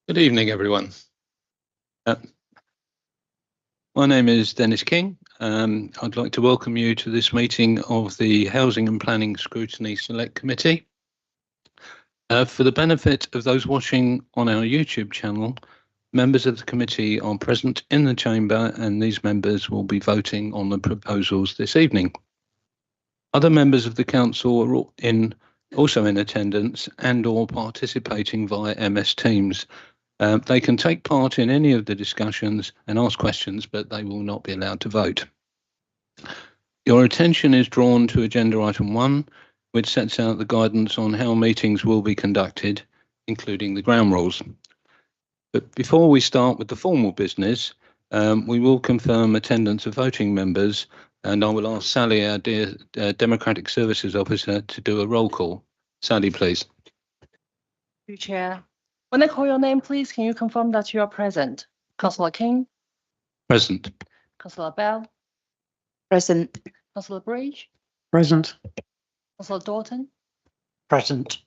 Good evening, everyone. My name is Dennis King. I'd like to welcome you to this meeting of the Housing and Planning Scrutiny Select Committee. For the benefit of those watching on our YouTube channel, members of the committee are present in the chamber and these members will be voting on the proposals this evening. Other members of the council are also in attendance and or participating via MS Teams. They can take part in any of the discussions and ask questions, but they will not be allowed to vote. Your attention is drawn to agenda item 1, which sets out the guidance on how meetings will be conducted, including the ground rules. But before we start with the formal business, we will confirm attendance of voting members, and I will ask Sally, our dear Democratic Services Officer, to do a roll call. Sally, please. Thank you, Chair. When I call your name, please, can you confirm that you are present? Councillor King? Present. Councillor Bell? Present. Councillor Bridge? Present. Councillor Doughton? Present.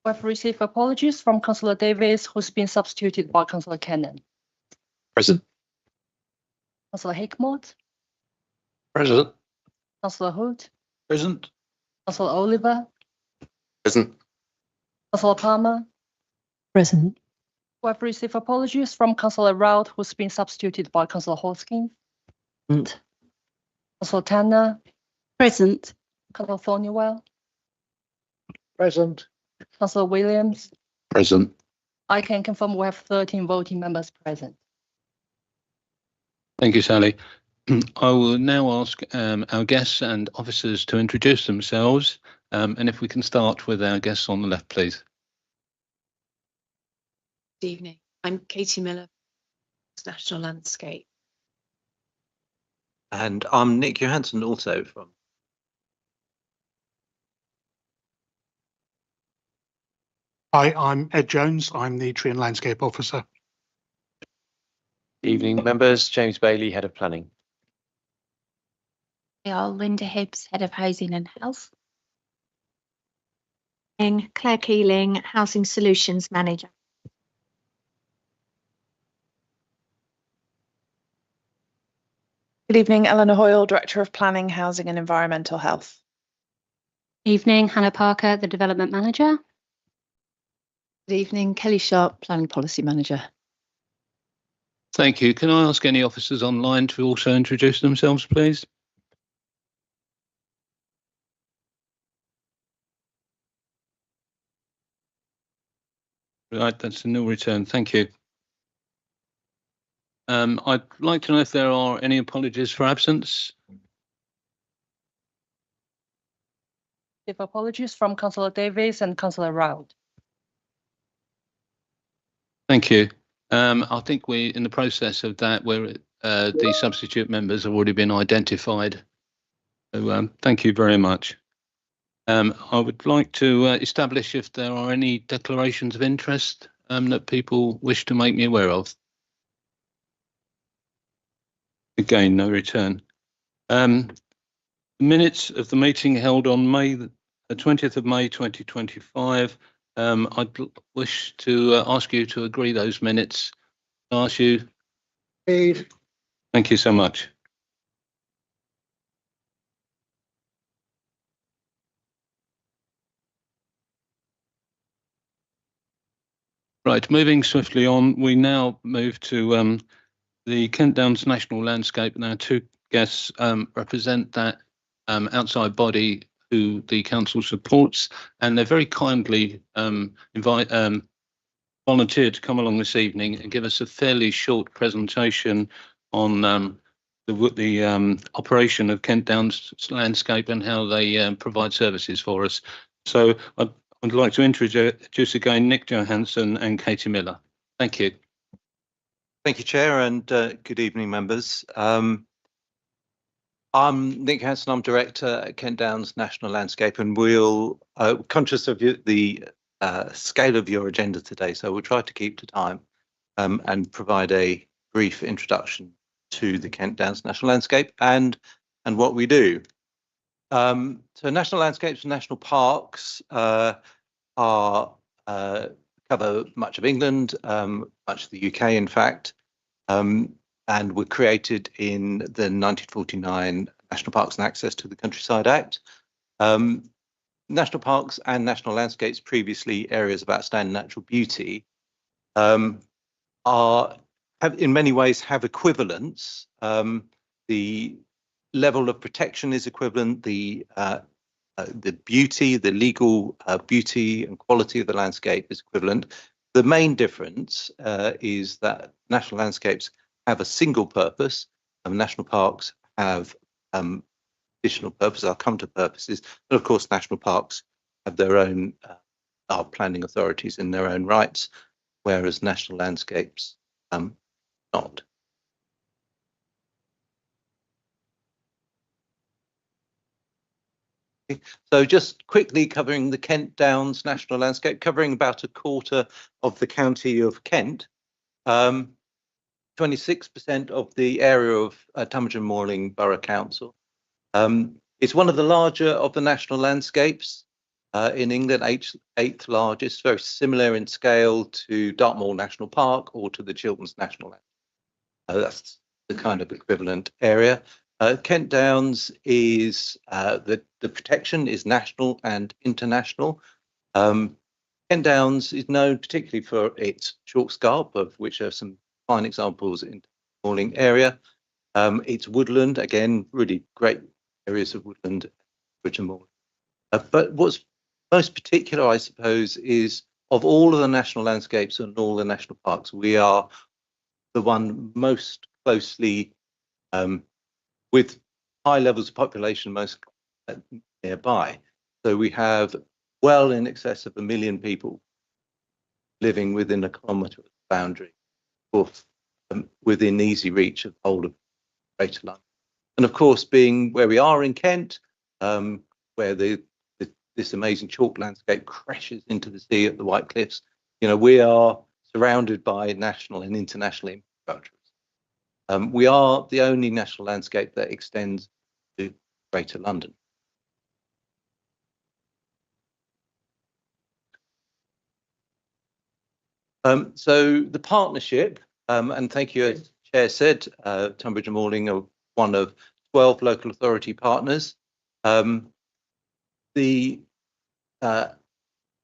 We have received apologies from Councillor Davis, who's been substituted by Councillor Cannon. Present. Councillor Hickmott? Present. Councillor Hood? Present. Councillor Oliver? Present. Councillor Palmer? Present. We have received apologies from Councillor Rout, who's been substituted by Councillor Hoskin. Present. Councillor Tanner? Present. Councillor Thornywell? Present. Councillor Williams? Present. I can confirm we have 13 voting members present. Thank you, Sally. I will now ask our guests and officers to introduce themselves, and if we can start with our guests on the left, please. Good evening. I'm Katie Miller, National Landscape. And I'm Nick Johansson, also from. Hi, I'm Ed Jones. I'm the Tree and Landscape Officer. Evening, members. James Bailey, Head of Planning. We are Linda Hibbs, Head of Housing and Health. And Claire Keeling, Housing Solutions Manager. Good evening, Eleanor Hoyle, Director of Planning, Housing and Environmental Health. Evening, Hannah Parker, the Development Manager. Good evening, Kelly Sharp, Planning Policy Manager. Thank you. Can I ask any officers online to also introduce themselves, please? Right, that's a nil return. Thank you. I'd like to know if there are any apologies for absence. With apologies from Councillor Davis and Councillor Rout. Thank you. I think we're in the process of that, where the substitute members have already been identified. So thank you very much. I would like to establish if there are any declarations of interest that people wish to make me aware of. Again, no return. Minutes of the meeting held on the 20th of May 2025. I'd wish to ask you to agree those minutes. Ask you. Agreed. Thank you so much. Right, moving swiftly on, we now move to the Kent Downs National Landscape. Now, two guests represent that outside body who the council supports, and they're very kindly volunteered to come along this evening and give us a fairly short presentation on the operation of Kent Downs Landscape and how they provide services for us. So I'd like to introduce again Nick Johansson and Katie Miller. Thank you. Thank you, Chair, and good evening, members. I'm Nick Johansson. I'm Director at Kent Downs National Landscape, and we'll conscious of the scale of your agenda today, so we'll try to keep to time and provide a brief introduction to the Kent Downs National Landscape and what we do. So national landscapes and national parks are cover much of England, much of the UK, in fact, and were created in the 1949 National Parks and Access to the Countryside Act. National parks and national landscapes, previously areas of outstanding natural beauty, have in many ways have equivalents. The level of protection is equivalent. The beauty, the legal beauty and quality of the landscape is equivalent. The main difference is that national landscapes have a single purpose, and national parks have additional purposes. I'll come to purposes, but of course, national parks have their own are planning authorities in their own rights, whereas national landscapes not. So just quickly covering the Kent Downs National Landscape, covering about a quarter of the county of Kent, 26% of the area of Tunbridge and Moorling Borough Council. It's one of the larger of the national landscapes in England, eighth largest, very similar in scale to Dartmoor National Park or to the Children's National Landscape. That's the kind of equivalent area. Kent Downs is the protection is national and international. Kent Downs is known particularly for its chalk scarp, of which are some fine examples in the Moorling area. It's woodland, again, really great areas of woodland, Tunbridge and Moorling. But what's most particular, I suppose, is of all of the national landscapes and all the national parks, we are the one most closely with high levels of population most nearby. So we have well in excess of 1 million people living within a kilometre of the boundary, or within easy reach of the whole of Greater London. And of course, being where we are in Kent, where this amazing chalk landscape crashes into the sea at the White Cliffs, you know, we are surrounded by national and international infrastructures. We are the only national landscape that extends to Greater London. So the partnership, and thank you, as Chair said, Tunbridge and Moorling are one of 12 local authority partners.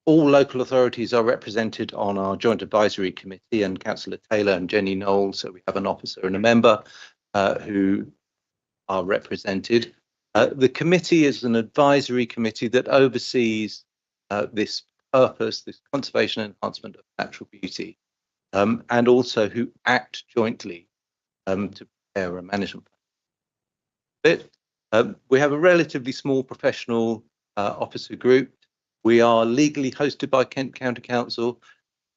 All local authorities are represented on our Joint Advisory Committee, and Councillor Taylor and Jenny Knowles, so we have an officer and a member who are represented. The committee is an advisory committee that oversees this purpose, this conservation and enhancement of natural beauty, and also who act jointly to prepare a management plan. We have a relatively small professional officer group. We are legally hosted by Kent County Council,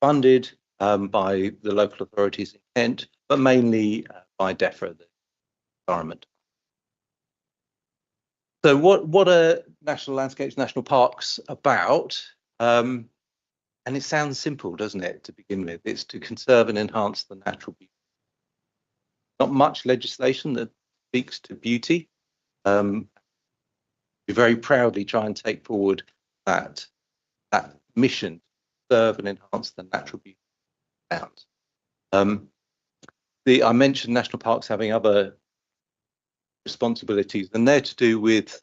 funded by the local authorities in Kent, but mainly by DEFRA, the environment. So what are national landscapes, national parks about? And it sounds simple, doesn't it, to begin with? It's to conserve and enhance the natural beauty. Not much legislation that speaks to beauty. We very proudly try and take forward that mission to preserve and enhance the natural beauty of towns. I mentioned national parks having other responsibilities, and they're to do with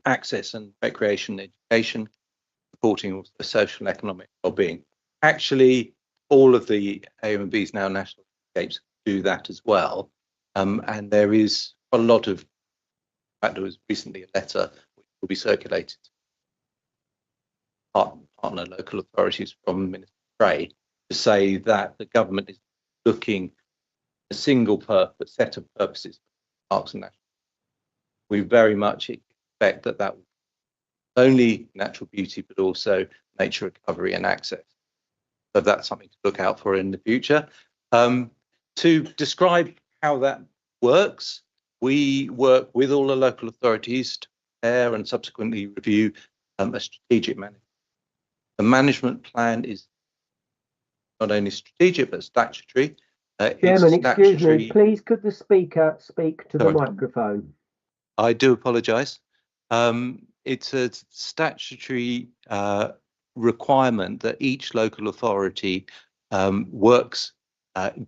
access and recreation, education, supporting the social and economic well-being. Actually, all of the AONB's now national landscapes do that as well, and there is a lot of. In fact, there was recently a letter which will be circulated to partner local authorities from Minister Gray to say that the government is looking a single set of purposes for parks and national. We very much expect that will not only natural beauty but also nature recovery and access. So that's something to look out for in the future. To describe how that works, we work with all the local authorities to prepare and subsequently review a strategic management. The management plan is not only strategic but statutory. Chairman, excuse me, please could the speaker speak to the microphone? I do apologise. It's a statutory requirement that each local authority works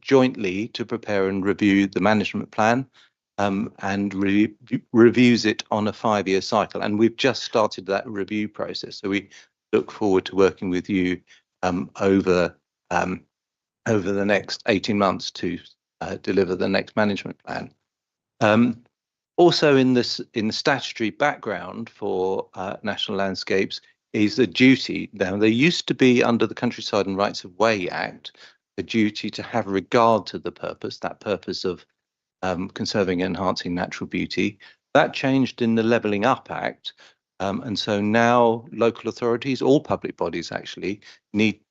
jointly to prepare and review the management plan and reviews it on a 5-year cycle. And we've just started that review process. So we look forward to working with you over the next 18 months to deliver the next management plan. Also in the statutory background for national landscapes is the duty. Now, there used to be, under the Countryside and Rights of Way Act, a duty to have regard to the purpose, that purpose of conserving and enhancing natural beauty. That changed in the Levelling Up Act. And so now local authorities, all public bodies actually,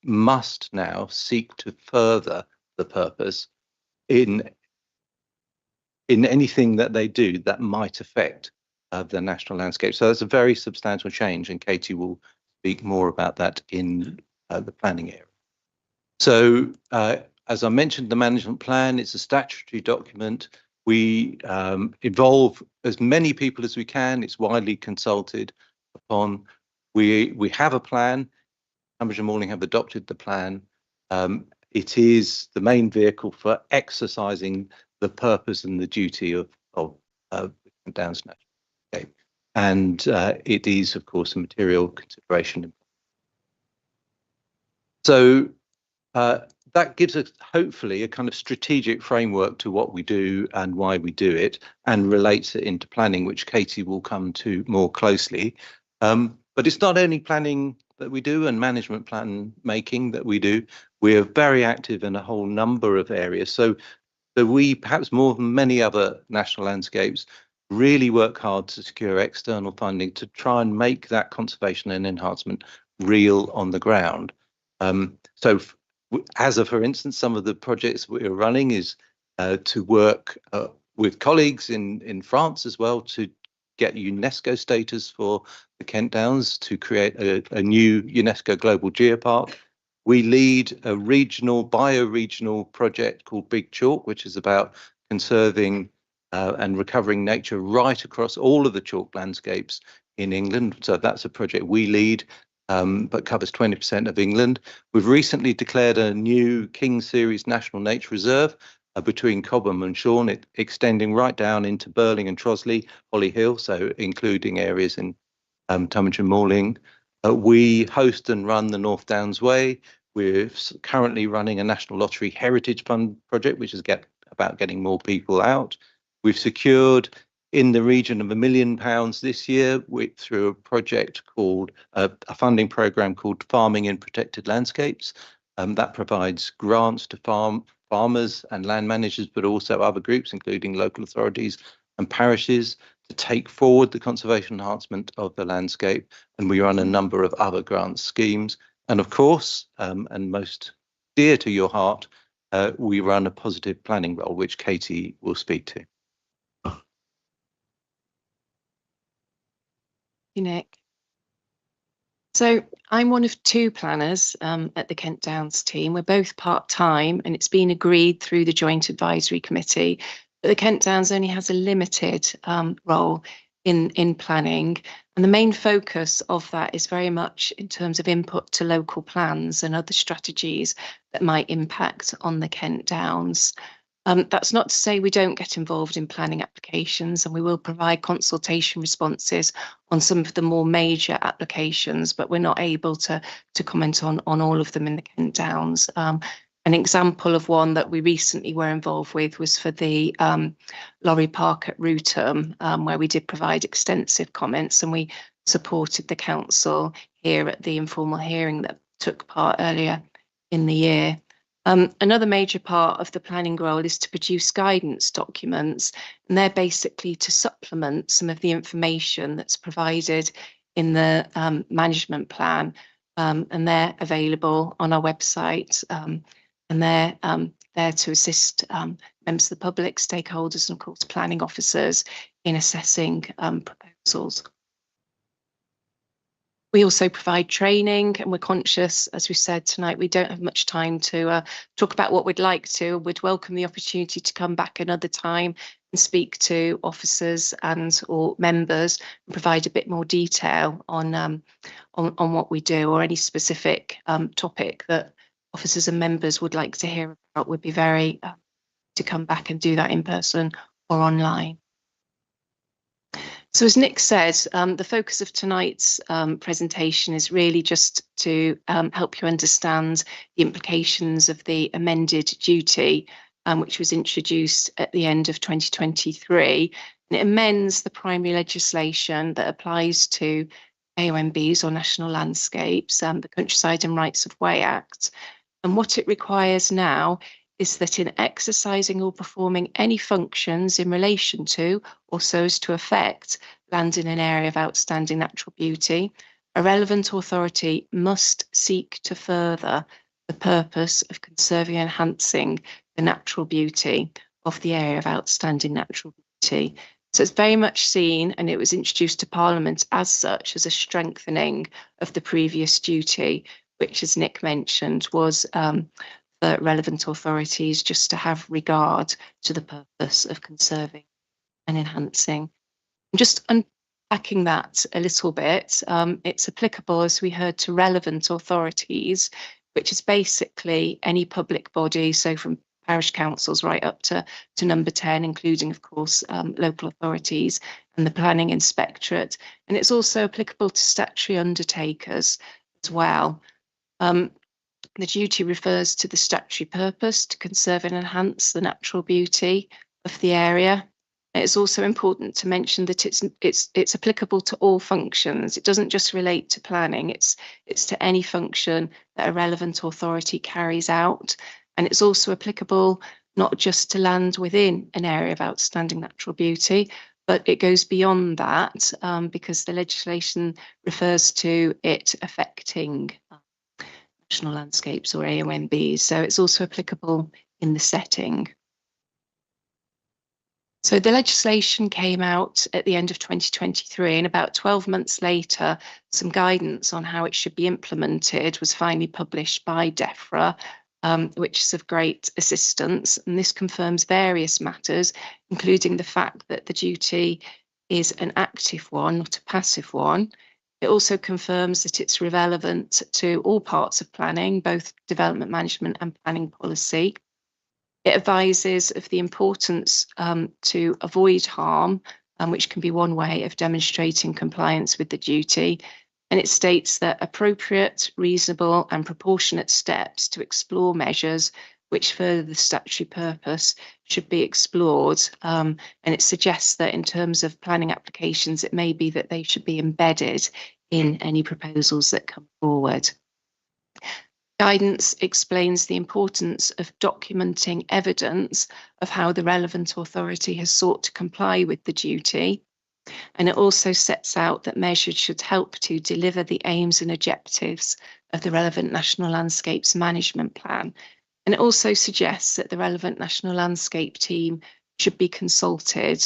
must now seek to further the purpose in anything that they do that might affect the national landscape. So that's a very substantial change, and Katie will speak more about that in the planning area. So as I mentioned, the management plan, it's a statutory document. We involve as many people as we can. It's widely consulted upon. We have a plan. Tunbridge and Malling have adopted the plan. It is the main vehicle for exercising the purpose and the duty of Downs National Landscape. And it is, of course, a material consideration. So that gives us, hopefully, a kind of strategic framework to what we do and why we do it, and relates it into planning, which Katie will come to more closely. But it's not only planning that we do and management plan making that we do. We are very active in a whole number of areas. So we, perhaps more than many other national landscapes, really work hard to secure external funding to try and make that conservation and enhancement real on the ground. So for instance, some of the projects we're running is to work with colleagues in France as well to get UNESCO status for the Kent Downs, to create a new UNESCO Global Geopark. We lead a bioregional project called Big Chalk, which is about conserving and recovering nature right across all of the chalk landscapes in England. So that's a project we lead, but covers 20% of England. We've recently declared a new King Series National Nature Reserve between Cobham and Shorn, extending right down into Burling and Trosley, Holly Hill, so including areas in Tunbridge and Malling. We host and run the North Downs Way. We're currently running a National Lottery Heritage Fund project, which is about getting more people out. We've secured in the region of £1 million this year through a project called a funding programme called Farming in Protected Landscapes. That provides grants to farmers and land managers, but also other groups, including local authorities and parishes, to take forward the conservation enhancement of the landscape. And we run a number of other grant schemes. And of course, and most dear to your heart, we run a positive planning role, which Katie will speak to. Nick. So I'm one of 2 planners at the Kent Downs team. We're both part-time, and it's been agreed through the Joint Advisory Committee that the Kent Downs only has a limited role in planning. And the main focus of that is very much in terms of input to local plans and other strategies that might impact on the Kent Downs. That's not to say we don't get involved in planning applications, and we will provide consultation responses on some of the more major applications, but we're not able to comment on all of them in the Kent Downs. An example of one that we recently were involved with was for the lorry park at Rootham, where we did provide extensive comments, and we supported the council here at the informal hearing that took part earlier in the year. Another major part of the planning role is to produce guidance documents, and they're basically to supplement some of the information that's provided in the management plan, and they're available on our website, and they're there to assist members of the public, stakeholders, and of course planning officers in assessing proposals. We also provide training, and we're conscious, as we said tonight, we don't have much time to talk about what we'd like to. We'd welcome the opportunity to come back another time and speak to officers and or members and provide a bit more detail on what we do, or any specific topic that officers and members would like to hear about, would be very to come back and do that in person or online. So as Nick said, the focus of tonight's presentation is really just to help you understand the implications of the amended duty, which was introduced at the end of 2023. And it amends the primary legislation that applies to AONBs, or national landscapes, the Countryside and Rights of Way Act. And what it requires now is that in exercising or performing any functions in relation to or so as to affect land in an area of outstanding natural beauty, a relevant authority must seek to further the purpose of conserving and enhancing the natural beauty of the area of outstanding natural beauty. So it's very much seen, and it was introduced to Parliament as such, as a strengthening of the previous duty, which, as Nick mentioned, was for relevant authorities just to have regard to the purpose of conserving and enhancing. Just unpacking that a little bit, it's applicable, as we heard, to relevant authorities, which is basically any public body, so from parish councils right up to number 10, including, of course, local authorities and the planning inspectorate. And it's also applicable to statutory undertakers as well. The duty refers to the statutory purpose to conserve and enhance the natural beauty of the area. It's also important to mention that it's applicable to all functions. It doesn't just relate to planning. It's to any function that a relevant authority carries out, and it's also applicable not just to land within an area of outstanding natural beauty, but it goes beyond that because the legislation refers to it affecting national landscapes, or AONBs, so it's also applicable in the setting. So the legislation came out at the end of 2023, and about 12 months later, some guidance on how it should be implemented was finally published by DEFRA, which is of great assistance. And this confirms various matters, including the fact that the duty is an active one, not a passive one. It also confirms that it's relevant to all parts of planning, both development management and planning policy. It advises of the importance to avoid harm, which can be one way of demonstrating compliance with the duty. And it states that appropriate, reasonable and proportionate steps to explore measures which further the statutory purpose should be explored. And it suggests that in terms of planning applications, it may be that they should be embedded in any proposals that come forward. Guidance explains the importance of documenting evidence of how the relevant authority has sought to comply with the duty. And it also sets out that measures should help to deliver the aims and objectives of the relevant National Landscapes Management Plan. And it also suggests that the relevant National Landscape team should be consulted.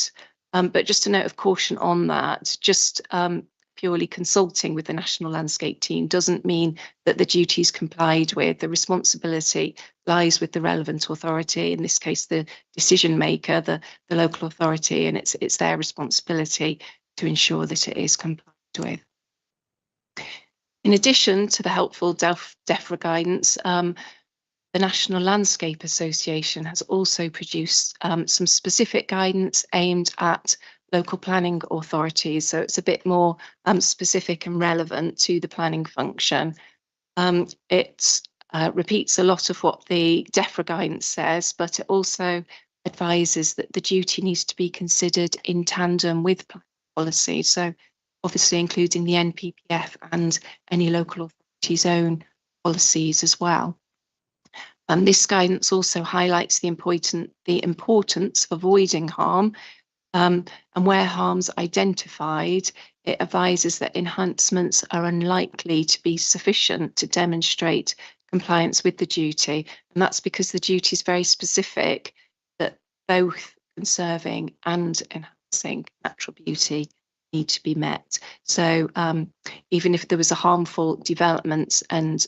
But just a note of caution on that, just purely consulting with the National Landscape team doesn't mean that the duty is complied with. The responsibility lies with the relevant authority, in this case the decision maker, the local authority, and it's their responsibility to ensure that it is complied with. In addition to the helpful DEFRA guidance, the National Landscape Association has also produced some specific guidance aimed at local planning authorities, so it's a bit more specific and relevant to the planning function. It repeats a lot of what the DEFRA guidance says, but it also advises that the duty needs to be considered in tandem with planning policy, so obviously including the NPPF and any local authority's own policies as well. This guidance also highlights the importance of avoiding harm. And where harm's identified, it advises that enhancements are unlikely to be sufficient to demonstrate compliance with the duty. And that's because the duty is very specific, that both conserving and enhancing natural beauty need to be met. So even if there was a harmful development and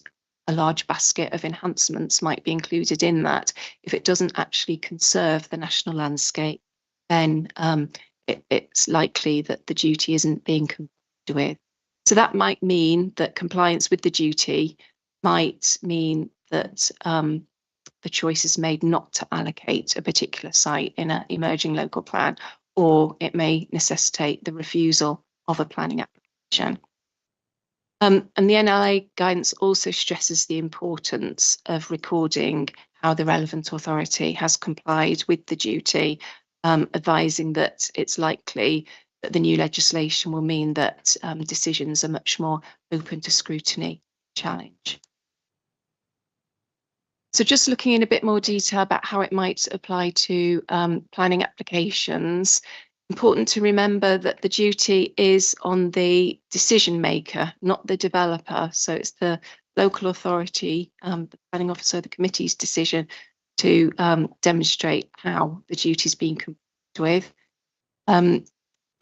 a large basket of enhancements might be included in that, if it doesn't actually conserve the national landscape, then it's likely that the duty isn't being complied with. So that might mean that compliance with the duty might mean that the choice is made not to allocate a particular site in an emerging local plan, or it may necessitate the refusal of a planning application. And the NLA guidance also stresses the importance of recording how the relevant authority has complied with the duty, advising that it's likely that the new legislation will mean that decisions are much more open to scrutiny, challenge. So just looking in a bit more detail about how it might apply to planning applications, important to remember that the duty is on the decision maker, not the developer. So it's the local authority, the planning officer, the committee's decision to demonstrate how the duty is being complied with.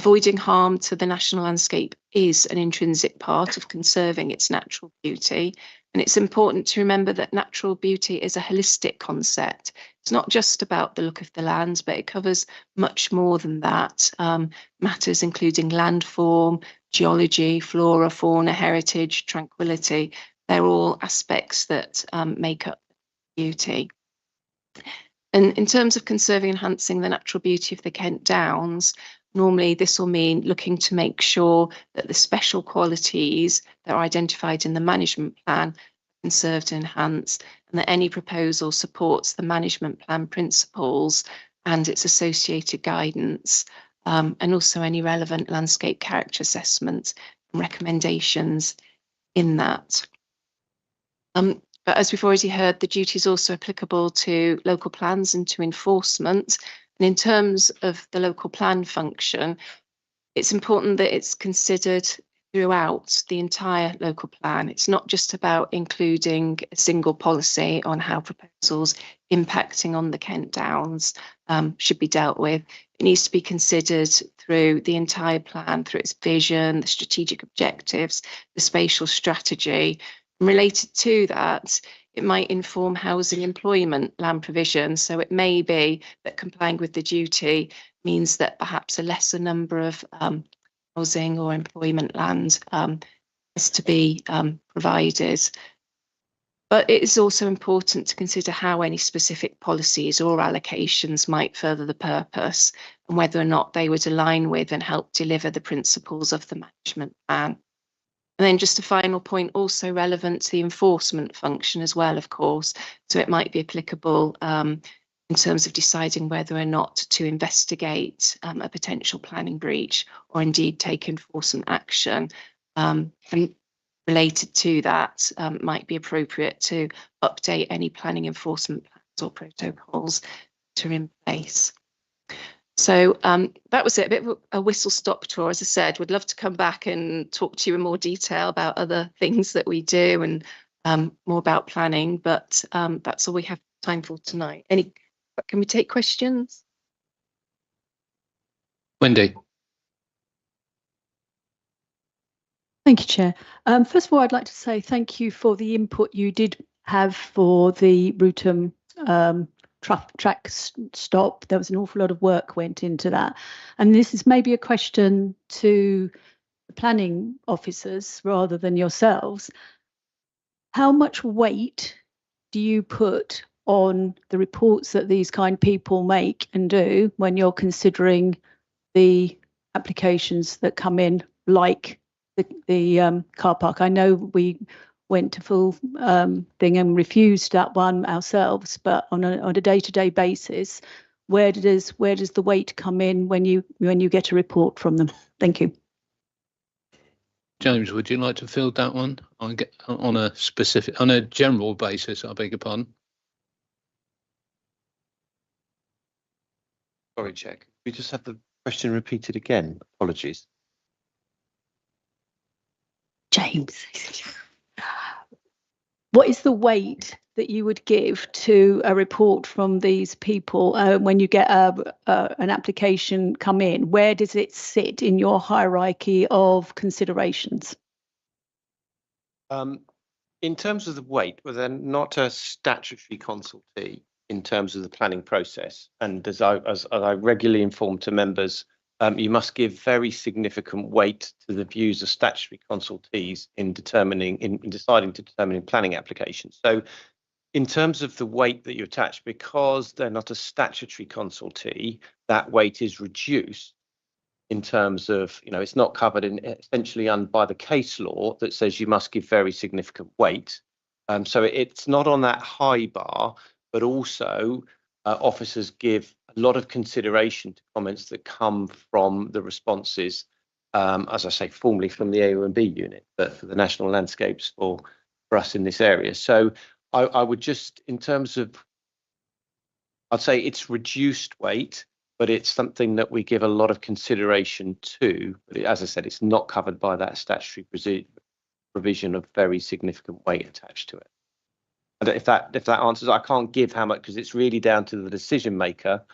Avoiding harm to the national landscape is an intrinsic part of conserving its natural beauty. And it's important to remember that natural beauty is a holistic concept. It's not just about the look of the lands, but it covers much more than that. Matters including landform, geology, flora, fauna, heritage, tranquility. They're all aspects that make up beauty. And in terms of conserving and enhancing the natural beauty of the Kent Downs, normally this will mean looking to make sure that the special qualities that are identified in the management plan are conserved and enhanced, and that any proposal supports the management plan principles and its associated guidance, and also any relevant landscape character assessments and recommendations in that. But as we've already heard, the duty is also applicable to local plans and to enforcement. And in terms of the local plan function, it's important that it's considered throughout the entire local plan. It's not just about including a single policy on how proposals impacting on the Kent Downs should be dealt with. It needs to be considered through the entire plan, through its vision, the strategic objectives, the spatial strategy. And related to that, it might inform housing, employment, land provision. So it may be that complying with the duty means that perhaps a lesser number of housing or employment land is to be provided. But it is also important to consider how any specific policies or allocations might further the purpose and whether or not they would align with and help deliver the principles of the management plan. And then just a final point, also relevant to the enforcement function as well, of course. So it might be applicable in terms of deciding whether or not to investigate a potential planning breach or indeed take enforcement action. And related to that, might be appropriate to update any planning enforcement plans or protocols that are in place. So that was it, a bit of a whistle-stop tour. As I said, would love to come back and talk to you in more detail about other things that we do and more about planning, but that's all we have time for tonight. Can we take questions? Wendy. Thank you, Chair. First of all, I'd like to say thank you for the input you did have for the Rutham track stop. There was an awful lot of work went into that. And this is maybe a question to the planning officers rather than yourselves. How much weight do you put on the reports that these kind of people make and do when you're considering the applications that come in, like the car park? I know we went to full thing and refused that one ourselves, but on a day-to-day basis, where does the weight come in when you get a report from them? Thank you. James, would you like to field that one on a general basis? I beg your pardon. Sorry, Chair. We just have the question repeated again. Apologies. James, what is the weight that you would give to a report from these people when you get an application come in? Where does it sit in your hierarchy of considerations? In terms of the weight, well, they're not a statutory consultee. in terms of the planning process. And as I regularly inform to members, you must give very significant weight to the views of statutory consultees in deciding to determine planning applications. So in terms of the weight that you attach, because they're not a statutory consultee, that weight is reduced in terms of, it's not covered in essentially by the case law that says you must give very significant weight. So it's not on that high bar, but also officers give a lot of consideration to comments that come from the responses, as I say, formally from the AO&B unit, but for the national landscapes for us in this area. So I would just, in terms of, I'd say it's reduced weight, but it's something that we give a lot of consideration to. But as I said, it's not covered by that statutory provision of very significant weight attached to it. And if that answers, I can't give how much, because it's really down to the decision maker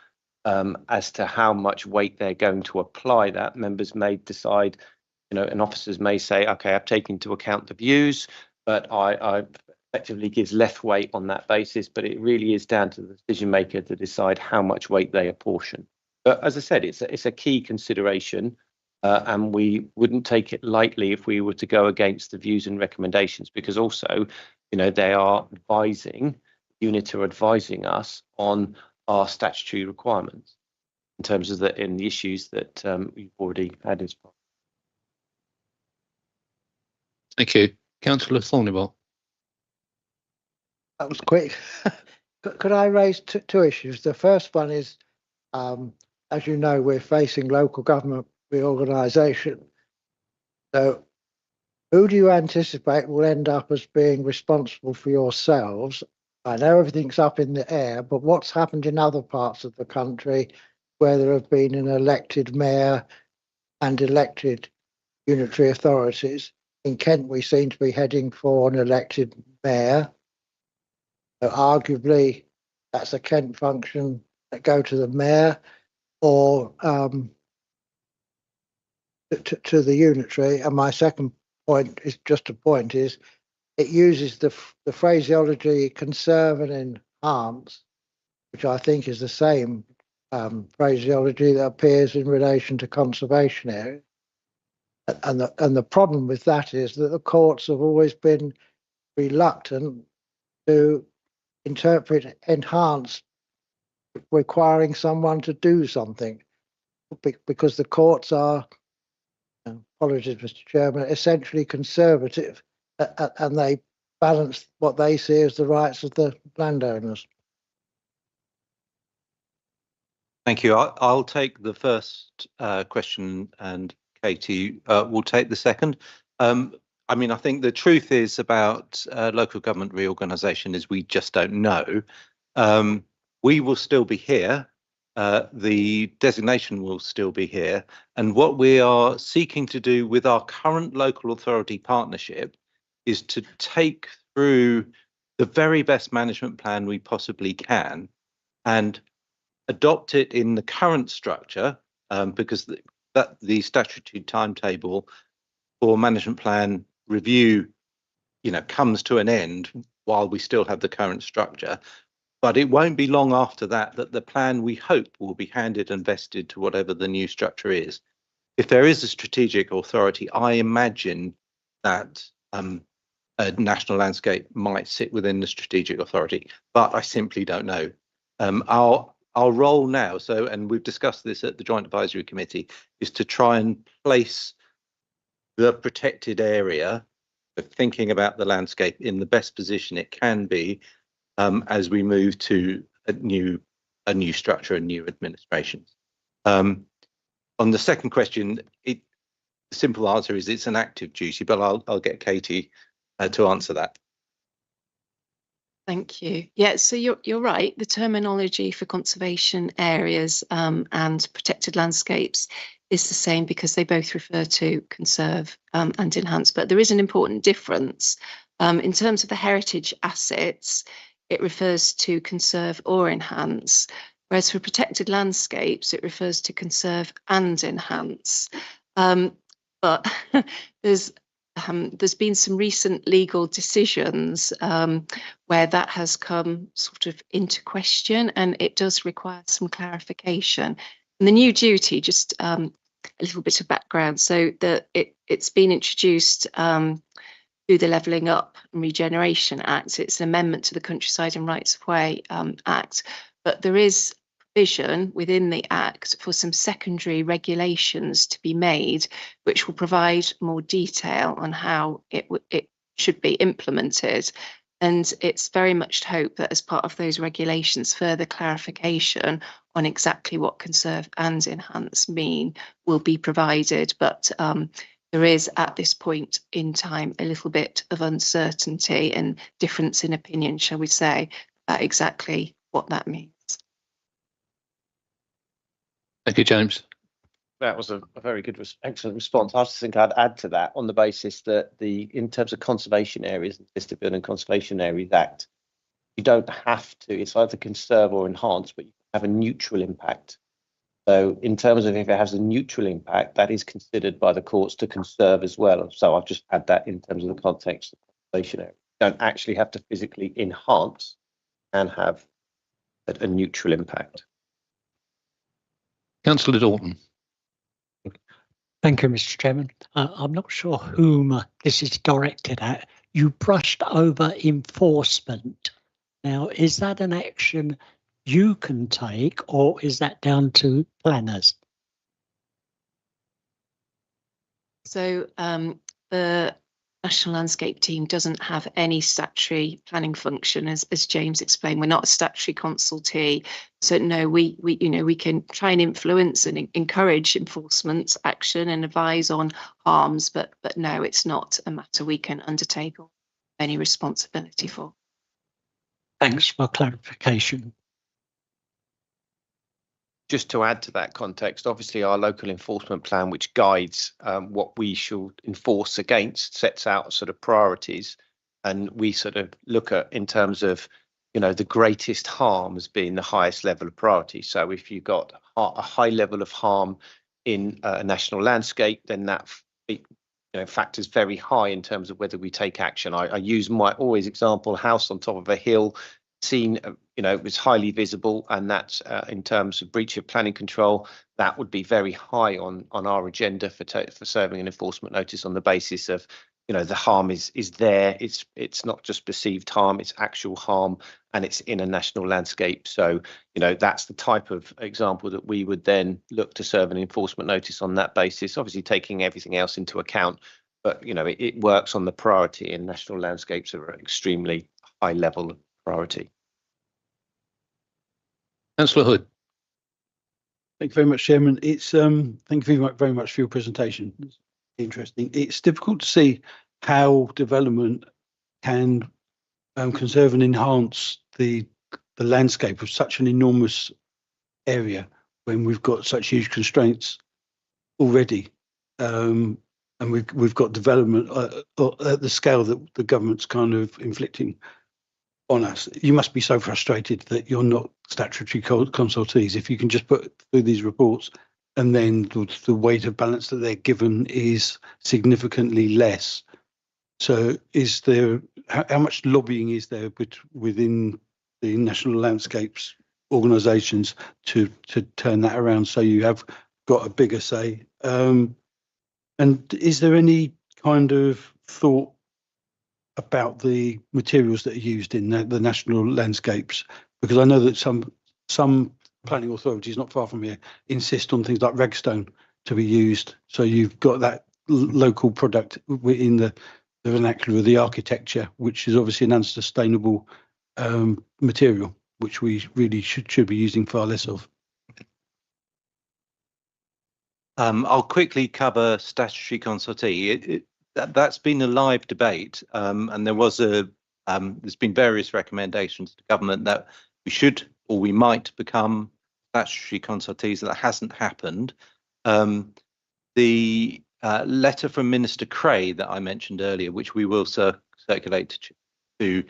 as to how much weight they're going to apply that. Members may decide, and officers may say, okay, I've taken into account the views, but I effectively gives less weight on that basis, but it really is down to the decision maker to decide how much weight they apportion. But as I said, it's a key consideration, and we wouldn't take it lightly if we were to go against the views and recommendations, because also, they are advising, unit are advising us on our statutory requirements in terms of the issues that we've already had as part. Thank you. Councillor Thorniball. That was quick. Could I raise two issues? The first one is, as you know, we're facing local government reorganisation. So who do you anticipate will end up as being responsible for yourselves? I know everything's up in the air, but what's happened in other parts of the country where there have been an elected mayor and elected unitary authorities? In Kent, we seem to be heading for an elected mayor. So arguably, that's a Kent function that go to the mayor or to the unitary. And my second point is just a point: is it uses the phraseology "conserve and enhance," which I think is the same phraseology that appears in relation to conservation areas. And the problem with that is that the courts have always been reluctant to interpret enhance requiring someone to do something, because the courts are, apologies Mr Chairman, essentially conservative, and they balance what they see as the rights of the landowners. Thank you. I'll take the first question, and Katie will take the second. I mean, I think the truth is about local government reorganisation is we just don't know. We will still be here. The designation will still be here. And what we are seeking to do with our current local authority partnership is to take through the very best management plan we possibly can and adopt it in the current structure, because the statutory timetable for management plan review, comes to an end while we still have the current structure. But it won't be long after that the plan, we hope, will be handed and vested to whatever the new structure is. If there is a strategic authority, I imagine that a national landscape might sit within the strategic authority, but I simply don't know. Our role now, and we've discussed this at the Joint Advisory Committee, is to try and place the protected area, thinking about the landscape, in the best position it can be as we move to a new structure and new administrations. On the second question, the simple answer is it's an active duty, but I'll get Katie to answer that. Thank you. Yeah, so you're right. The terminology for conservation areas and protected landscapes is the same, because they both refer to conserve and enhance. But there is an important difference. In terms of the heritage assets, it refers to conserve or enhance, whereas for protected landscapes, it refers to conserve and enhance. But there's there's been some recent legal decisions where that has come sort of into question, and it does require some clarification. And the new duty, just a little bit of background, so that it's been introduced through the Levelling Up and Regeneration Act. It's an amendment to the Countryside and Rights of Way Act, but there is provision within the Act for some secondary regulations to be made, which will provide more detail on how it should be implemented. And it's very much to hope that as part of those regulations, further clarification on exactly what conserve and enhance mean will be provided. But there is at this point in time a little bit of uncertainty and difference in opinion, shall we say, about exactly what that means. Thank you, James. That was a very good, excellent response. I just think I'd add to that on the basis that in terms of conservation areas, the Listed Building Conservation Areas Act, you don't have to, it's either conserve or enhance, but you have a neutral impact. So in terms of if it has a neutral impact, that is considered by the courts to conserve as well. So I've just had that in terms of the context of conservation area. You don't actually have to physically enhance and have a neutral impact. Councillor Dorton. Thank you, Mr. Chairman. I'm not sure whom this is directed at. You brushed over enforcement. Now, is that an action you can take, or is that down to planners? So the National Landscape team doesn't have any statutory planning function, as James explained. We're not a statutory consultee, so no, we can try and influence and encourage enforcement action and advise on harms, but no, it's not a matter we can undertake or any responsibility for. Thanks for clarification. Just to add to that context, obviously our local enforcement plan, which guides what we should enforce against, sets out sort of priorities, and we sort of look at in terms of, the greatest harm as being the highest level of priority. So if you've got a high level of harm in a national landscape, then that factors very high in terms of whether we take action. I use my always example, house on top of a hill, seen, it was highly visible, and that's in terms of breach of planning control, that would be very high on our agenda for serving an enforcement notice on the basis of, the harm is there. It's not just perceived harm, it's actual harm, and it's in a national landscape. So, that's the type of example that we would then look to serve an enforcement notice on that basis, obviously taking everything else into account. But, it works on the priority, and national landscapes are an extremely high level of priority. Councillor Hood. Thank you very much, Chairman. It's thank you very much for your presentation. It's interesting. It's difficult to see how development can conserve and enhance the landscape of such an enormous area when we've got such huge constraints already, and we've got development at the scale that the government's kind of inflicting on us. You must be so frustrated that you're not statutory consultees if you can just put through these reports and then the weight of balance that they're given is significantly less. So is there, how much lobbying is there within the national landscapes organisations to turn that around so you have got a bigger say? And is there any kind of thought about the materials that are used in the national landscapes? Because I know that some planning authorities not far from here insist on things like ragstone to be used. So you've got that local product in the vernacular of the architecture, which is obviously an unsustainable material, which we really should be using far less of. I'll quickly cover statutory consultee. That's been a live debate, and there's been various recommendations to government that we should or we might become statutory consultees. That hasn't happened. The letter from Minister Cray that I mentioned earlier, which we will circulate to,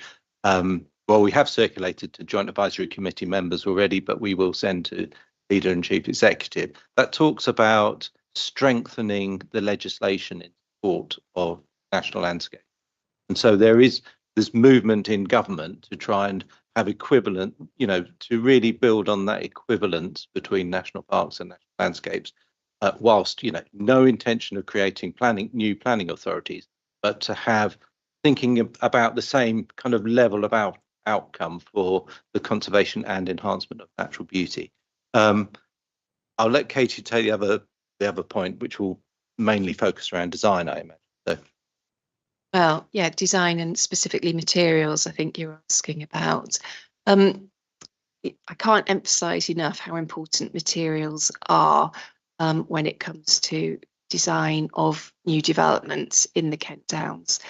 we have circulated to Joint Advisory Committee members already, but we will send to Leader and Chief Executive. That talks about strengthening the legislation in support of national landscape. And so there is this movement in government to try and have equivalent, to really build on that equivalence between national parks and national landscapes, whilst, no intention of creating new planning authorities, but to have thinking about the same kind of level of outcome for the conservation and enhancement of natural beauty. I'll let Katie take the other point, which will mainly focus around design, I imagine. So. Well, yeah, design and specifically materials, I think you're asking about. I can't emphasize enough how important materials are when it comes to design of new developments in the Kent Downs.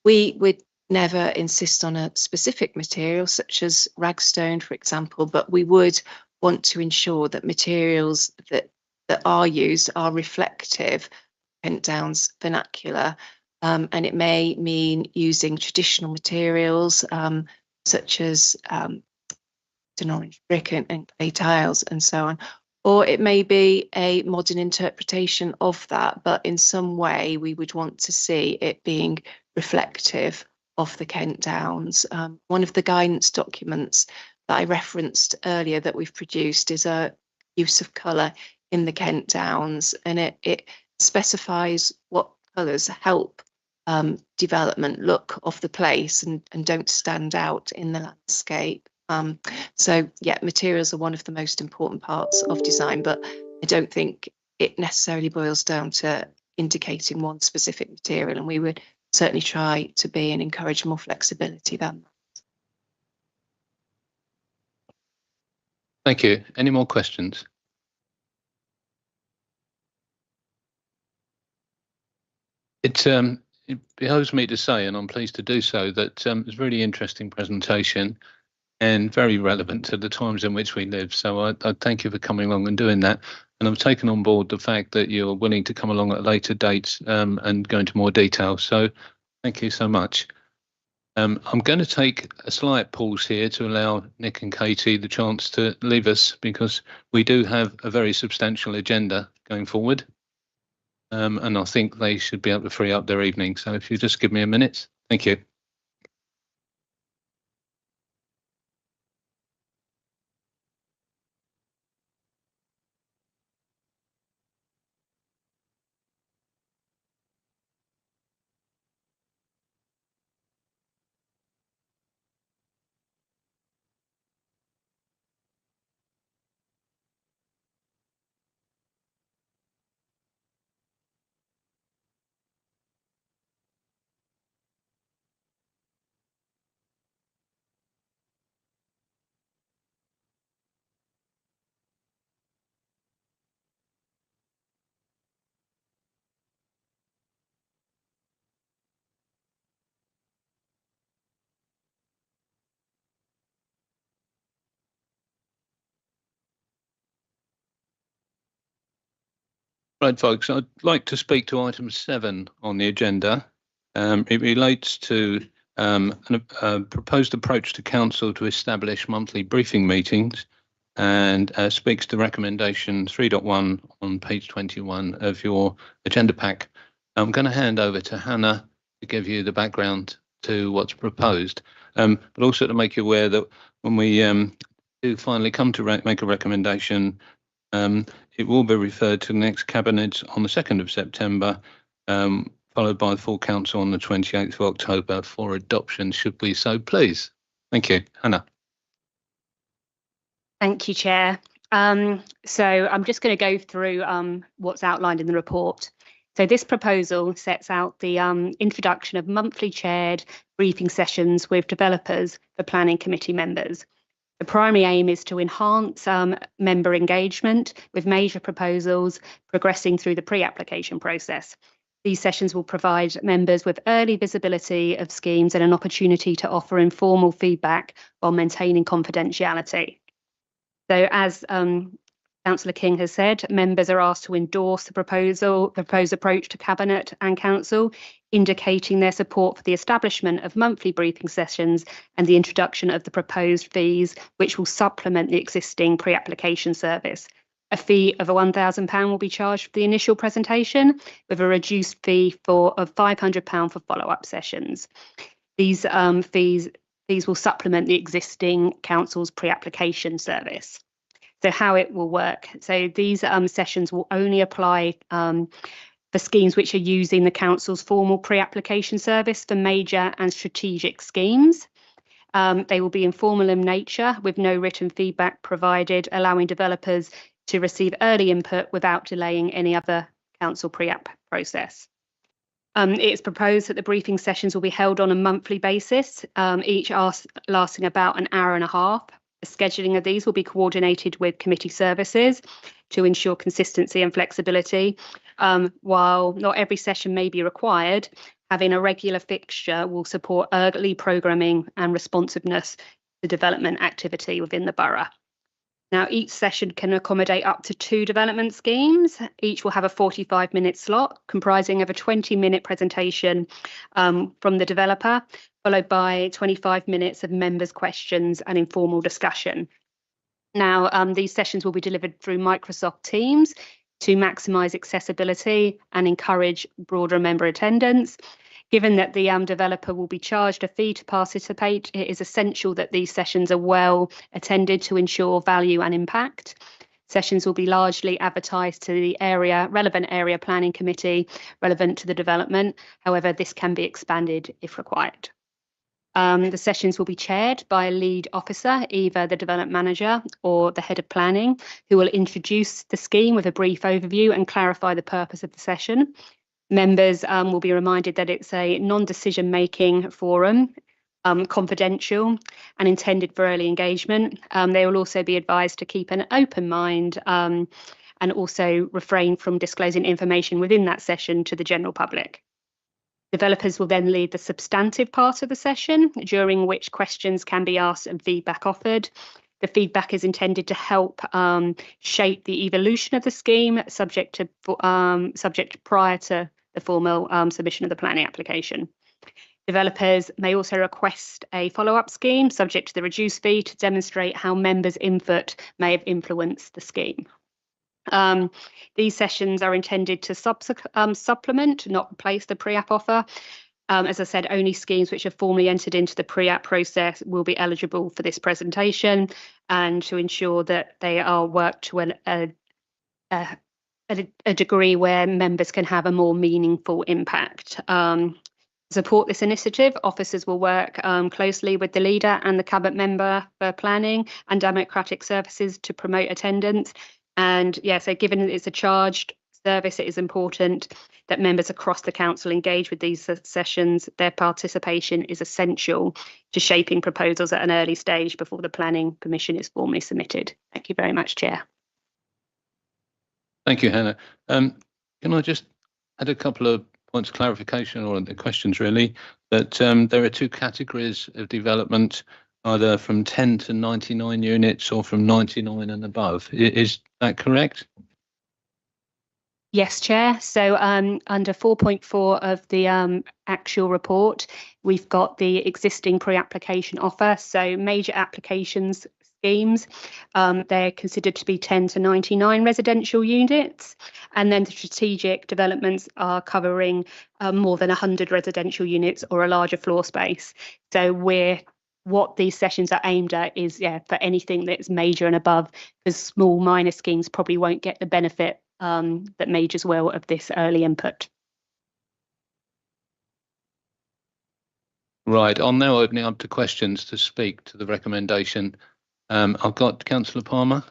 We would never insist on a specific material such as ragstone, for example, but we would want to ensure that materials that are used are reflective of Kent Downs vernacular. And it may mean using traditional materials such as an orange brick and clay tiles and so on. Or it may be a modern interpretation of that, but in some way we would want to see it being reflective of the Kent Downs. One of the guidance documents that I referenced earlier that we've produced is a use of colour in the Kent Downs, and it specifies what colours help development look of the place and don't stand out in the landscape. So yeah, materials are one of the most important parts of design, but I don't think it necessarily boils down to indicating one specific material, and we would certainly try to be and encourage more flexibility than that. Thank you. Any more questions? It behoves me to say, and I'm pleased to do so, that it's a really interesting presentation and very relevant to the times in which we live. So I thank you for coming along and doing that. And I've taken on board the fact that you're willing to come along at a later date and go into more detail. So thank you so much. I'm going to take a slight pause here to allow Nick and Katie the chance to leave us, because we do have a very substantial agenda going forward. And I think they should be able to free up their evening. So if you just give me a minute. Thank you. Right, folks, I'd like to speak to item 7 on the agenda. It relates to a proposed approach to council to establish monthly briefing meetings, and speaks to recommendation 3.1 on page 21 of your agenda pack. I'm going to hand over to Hannah to give you the background to what's proposed, but also to make you aware that when we do finally come to make a recommendation, it will be referred to the next Cabinet on the 2nd of September, followed by the full council on the 28th of October for adoption, should we so please. Thank you. Hannah. Thank you, Chair. So I'm just going to go through what's outlined in the report. So this proposal sets out the introduction of monthly chaired briefing sessions with developers for planning committee members. The primary aim is to enhance member engagement with major proposals progressing through the pre-application process. These sessions will provide members with early visibility of schemes and an opportunity to offer informal feedback while maintaining confidentiality. So as Councillor King has said, members are asked to endorse the proposed approach to Cabinet and Council, indicating their support for the establishment of monthly briefing sessions and the introduction of the proposed fees, which will supplement the existing pre-application service. A fee of £1,000 will be charged for the initial presentation, with a reduced fee of £500 for follow-up sessions. These fees will supplement the existing council's pre-application service. So how it will work. So these sessions will only apply for schemes which are using the council's formal pre-application service for major and strategic schemes. They will be informal in nature with no written feedback provided, allowing developers to receive early input without delaying any other council pre-app process. It's proposed that the briefing sessions will be held on a monthly basis, each lasting about an hour and a half. The scheduling of these will be coordinated with committee services to ensure consistency and flexibility. While not every session may be required, having a regular fixture will support early programming and responsiveness to development activity within the borough. Now, each session can accommodate up to 2 development schemes. Each will have a 45-minute slot comprising of a 20-minute presentation from the developer, followed by 25 minutes of members' questions and informal discussion. Now, these sessions will be delivered through Microsoft Teams to maximise accessibility and encourage broader member attendance. Given that the developer will be charged a fee to participate, it is essential that these sessions are well attended to ensure value and impact. Sessions will be largely advertised to the relevant area planning committee relevant to the development. However, this can be expanded if required. The sessions will be chaired by a lead officer, either the development manager or the head of planning, who will introduce the scheme with a brief overview and clarify the purpose of the session. Members will be reminded that it's a non-decision making forum, confidential and intended for early engagement. They will also be advised to keep an open mind and also refrain from disclosing information within that session to the general public. Developers will then lead the substantive part of the session, during which questions can be asked and feedback offered. The feedback is intended to help shape the evolution of the scheme, subject prior to the formal submission of the planning application. Developers may also request a follow-up scheme, subject to the reduced fee, to demonstrate how members' input may have influenced the scheme. These sessions are intended to supplement, not replace the pre-app offer. As I said, only schemes which have formally entered into the pre-app process will be eligible for this presentation, and to ensure that they are worked to a degree where members can have a more meaningful impact. To support this initiative, officers will work closely with the leader and the cabinet member for planning and democratic services to promote attendance. And yeah, so given that it's a charged service, it is important that members across the council engage with these sessions. Their participation is essential to shaping proposals at an early stage before the planning permission is formally submitted. Thank you very much, Chair. Thank you, Hannah. Can I just add a couple of points of clarification, or the questions really, that there are 2 categories of development, either from 10 to 99 units or from 99 and above. Is that correct? Yes, Chair. So under 4.4 of the actual report, we've got the existing pre-application offer. So major applications schemes, they're considered to be 10 to 99 residential units. And then the strategic developments are covering more than 100 residential units or a larger floor space. So what these sessions are aimed at is, for anything that's major and above, because small minor schemes probably won't get the benefit that majors will of this early input. Right, I'm now opening up to questions to speak to the recommendation. I've got Councillor Palmer.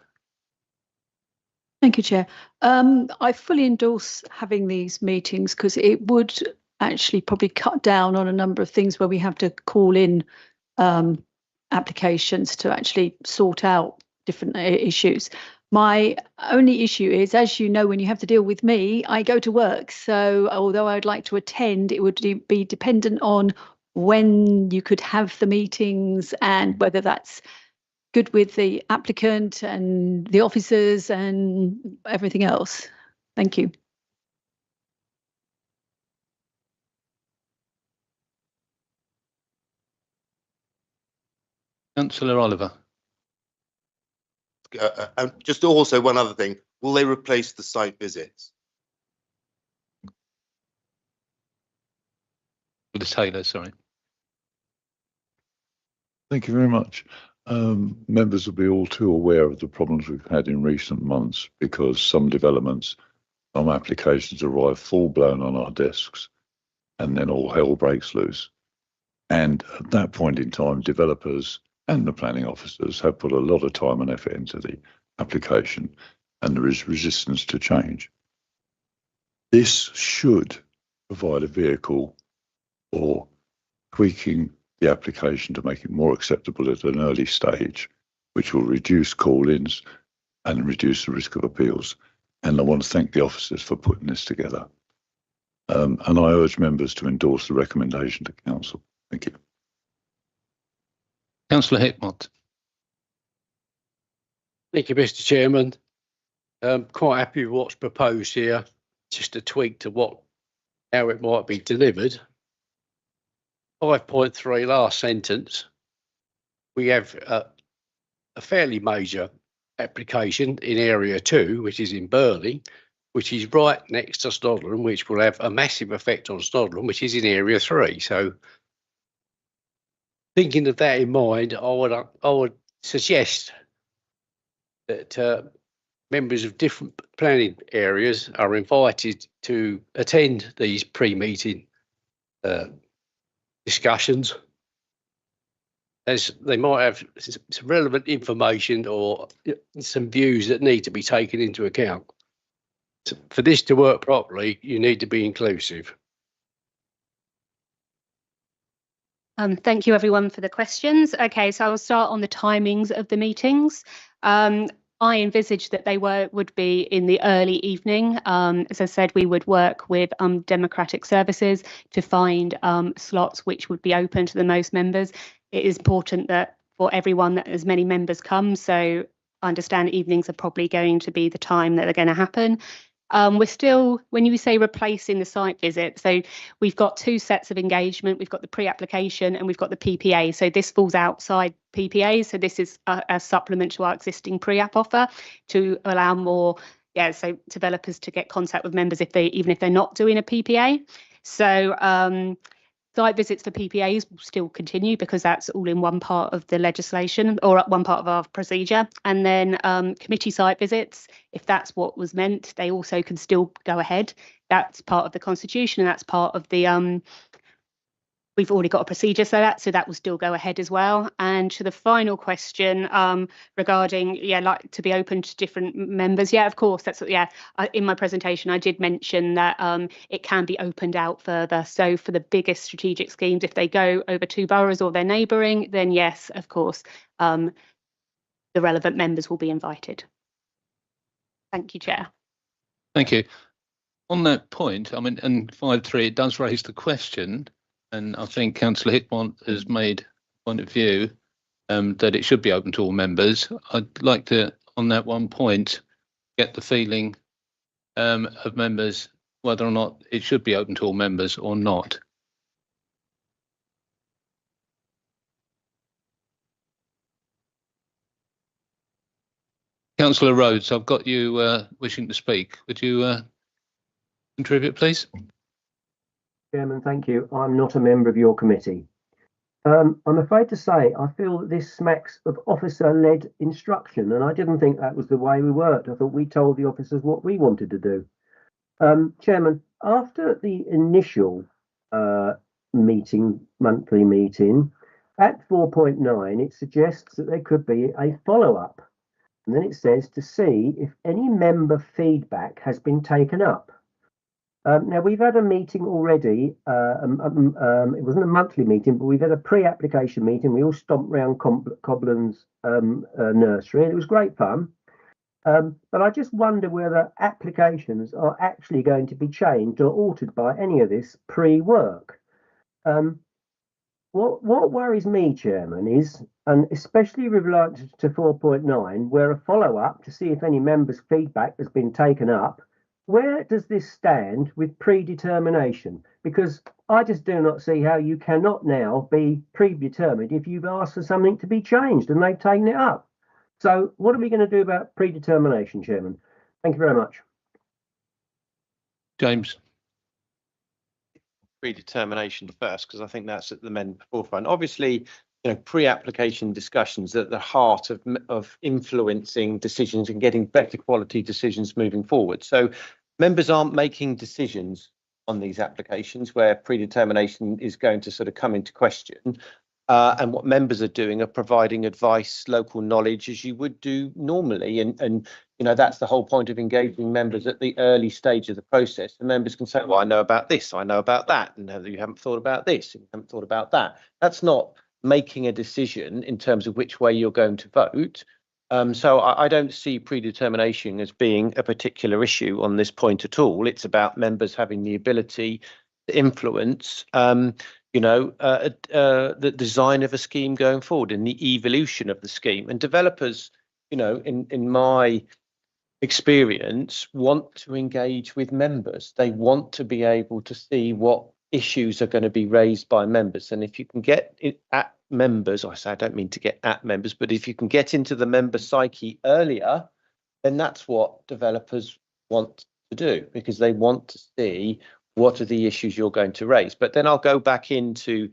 Thank you, Chair. I fully endorse having these meetings because it would actually probably cut down on a number of things where we have to call in applications to actually sort out different issues. My only issue is, as you know, when you have to deal with me, I go to work. So although I'd like to attend, it would be dependent on when you could have the meetings and whether that's good with the applicant and the officers and everything else. Thank you. Councillor Oliver. Just also one other thing. will they replace the site visits? The Taylor, sorry. Thank you very much. Members will be all too aware of the problems we've had in recent months because some developments, some applications arrive full blown on our desks and then all hell breaks loose. And at that point in time, developers and the planning officers have put a lot of time and effort into the application and there is resistance to change. This should provide a vehicle for tweaking the application to make it more acceptable at an early stage, which will reduce call-ins and reduce the risk of appeals. And I want to thank the officers for putting this together. And I urge members to endorse the recommendation to Council. Thank you. Councillor Hickmott. Thank you, Mr. Chairman. Quite happy with what's proposed here. Just a tweak to how it might be delivered. 5.3 last sentence. We have a fairly major application in Area 2, which is in Burley, which is right next to Snodland, which will have a massive effect on Snodland, which is in Area 3. So, thinking of that in mind, I would suggest that members of different planning areas are invited to attend these pre-meeting discussions, as they might have some relevant information or some views that need to be taken into account. So for this to work properly, you need to be inclusive. Thank you everyone for the questions. Okay, so I'll start on the timings of the meetings. I envisaged that they would be in the early evening. As I said, we would work with Democratic Services to find slots which would be open to the most members. It is important that for everyone that as many members come, so I understand evenings are probably going to be the time that they're going to happen. We're still, when you say replacing the site visit, so we've got two sets of engagement. We've got the pre-application and we've got the PPA. So this falls outside PPA. So this is a supplement to our existing pre-app offer to allow more, so developers to get contact with members even if they're not doing a PPA. So site visits for PPAs will still continue because that's all in one part of the legislation or one part of our procedure. And then committee site visits, if that's what was meant, they also can still go ahead. That's part of the Constitution and that's part of the, we've already got a procedure so that will still go ahead as well. And to the final question regarding, like to be open to different members. Yeah, of course, that's in my presentation, I did mention that it can be opened out further. So for the biggest strategic schemes, if they go over 2 boroughs or they're neighbouring, then yes, of course, the relevant members will be invited. Thank you, Chair. Thank you. On that point, I mean, in 5.3, it does raise the question, and I think Councillor Hickmott has made a point of view that it should be open to all members. I'd like to, on that one point, get the feeling of members whether or not it should be open to all members or not. Councillor Rhodes, I've got you wishing to speak. Would you contribute, please? Chairman, thank you. I'm not a member of your committee. I'm afraid to say I feel that this smacks of officer-led instruction, and I didn't think that was the way we worked. I thought we told the officers what we wanted to do. Chairman, after the initial monthly meeting, at 4.9, it suggests that there could be a follow-up. And then it says to see if any member feedback has been taken up. Now, we've had a meeting already. It wasn't a monthly meeting, but we've had a pre-application meeting. We all stomped round Cobland's nursery, and it was great fun. But I just wonder whether applications are actually going to be changed or altered by any of this pre-work. What worries me, Chairman, is, and especially with regard to 4.9, where a follow-up to see if any members' feedback has been taken up, where does this stand with predetermination? Because I just do not see how you cannot now be predetermined if you've asked for something to be changed and they've taken it up. So what are we going to do about predetermination, Chairman? Thank you very much. James. Predetermination first, because I think that's at the forefront. Obviously, pre-application discussions at the heart of influencing decisions and getting better quality decisions moving forward. So members aren't making decisions on these applications where predetermination is going to sort of come into question. And what members are doing are providing advice, local knowledge, as you would do normally. And that's the whole point of engaging members at the early stage of the process. The members can say, well, I know about this, I know about that, and you haven't thought about this, and you haven't thought about that. That's not making a decision in terms of which way you're going to vote. So I don't see predetermination as being a particular issue on this point at all. It's about members having the ability to influence the design of a scheme going forward and the evolution of the scheme. And developers, in my experience, want to engage with members. They want to be able to see what issues are going to be raised by members. And if you can get it at members, I don't mean to get at members, but if you can get into the member psyche earlier, then that's what developers want to do, because they want to see what are the issues you're going to raise. But then I'll go back into,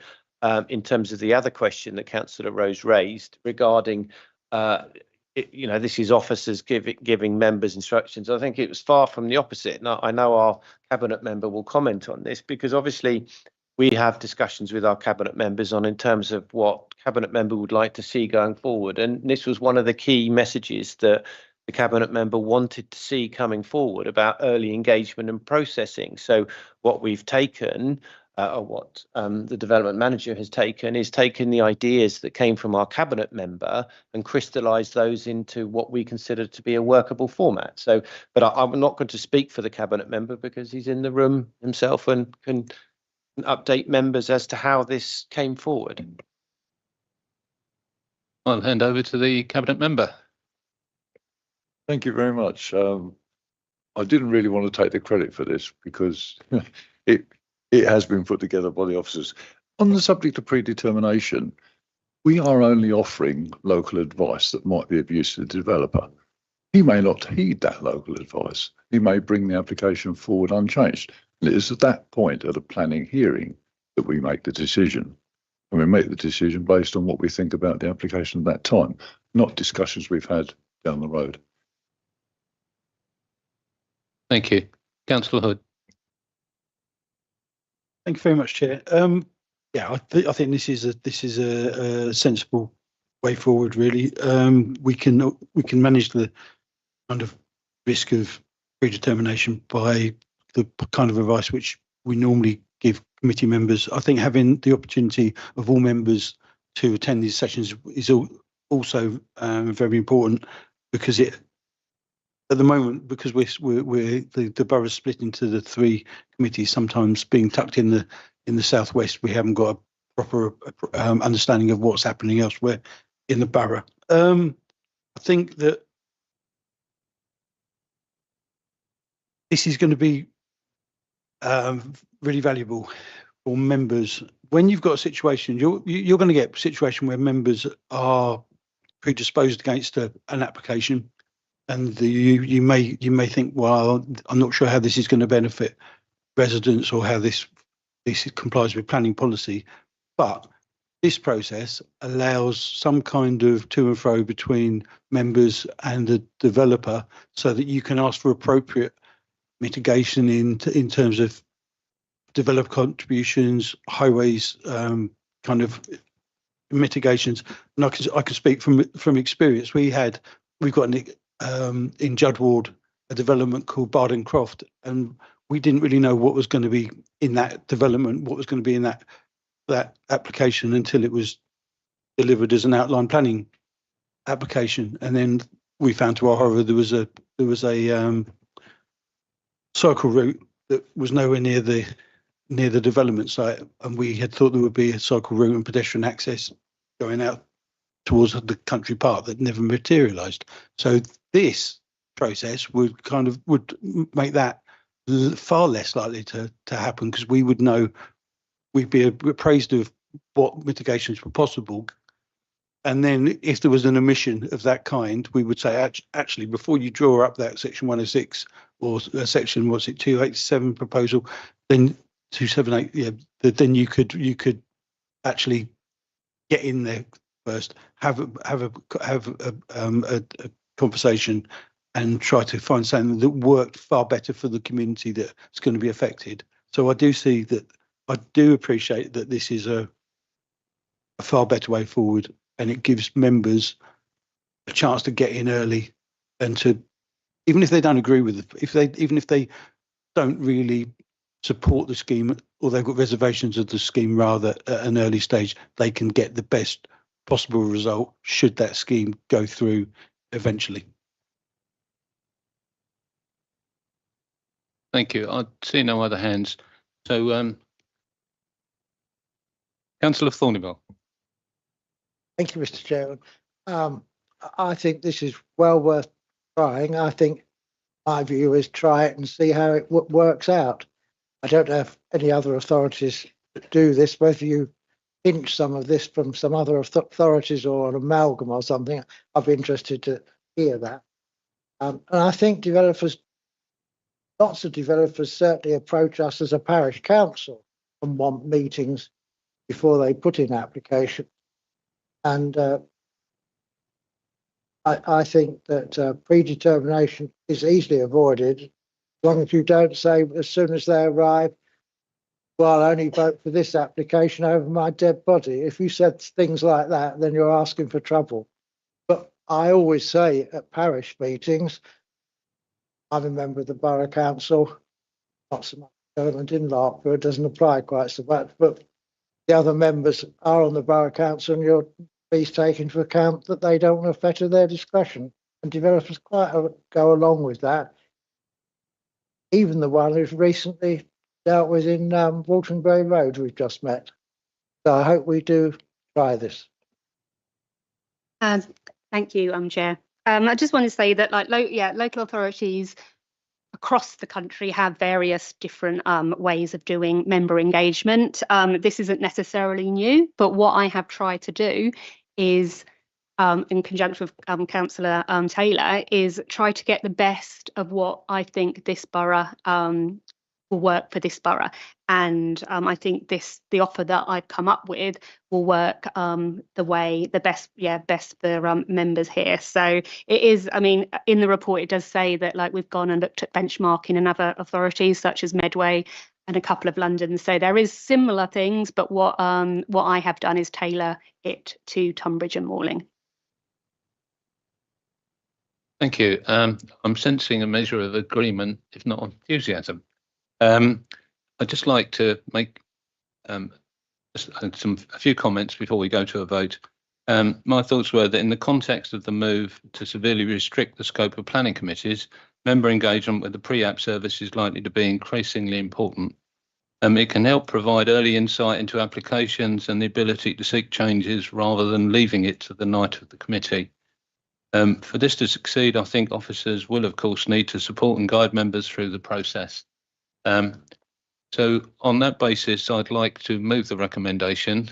in terms of the other question that Councillor Rose raised regarding, this is officers giving members instructions. I think it was far from the opposite. Now, I know our Cabinet member will comment on this, because obviously we have discussions with our Cabinet members in terms of what Cabinet member would like to see going forward. And this was one of the key messages that the Cabinet member wanted to see coming forward about early engagement and processing. So what we've taken, or what the development manager has taken, is taken the ideas that came from our Cabinet member and crystallised those into what we consider to be a workable format. So, but I'm not going to speak for the Cabinet member because he's in the room himself and can update members as to how this came forward. I'll hand over to the Cabinet member. Thank you very much. I didn't really want to take the credit for this because it has been put together by the officers. On the subject of predetermination, we are only offering local advice that might be of use to the developer. He may not heed that local advice. He may bring the application forward unchanged. And it is at that point at a planning hearing that we make the decision. And we make the decision based on what we think about the application at that time, not discussions we've had down the road. Thank you. Councillor Hood. Thank you very much, Chair. I think this is a sensible way forward. Really, we can manage the kind of risk of predetermination by the kind of advice which we normally give committee members. I think having the opportunity of all members to attend these sessions is also very important, because at the moment, because the borough's split into the three committees, sometimes being tucked in the southwest, we haven't got a proper understanding of what's happening elsewhere in the borough. I think that this is going to be really valuable for members. When you've got a situation, you're going to get a situation where members are predisposed against an application. And you may think, well, I'm not sure how this is going to benefit residents or how this complies with planning policy. But this process allows some kind of to and fro between members and the developer, so that you can ask for appropriate mitigation in terms of developer contributions, highways, kind of mitigations. And I can speak from experience. We've got in Judd Ward a development called Barden Croft, and we didn't really know what was going to be in that development, what was going to be in that application, until it was delivered as an outline planning application. And then we found, to our horror, there was a cycle route that was nowhere near the development site, and we had thought there would be a cycle route and pedestrian access going out towards the country park that never materialised. So this process would make that far less likely to happen, because we would know, we'd be appraised of what mitigations were possible, And then if there was an omission of that kind, we would say, actually, before you draw up that section 106 or section, what's it, 287 proposal, then 278, yeah, then you could actually get in there first, have a conversation and try to find something that worked far better for the community that's going to be affected. So I do see that, I do appreciate that this is a far better way forward, and it gives members a chance to get in early and to, even if they don't agree with it, even if they don't really support the scheme or they've got reservations of the scheme rather at an early stage, they can get the best possible result should that scheme go through eventually. Thank you. I see no other hands. So, Councillor Thornhill. Thank you, Mr. Chairman. I think this is well worth trying. I think my view is try it and see how it works out. I don't know if any other authorities do this, whether you pinch some of this from some other authorities or an amalgam or something. I'd be interested to hear that. And I think lots of developers certainly approach us as a parish council and want meetings before they put in application. And I think that predetermination is easily avoided as long as you don't say as soon as they arrive, well, I'll only vote for this application over my dead body. If you said things like that, then you're asking for trouble. But I always say at parish meetings, I'm a member of the Borough Council, not so much development in Larkborough, it doesn't apply quite so much, but the other members are on the Borough Council, and you're please take into account that they don't want to fetter their discretion. And developers quite go along with that. Even the one who's recently dealt with in Walton Gray Road we've just met. So I hope we do try this. Thank you, Chair. I just want to say that, like, local authorities across the country have various different ways of doing member engagement. This isn't necessarily new, but what I have tried to do is, in conjunction with Councillor Taylor, is try to get the best of what I think this borough will work for this borough. And I think the offer that I've come up with will work the best for members here. So it is, I mean, in the report it does say that, like, we've gone and looked at benchmarking in other authorities such as Medway and a couple of London. So there is similar things, but what I have done is tailor it to Tunbridge and Malling. Thank you. I'm sensing a measure of agreement, if not enthusiasm. I'd just like to make a few comments before we go to a vote. My thoughts were that in the context of the move to severely restrict the scope of planning committees, member engagement with the pre-app service is likely to be increasingly important. It can help provide early insight into applications and the ability to seek changes rather than leaving it to the night of the committee. For this to succeed, I think officers will, of course, need to support and guide members through the process. So on that basis, I'd like to move the recommendation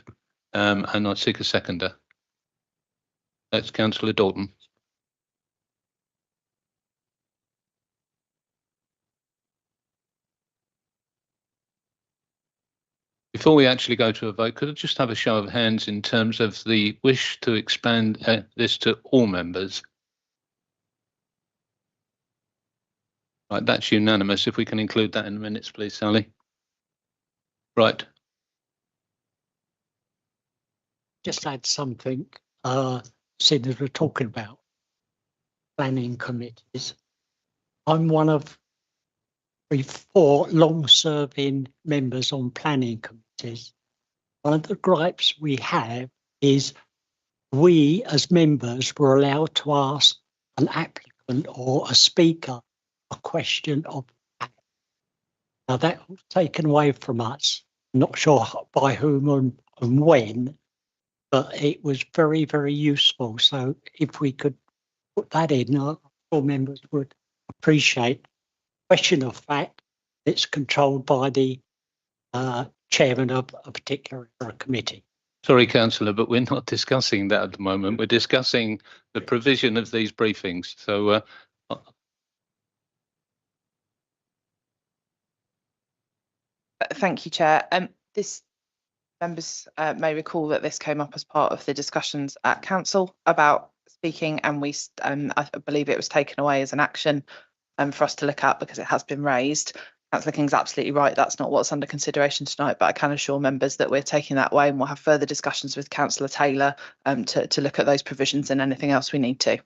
and I'd seek a seconder. That's Councillor Dalton. Before we actually go to a vote, could I just have a show of hands in terms of the wish to expand this to all members? Right, that's unanimous. If we can include that in the minutes, please, Sally. Right. Just add something, seeing as we're talking about planning committees. I'm one of 4 long-serving members on planning committees. One of the gripes we have is we, as members, were allowed to ask an applicant or a speaker a question of that. Now that was taken away from us. Not sure by whom and when, but it was very, very useful. So if we could put that in, our members would appreciate. Question of fact, it's controlled by the chairman of a particular committee. Sorry, councillor, but we're not discussing that at the moment. We're discussing the provision of these briefings. So Thank you, Chair. This members may recall that this came up as part of the discussions at council about speaking, and I believe it was taken away as an action for us to look at because it has been raised. Councillor King's absolutely right. That's not what's under consideration tonight, but I can assure members that we're taking that away and we'll have further discussions with Councillor Taylor to look at those provisions and anything else we need to.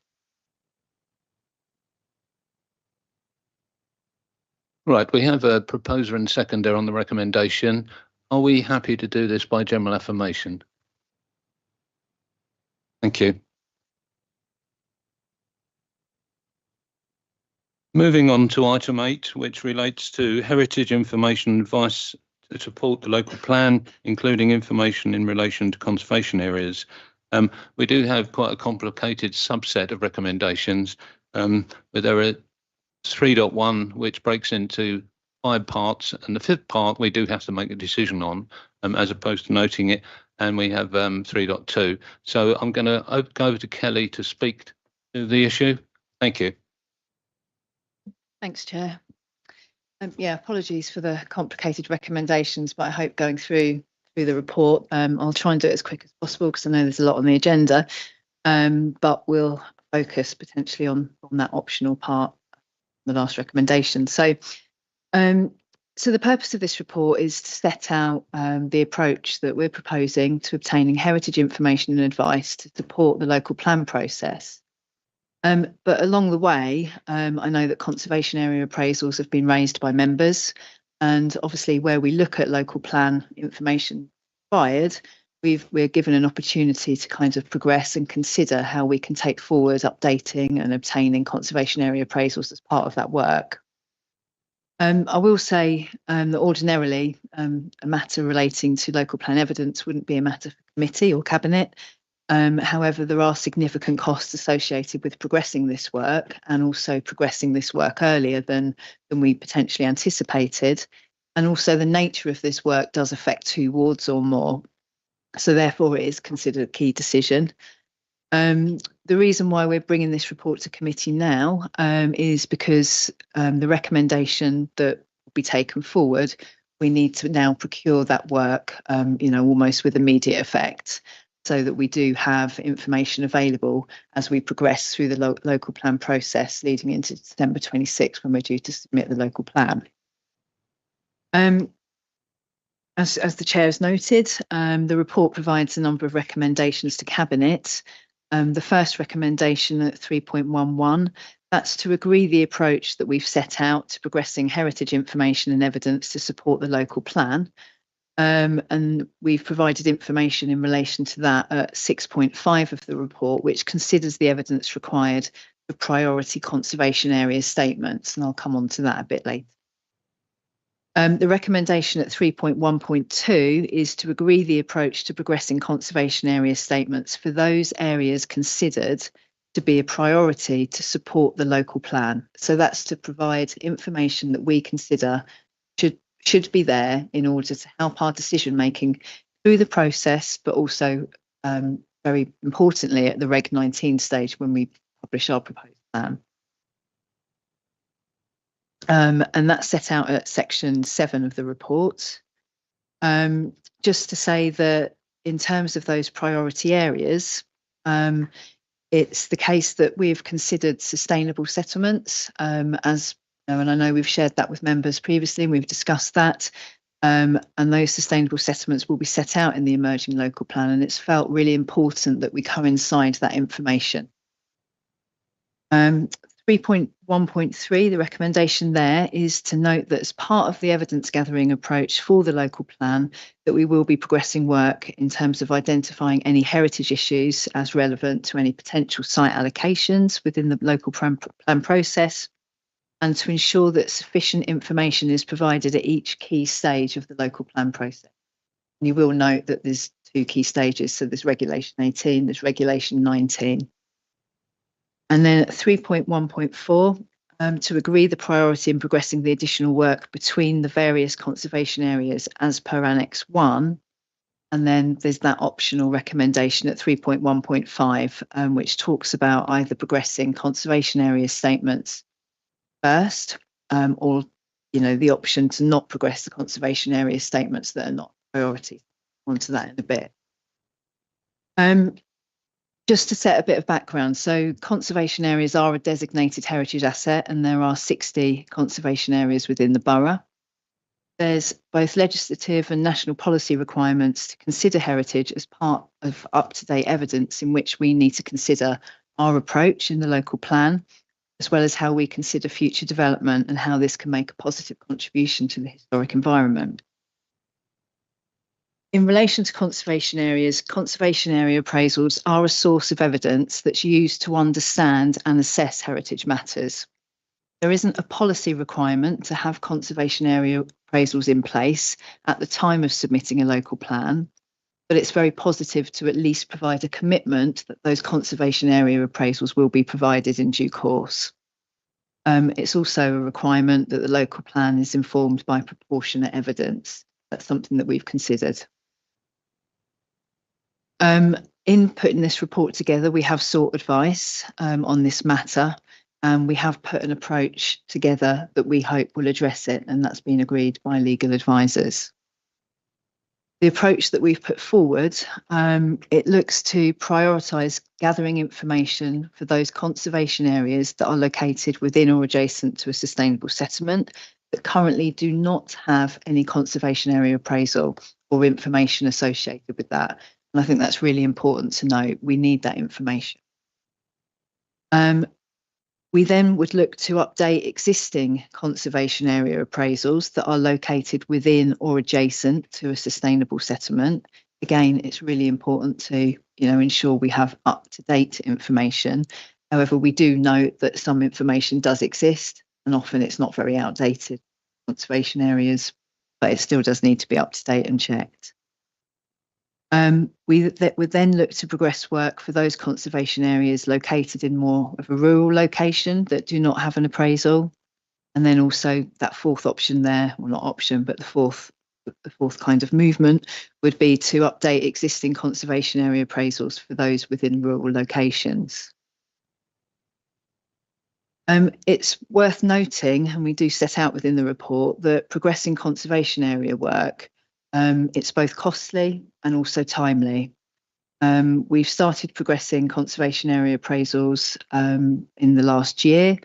right, we have a proposer and seconder on the recommendation. Are we happy to do this by general affirmation? Thank you. Moving on to item 8, which relates to heritage information advice to support the local plan, including information in relation to conservation areas. We do have quite a complicated subset of recommendations, but there are 3.1, which breaks into 5 parts, and the 5th part we do have to make a decision on, as opposed to noting it, and we have 3.2. So I'm going to go over to Kelly to speak to the issue. Thank you. Thanks, Chair. Yeah, apologies for the complicated recommendations, but I hope going through the report, I'll try and do it as quick as possible because I know there's a lot on the agenda, but we'll focus potentially on that optional part, the last recommendation. So the purpose of this report is to set out the approach that we're proposing to obtaining heritage information and advice to support the local plan process. But along the way, I know that conservation area appraisals have been raised by members, and obviously where we look at local plan information required, we're given an opportunity to kind of progress and consider how we can take forward updating and obtaining conservation area appraisals as part of that work. I will say that ordinarily a matter relating to local plan evidence wouldn't be a matter for committee or cabinet. However, there are significant costs associated with progressing this work and also progressing this work earlier than we potentially anticipated. And also the nature of this work does affect 2 wards or more. So therefore it is considered a key decision. The reason why we're bringing this report to committee now is because the recommendation that will be taken forward, we need to now procure that work, almost with immediate effect, so that we do have information available as we progress through the local plan process leading into December 26 when we're due to submit the local plan. As the Chair has noted, the report provides a number of recommendations to Cabinet. The first recommendation at 3.11, that's to agree the approach that we've set out to progressing heritage information and evidence to support the local plan. And we've provided information in relation to that at 6.5 of the report, which considers the evidence required for priority conservation area statements, and I'll come on to that a bit later. The recommendation at 3.1.2 is to agree the approach to progressing conservation area statements for those areas considered to be a priority to support the local plan. So that's to provide information that we consider should be there in order to help our decision making through the process, but also very importantly at the Reg 19 stage when we publish our proposed plan. And that's set out at section 7 of the report. Just to say that in terms of those priority areas, it's the case that we've considered sustainable settlements as, and I know we've shared that with members previously, and we've discussed that, and those sustainable settlements will be set out in the emerging local plan, and it's felt really important that we coincide that information. 3.1.3, the recommendation there is to note that as part of the evidence gathering approach for the local plan, that we will be progressing work in terms of identifying any heritage issues as relevant to any potential site allocations within the local plan process, and to ensure that sufficient information is provided at each key stage of the local plan process. And you will note that there's 2 key stages, so there's Regulation 18, there's Regulation 19. And then at 3.1.4, to agree the priority in progressing the additional work between the various conservation areas as per Annex 1, And then there's that optional recommendation at 3.1.5, which talks about either progressing conservation area statements first, or the option to not progress the conservation area statements that are not priority. Onto that in a bit. Just to set a bit of background, so conservation areas are a designated heritage asset, and there are 60 conservation areas within the borough. There's both legislative and national policy requirements to consider heritage as part of up-to-date evidence in which we need to consider our approach in the local plan, as well as how we consider future development and how this can make a positive contribution to the historic environment. In relation to conservation areas, conservation area appraisals are a source of evidence that's used to understand and assess heritage matters. There isn't a policy requirement to have conservation area appraisals in place at the time of submitting a local plan, but it's very positive to at least provide a commitment that those conservation area appraisals will be provided in due course. It's also a requirement that the local plan is informed by proportionate evidence. That's something that we've considered. In putting this report together, we have sought advice on this matter, and we have put an approach together that we hope will address it, and that's been agreed by legal advisors. The approach that we've put forward, it looks to prioritise gathering information for those conservation areas that are located within or adjacent to a sustainable settlement that currently do not have any conservation area appraisal or information associated with that. And I think that's really important to note. We need that information. We then would look to update existing conservation area appraisals that are located within or adjacent to a sustainable settlement. Again, it's really important to ensure we have up-to-date information. However, we do note that some information does exist, and often it's not very outdated conservation areas, but it still does need to be up-to-date and checked. We would then look to progress work for those conservation areas located in more of a rural location that do not have an appraisal. And then also that fourth option there, well, not option, but the fourth kind of movement would be to update existing conservation area appraisals for those within rural locations. It's worth noting, and we do set out within the report, that progressing conservation area work, it's both costly and also timely. We've started progressing conservation area appraisals in the last year,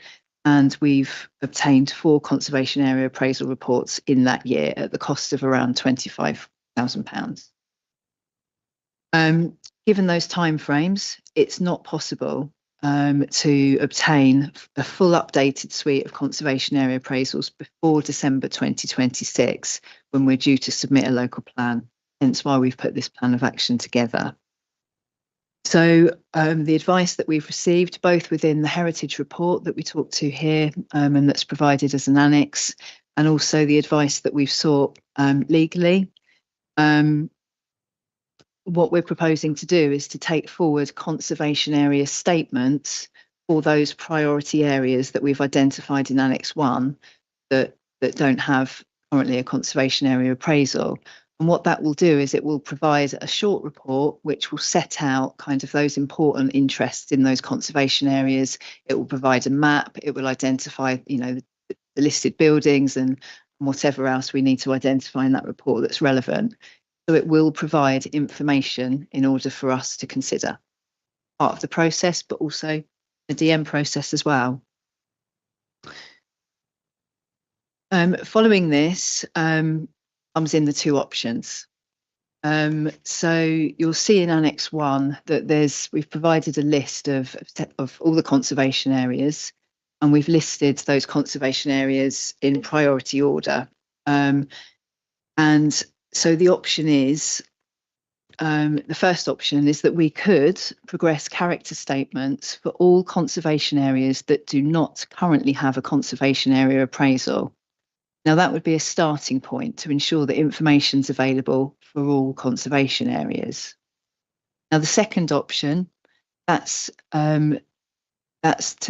and we've obtained 4 conservation area appraisal reports in that year at the cost of around £25,000. Given those timeframes, it's not possible to obtain a full updated suite of conservation area appraisals before December 2026, when we're due to submit a local plan, hence why we've put this plan of action together. So the advice that we've received, both within the heritage report that we talked to here and that's provided as an annex, and also the advice that we've sought legally, what we're proposing to do is to take forward conservation area statements for those priority areas that we've identified in Annex 1 that don't have currently a conservation area appraisal. And what that will do is it will provide a short report which will set out kind of those important interests in those conservation areas. It will provide a map. It will identify, the listed buildings and whatever else we need to identify in that report that's relevant. So it will provide information in order for us to consider part of the process, but also the DM process as well. Following this comes in the 2 options. So you'll see in Annex 1 that we've provided a list of all the conservation areas, and we've listed those conservation areas in priority order. And so the option is, the first option is that we could progress character statements for all conservation areas that do not currently have a conservation area appraisal. Now that would be a starting point to ensure that information's available for all conservation areas. Now the second option, that's to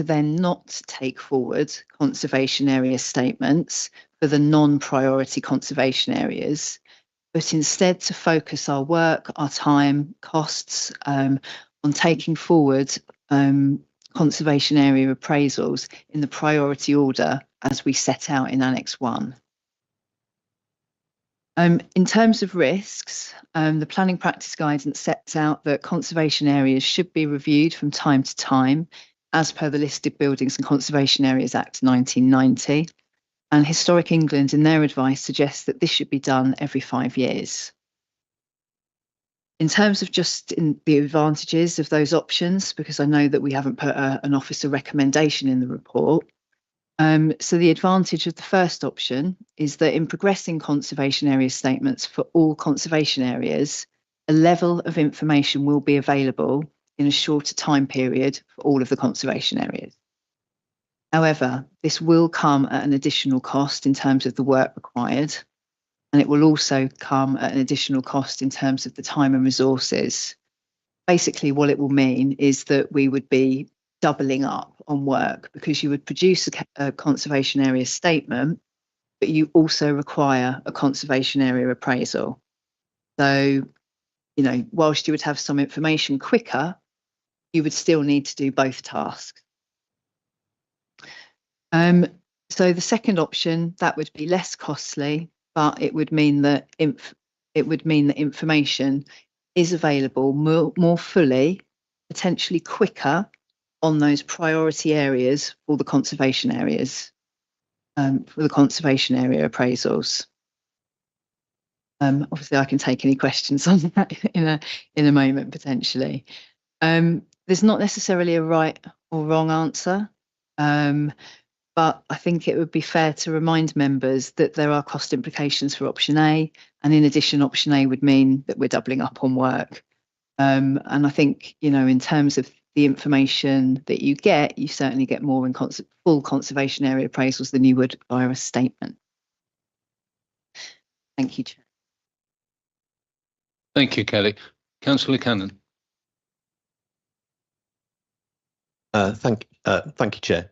then not take forward conservation area statements for the non-priority conservation areas, but instead to focus our work, our time, costs on taking forward conservation area appraisals in the priority order as we set out in Annex 1. In terms of risks, the planning practice guidance sets out that conservation areas should be reviewed from time to time as per the Listed Buildings and Conservation Areas Act 1990. And Historic England, in their advice, suggests that this should be done every 5 years. In terms of just the advantages of those options, because I know that we haven't put an officer recommendation in the report. So the advantage of the first option is that in progressing conservation area statements for all conservation areas, a level of information will be available in a shorter time period for all of the conservation areas. However, this will come at an additional cost in terms of the work required, and it will also come at an additional cost in terms of the time and resources. Basically, what it will mean is that we would be doubling up on work because you would produce a conservation area statement, but you also require a conservation area appraisal. So, you know, whilst you would have some information quicker, you would still need to do both tasks. So the second option, that would be less costly, but it would mean that information is available more fully, potentially quicker on those priority areas for the conservation areas, for the conservation area appraisals. Obviously, I can take any questions on that in a moment potentially. There's not necessarily a right or wrong answer. But I think it would be fair to remind members that there are cost implications for option A, and in addition, option A would mean that we're doubling up on work. And I think, you know, in terms of the information that you certainly get more in full conservation area appraisals than you would via a statement. Thank you, Chair. Thank you, Kelly. Councillor Cannon. Thank you, Chair.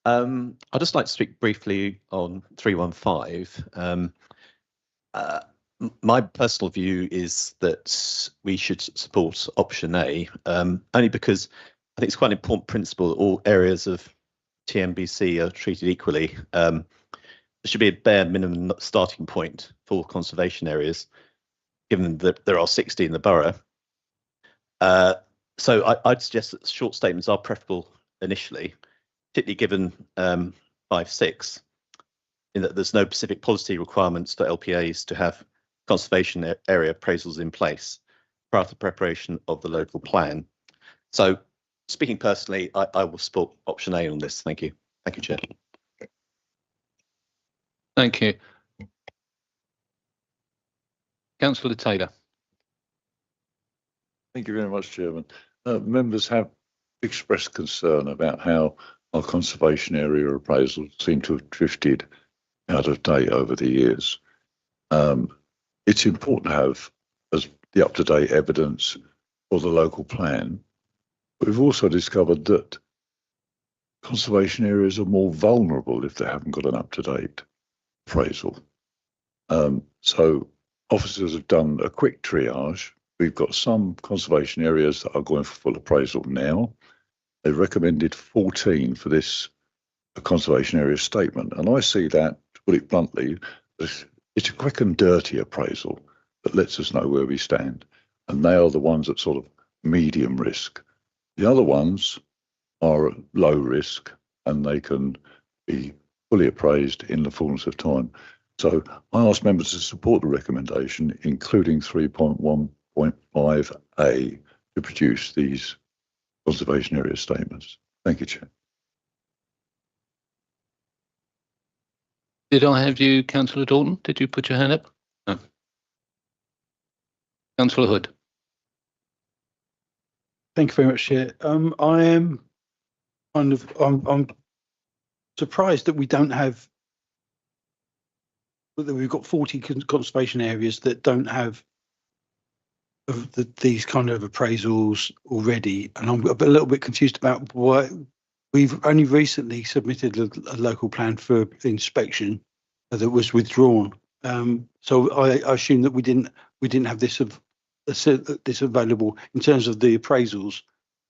I'd just like to speak briefly on 315. My personal view is that we should support option A, only because I think it's quite an important principle that all areas of TNBC are treated equally. There should be a bare minimum starting point for conservation areas, given that there are 60 in the borough. So I'd suggest that short statements are preferable initially, particularly given 5.6, in that there's no specific policy requirements for LPAs to have conservation area appraisals in place prior to preparation of the local plan. So, speaking personally, I will support option A on this. Thank you. Thank you, Chair. Thank you. Councillor Taylor. Thank you very much, Chairman. Members have expressed concern about how our conservation area appraisals seem to have drifted out of date over the years. It's important to have as the up-to-date evidence for the local plan. But we've also discovered that conservation areas are more vulnerable if they haven't got an up-to-date appraisal. So officers have done a quick triage. We've got some conservation areas that are going for full appraisal now. They recommended 14 for this conservation area statement. And I see that, to put it bluntly, it's a quick and dirty appraisal that lets us know where we stand. And they are the ones at sort of medium risk. The other ones are at low risk and they can be fully appraised in the fullness of time. So I ask members to support the recommendation, including 3.1.5A, to produce these conservation area statements. Thank you, Chair. Did I have you, Councillor Dalton? Did you put your hand up? No. Councillor Hood. Thank you very much, Chair. I am I'm surprised that we don't have, that we've got 40 conservation areas that don't have these kind of appraisals already, and I'm a little bit confused about why we've only recently submitted a local plan for inspection that was withdrawn So I assume that we didn't have this available in terms of the appraisals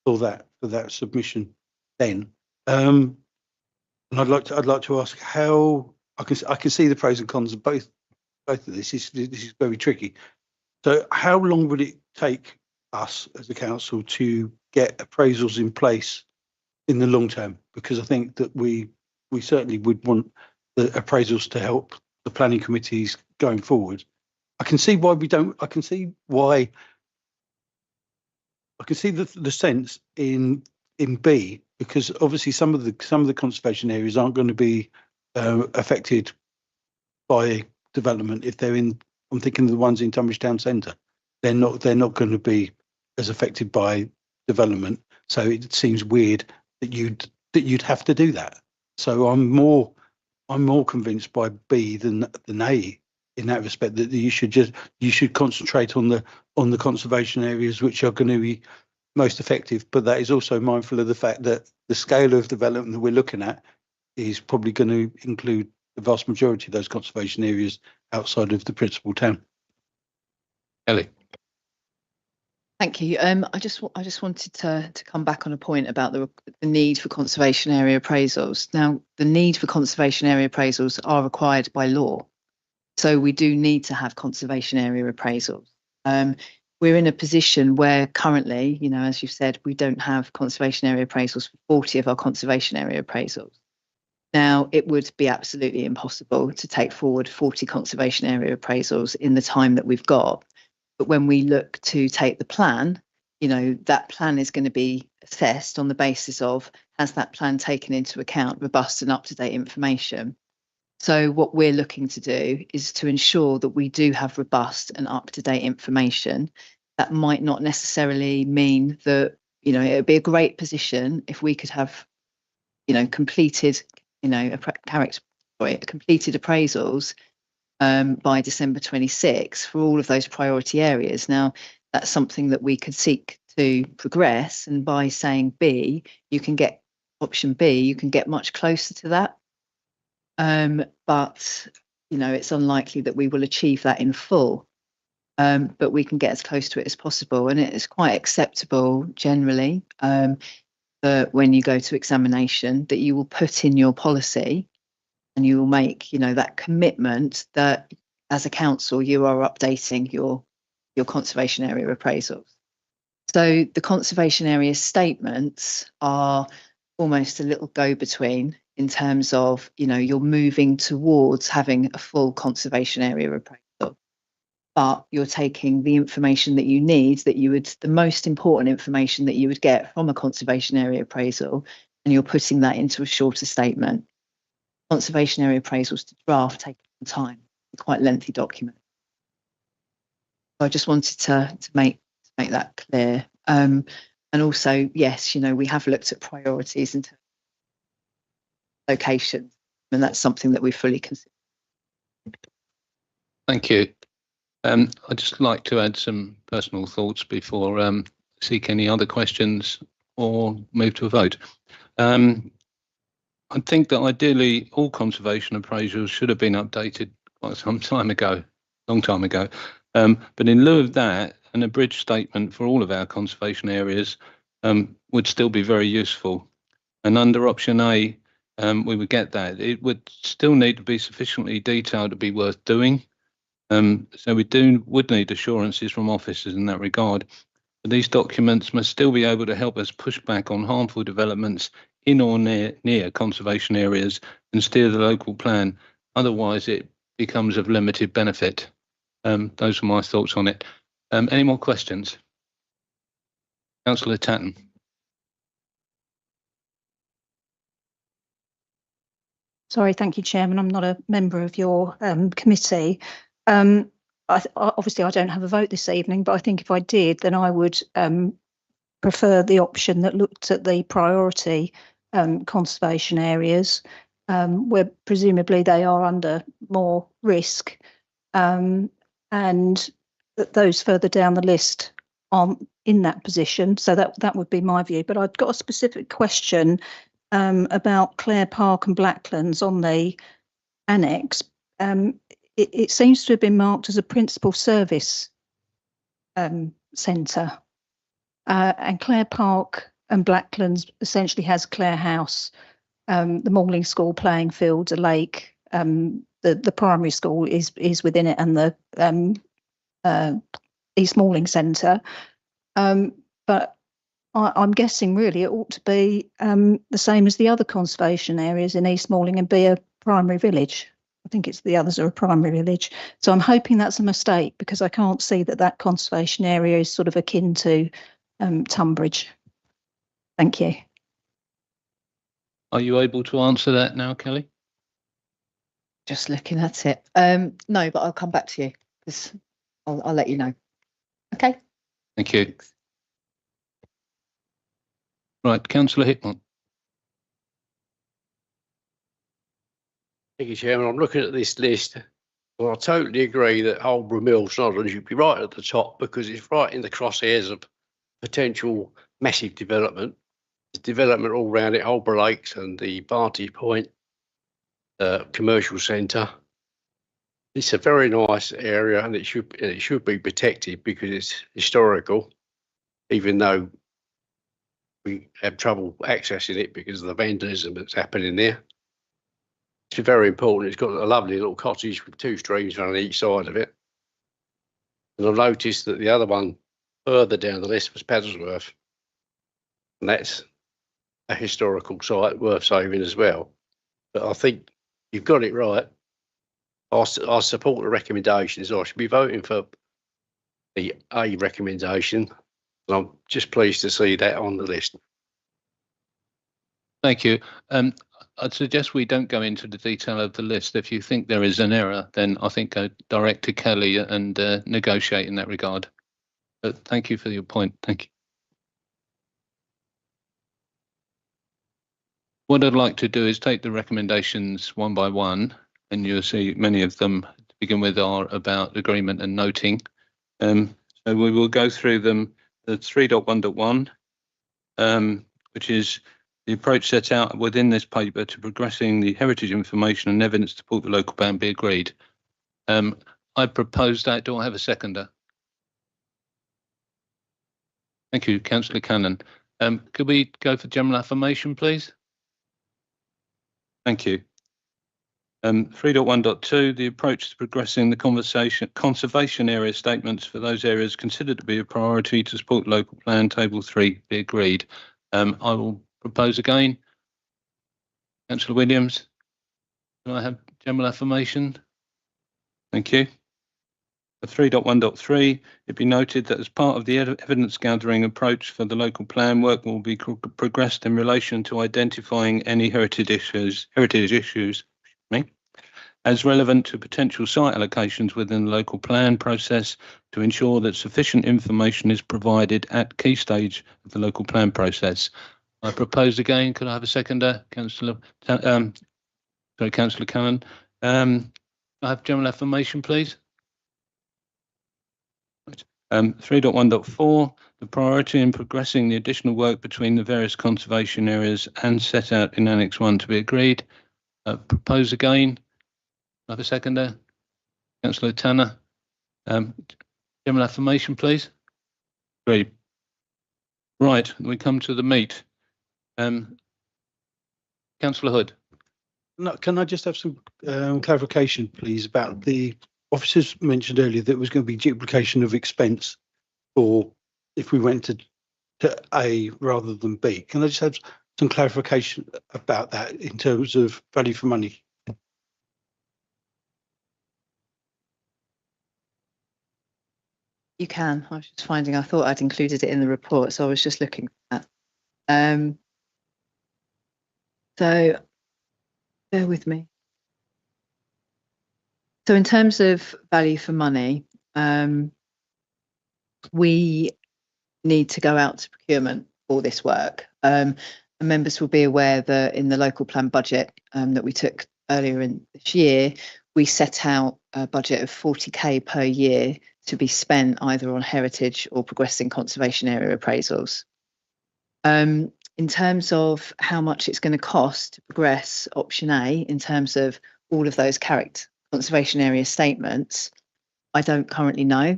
for that submission then. And I'd like to ask how I can see the pros and cons of both of this. This is very tricky. So how long would it take us as a council to get appraisals in place in the long term? Because I think that we certainly would want the appraisals to help the planning committees going forward. I can see why we don't. I can see the sense in B, because obviously some of the conservation areas aren't going to be affected by development if they're in. I'm thinking of the ones in Tunbridge Town Centre. They're not going to be as affected by development. So it seems weird that you'd have to do that. So I'm more convinced by B than A in that respect, that you should concentrate on the conservation areas which are going to be most effective. But that is also mindful of the fact that the scale of development that we're looking at is probably going to include the vast majority of those conservation areas outside of the principal town. Ellie. Thank you. I just wanted to come back on a point about the need for conservation area appraisals. Now, the need for conservation area appraisals are required by law, so we do need to have conservation area appraisals. We're in a position where currently, as you've said, we don't have conservation area appraisals for 40 of our conservation area appraisals. Now, it would be absolutely impossible to take forward 40 conservation area appraisals in the time that we've got. But when we look to take the plan, that plan is going to be assessed on the basis of, has that plan taken into account robust and up-to-date information? So what we're looking to do is to ensure that we do have robust and up-to-date information. That might not necessarily mean that, it would be a great position if we could have, completed appraisals by December 26 for all of those priority areas. Now, that's something that we could seek to progress, and by saying B, option B, you can get much closer to that. But it's unlikely that we will achieve that in full. But we can get as close to it as possible, and it is quite acceptable generally that when you go to examination, that you will put in your policy and you will make, that commitment that as a council, you are updating your conservation area appraisals. So the conservation area statements are almost a little go-between in terms of, you're moving towards having a full conservation area appraisal, but you're taking the information that you need, the most important information that you would get from a conservation area appraisal, and you're putting that into a shorter statement. Conservation area appraisals to draft take some time, quite lengthy document. So I just wanted to make that clear. And also, yes, we have looked at priorities in terms of locations, and that's something that we fully consider. Thank you. I'd just like to add some personal thoughts before seek any other questions or move to a vote. I think that ideally all conservation appraisals should have been updated quite some time ago, long time ago. But in lieu of that, an abridged statement for all of our conservation areas would still be very useful. And under option A, we would get that. It would still need to be sufficiently detailed to be worth doing. So we would need assurances from officers in that regard. But these documents must still be able to help us push back on harmful developments in or near conservation areas and steer the local plan. Otherwise, it becomes of limited benefit. Those are my thoughts on it. Any more questions? Councillor Tatton. Sorry, thank you, Chairman. I'm not a member of your committee. Obviously, I don't have a vote this evening, but I think if I did, then I would prefer the option that looked at the priority conservation areas, where presumably they are under more risk, and that those further down the list aren't in that position. So that would be my view. But I've got a specific question about Clare Park and Blacklands on the annex. it seems to have been marked as a principal service centre. And Clare Park and Blacklands essentially has Clare House, the Morling School playing fields, a lake, the primary school is within it, and the East Morling Centre. But I'm guessing really it ought to be the same as the other conservation areas in East Morling and be a primary village. I think it's the others are a primary village. So I'm hoping that's a mistake, because I can't see that conservation area is sort of akin to Tunbridge. Thank you. Are you able to answer that now, Kelly? Just looking at it. No, but I'll come back to you, because I'll let you know. Okay. Thank you. Right, Councillor Hickman. Thank you, Chairman. I'm looking at this list. Well, I totally agree that Holborough Mill, Snodland should be right at the top, because it's right in the crosshairs of potential massive development. There's development all around it, Holborough Lakes and the Barty Point commercial centre. It's a very nice area, and it should be protected because it's historical, even though we have trouble accessing it because of the vandalism that's happening there. It's very important. It's got a lovely little cottage with 2 streams running each side of it. And I've noticed that the other one further down the list was Paddlesworth. And that's a historical site worth saving as well. But I think you've got it right. I support the recommendations. I should be voting for the A recommendation. And I'm just pleased to see that on the list. Thank you. I'd suggest we don't go into the detail of the list. If you think there is an error, then I think go direct to Kelly and negotiate in that regard. But thank you for your point. Thank you. What I'd like to do is take the recommendations one by one, and you'll see many of them to begin with are about agreement and noting. So we will go through them. The 3.1.1, which is the approach set out within this paper to progressing the heritage information and evidence to support the local plan be agreed. I propose that. Do I have a seconder? Thank you, Councillor Cannon. Could we go for general affirmation, please? Thank you. 3.1.2, the approach to progressing the conservation area statements for those areas considered to be a priority to support local plan, table 3 be agreed. I will propose again. Councillor Williams, can I have general affirmation? Thank you. 3.1.3, it be noted that as part of the evidence gathering approach for the local plan, work will be progressed in relation to identifying any heritage issues as relevant to potential site allocations within the local plan process to ensure that sufficient information is provided at key stage of the local plan process. I propose again. Could I have a seconder, Councillor? Councillor Cannon. I have general affirmation, please. 3.1.4, the priority in progressing the additional work between the various conservation areas and set out in Annex 1 to be agreed. Propose again. I have a seconder, Councillor Tanner. General affirmation, please. Great. Right, we come to the meat. Councillor Hood. No, can I just have some clarification, please, about the officers mentioned earlier that was going to be duplication of expense for if we went to A rather than B. Can I just have some clarification about that in terms of value for money? You can. I was just finding, I thought I'd included it in the report, so I was just looking at that. So bear with me. So in terms of value for money, we need to go out to procurement for this work. And members will be aware that in the local plan budget that we took earlier in this year, we set out a budget of 40k per year to be spent either on heritage or progressing conservation area appraisals. In terms of how much it's going to cost to progress option A, in terms of all of those conservation area statements, I don't currently know,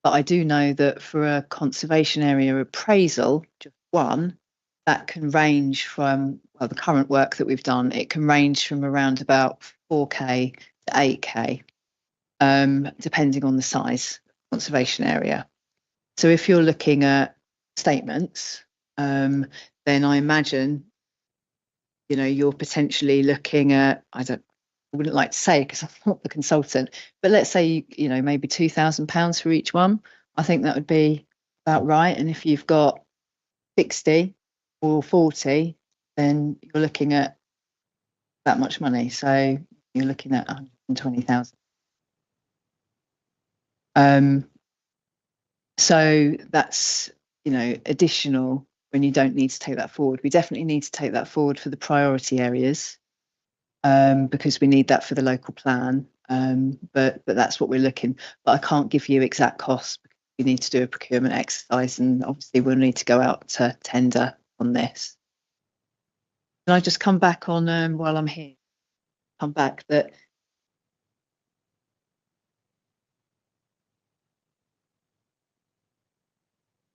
but I do know that for a conservation area appraisal, just one, that can range from, well, the current work that we've done, it can range from around about 4K to 8K, depending on the size of conservation area. So if you're looking at statements, then I imagine, you know, you're potentially looking at, I wouldn't like to say because I'm not the consultant, but let's say, you know, maybe £2,000 for each one. I think that would be about right. And if you've got 60 or 40, then you're looking at that much money. So you're looking at 120,000. So that's, you know, additional when you don't need to take that forward. We definitely need to take that forward for the priority areas, because we need that for the local plan. But that's what we're looking. But I can't give you exact costs because we need to do a procurement exercise, and obviously we'll need to go out to tender on this. Can I just come back on while I'm here? Come back that.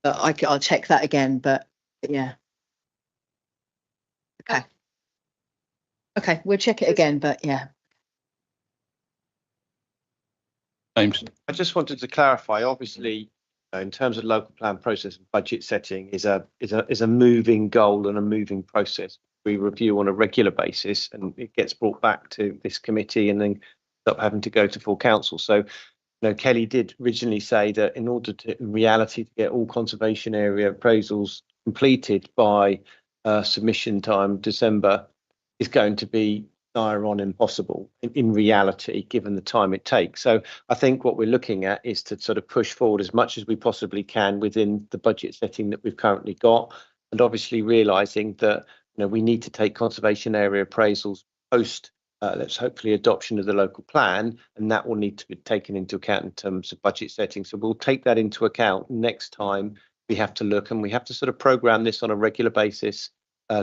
I'll check that again, but yeah. Okay. Okay, we'll check it again, but yeah. James. I just wanted to clarify, obviously, in terms of local plan process and budget setting is a moving goal and a moving process. We review on a regular basis and it gets brought back to this committee and then stop having to go to full council. So, you know, Kelly did originally say that in order to, in reality, to get all conservation area appraisals completed by submission time December is going to be nigh on impossible in reality, given the time it takes. So I think what we're looking at is to sort of push forward as much as we possibly can within the budget setting that we've currently got, and obviously realising that, you know, we need to take conservation area appraisals post let's hopefully adoption of the local plan, and that will need to be taken into account in terms of budget setting. So we'll take that into account next time we have to look, and we have to sort of programme this on a regular basis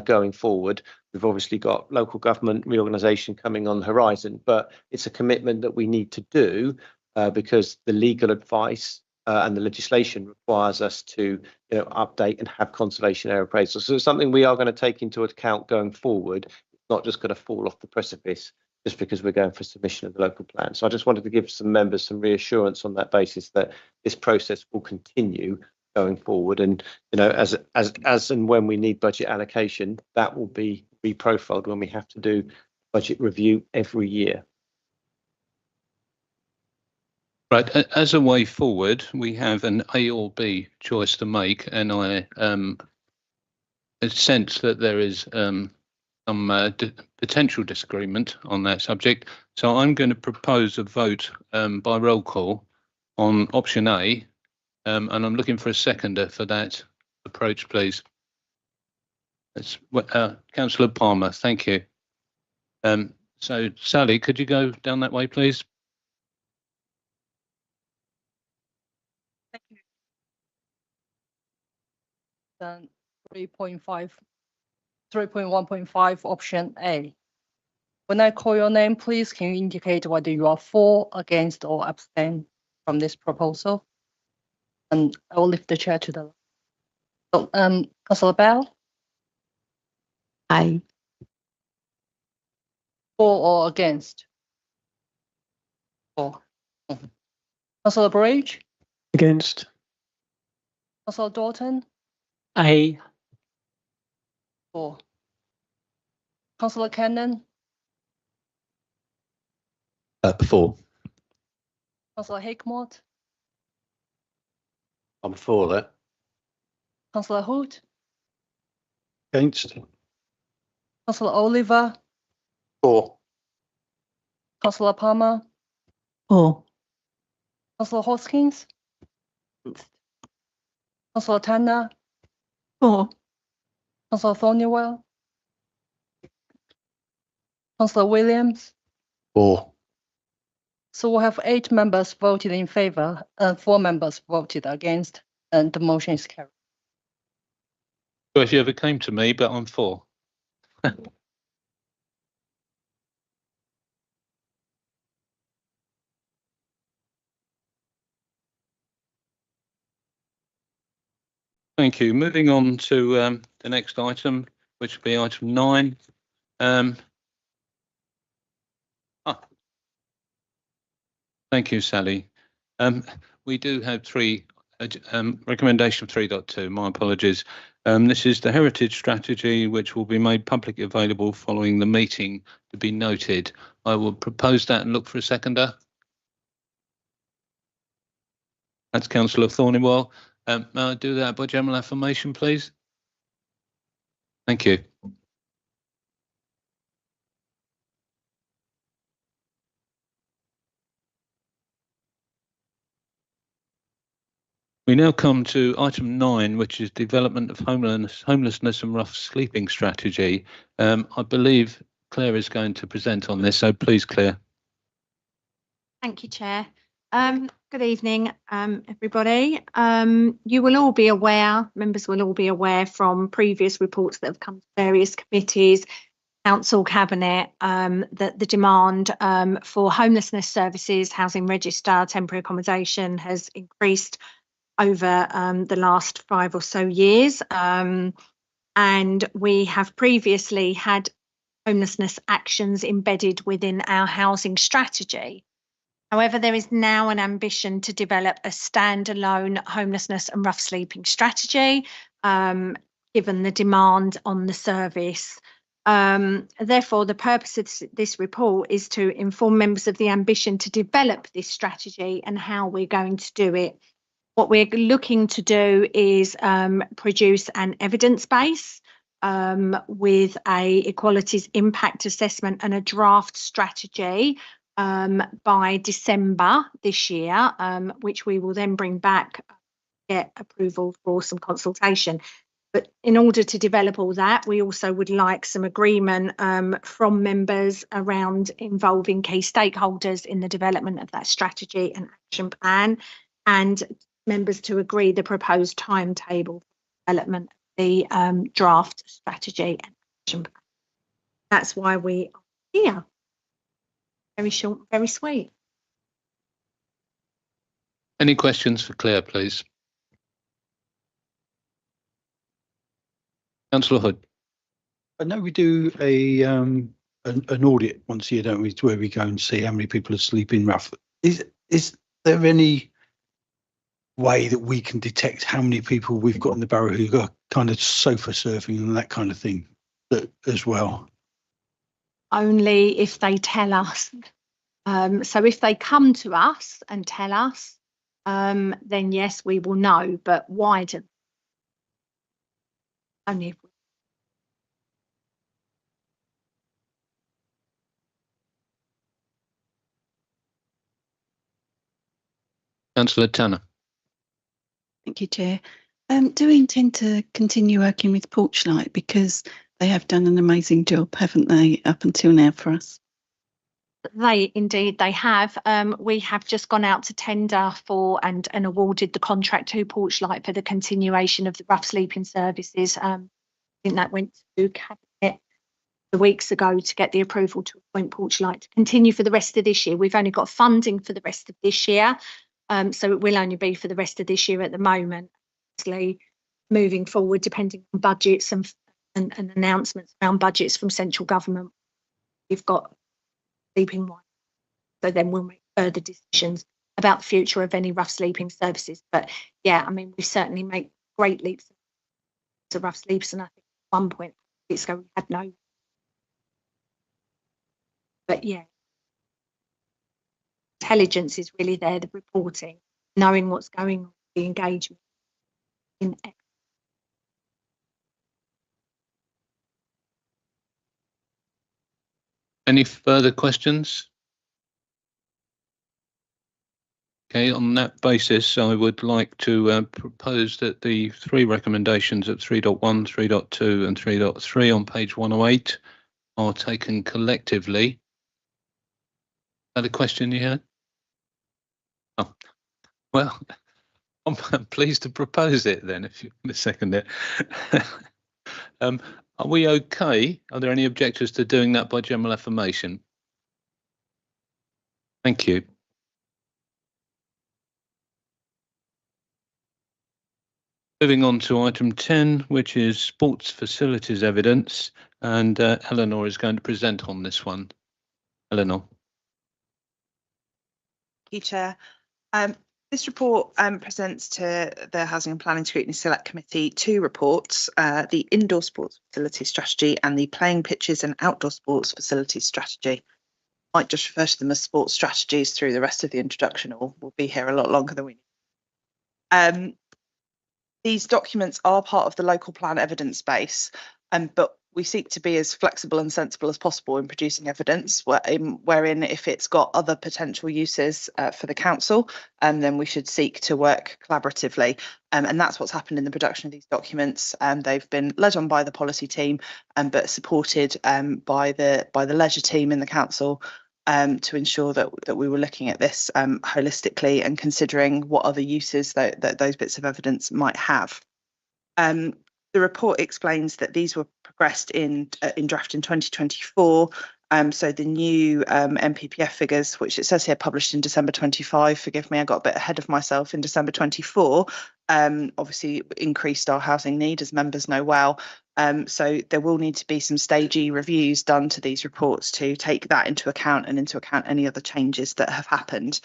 going forward. We've obviously got local government reorganisation coming on the horizon, but it's a commitment that we need to do because the legal advice and the legislation requires us to, you know, update and have conservation area appraisals. So it's something we are going to take into account going forward. It's not just going to fall off the precipice just because we're going for submission of the local plan. So I just wanted to give some members some reassurance on that basis that this process will continue going forward, and, you know, as and when we need budget allocation, that will be reprofiled when we have to do budget review every year. Right, as a way forward, we have an A or B choice to make, and I sense that there is some potential disagreement on that subject. So I'm going to propose a vote by roll call on option A, and I'm looking for a seconder for that approach, please. That's Councillor Palmer, thank you. So Sally, could you go down that way, please? Thank you. Then 3.1.5 option A. When I call your name, please can you indicate whether you are for, against, or abstain from this proposal? And I will lift the chair to the left. So, Councillor Bell? Aye. For or against? For. Councillor Bridge? Against. Councillor Dalton? Aye. For. Councillor Cannon? For. Councillor Hickmott? I'm for that. Councillor Hoot? Against. Councillor Oliver? For. Councillor Palmer? For. Councillor Hoskins? Councillor Tanner? For. Councillor Thornwell? Councillor Williams? For. So we have 8 members voted in favour and 4 members voted against, and the motion is carried. Well, if you ever came to me, but I'm for. Thank you. Moving on to the next item, which will be item 9. Thank you, Sally. We do have recommendation 3.2. My apologies. This is the heritage strategy, which will be made publicly available following the meeting to be noted. I will propose that and look for a seconder. That's Councillor Thornewell. May I do that by general affirmation, please? Thank you. We now come to item 9, which is development of homelessness and rough sleeping strategy. I believe Claire is going to present on this, so please, Claire. Thank you, Chair. Good evening, everybody. You will all be aware, members will all be aware from previous reports that have come to various committees, Council, Cabinet, that the demand for homelessness services, housing register, temporary accommodation has increased over the last 5 or so years. And we have previously had homelessness actions embedded within our housing strategy. However, there is now an ambition to develop a standalone homelessness and rough sleeping strategy, given the demand on the service. Therefore, the purpose of this report is to inform members of the ambition to develop this strategy and how we're going to do it. What we're looking to do is produce an evidence base with a equalities impact assessment and a draft strategy by December this year, which we will then bring back, get approval for some consultation. But in order to develop all that, we also would like some agreement from members around involving key stakeholders in the development of that strategy and action plan, and members to agree the proposed timetable for development of the draft strategy and action plan. That's why we are here. Very short, very sweet. Any questions for Claire, please? Councillor Hood. I know we do an audit once a year, don't we, to where we go and see how many people are sleeping rough. Is there any way that we can detect how many people we've got in the borough who are kind of sofa surfing and that kind of thing as well? Only if they tell us. So if they come to us and tell us, then yes, we will know. But why do? Only if we. Councillor Tanner. Thank you, Chair. Do we intend to continue working with Porchlight, because they have done an amazing job, haven't they, up until now for us? Indeed they have. We have just gone out to tender for and awarded the contract to Porchlight for the continuation of the rough sleeping services. I think that went to Cabinet weeks ago to get the approval to appoint Porchlight to continue for the rest of this year. We've only got funding for the rest of this year, so it will only be for the rest of this year at the moment. Obviously, moving forward, depending on budgets and announcements around budgets from central government, we've got sleeping one. So then we'll make further decisions about the future of any rough sleeping services. But yeah, I mean, we certainly make great leaps to rough sleeps, and I think at one point weeks ago we had no. But yeah, intelligence is really there, the reporting, knowing what's going on, the engagement in. Any further questions? Okay, on that basis, I would like to propose that the 3 recommendations at 3.1, 3.2 and 3.3 on page 108 are taken collectively. Is that a question you had? Oh, well, I'm pleased to propose it then, if you want to second it. Are we okay? Are there any objectors to doing that by general affirmation? Thank you. If Moving on to item 10, which is sports facilities evidence, and Eleanor is going to present on this one. Eleanor. Thank you, Chair. This report presents to the Housing and Planning Scrutiny Select Committee two reports, the Indoor Sports Facilities Strategy and the Playing Pitches and Outdoor Sports Facilities Strategy. I might just refer to them as sports strategies through the rest of the introduction, or we'll be here a lot longer than we need. These documents are part of the local plan evidence base, but we seek to be as flexible and sensible as possible in producing evidence, wherein if it's got other potential uses for the council, then we should seek to work collaboratively. And that's what's happened in the production of these documents. They've been led on by the policy team, but supported by the leisure team in the council to ensure that we were looking at this holistically and considering what other uses that those bits of evidence might have. The report explains that these were progressed in draft in 2024. So the new MPPF figures, which it says here published in December 25, forgive me, I got a bit ahead of myself, in December 24, obviously increased our housing need, as members know well. So there will need to be some stage E reviews done to these reports to take that into account and into account any other changes that have happened.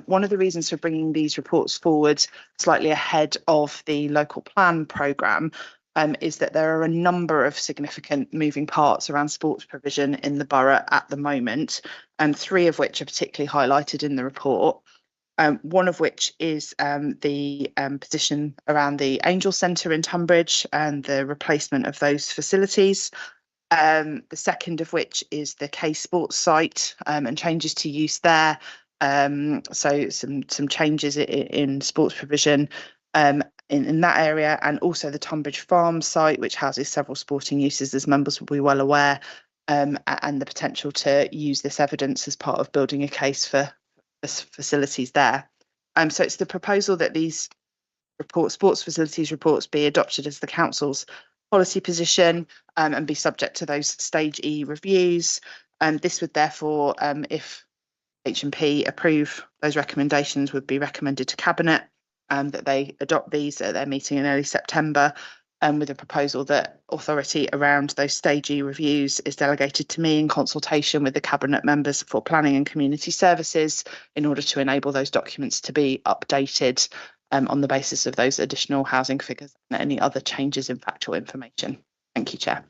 One of the reasons for bringing these reports forward slightly ahead of the local plan programme is that there are a number of significant moving parts around sports provision in the borough at the moment, and three of which are particularly highlighted in the report. One of which is the position around the Angel Centre in Tunbridge and the replacement of those facilities. The second of which is the K Sports site and changes to use there. So some changes in sports provision in that area, and also the Tunbridge Farm site, which houses several sporting uses, as members will be well aware, and the potential to use this evidence as part of building a case for facilities there. So it's the proposal that these sports facilities reports be adopted as the council's policy position and be subject to those stage E reviews. This would therefore, if H&P approve those recommendations, would be recommended to Cabinet that they adopt these at their meeting in early September, with a proposal that authority around those stage E reviews is delegated to me in consultation with the Cabinet members for Planning and Community Services in order to enable those documents to be updated on the basis of those additional housing figures and any other changes in factual information. Thank you, Chair.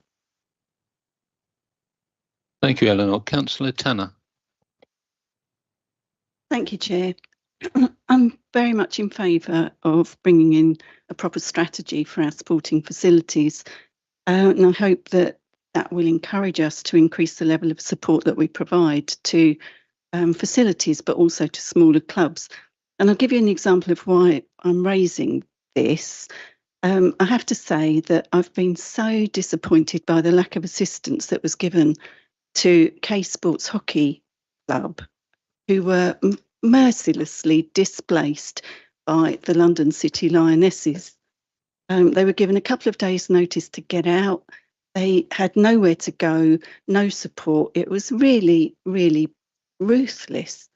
Thank you, Eleanor. Councillor Tanner. Thank you, Chair. I'm very much in favour of bringing in a proper strategy for our sporting facilities, and I hope that will encourage us to increase the level of support that we provide to facilities, but also to smaller clubs. And I'll give you an example of why I'm raising this. I have to say that I've been so disappointed by the lack of assistance that was given to K Sports Hockey Club, who were mercilessly displaced by the London City Lionesses. They were given a couple of days' notice to get out. They had nowhere to go, no support. It was really, really ruthless.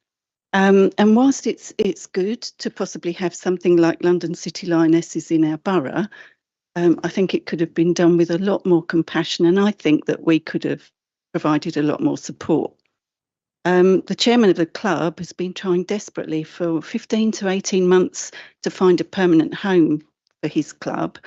And whilst it's good to possibly have something like London City Lionesses in our borough, I think it could have been done with a lot more compassion, and I think that we could have provided a lot more support. The chairman of the club has been trying desperately for 15 to 18 months to find a permanent home for his club.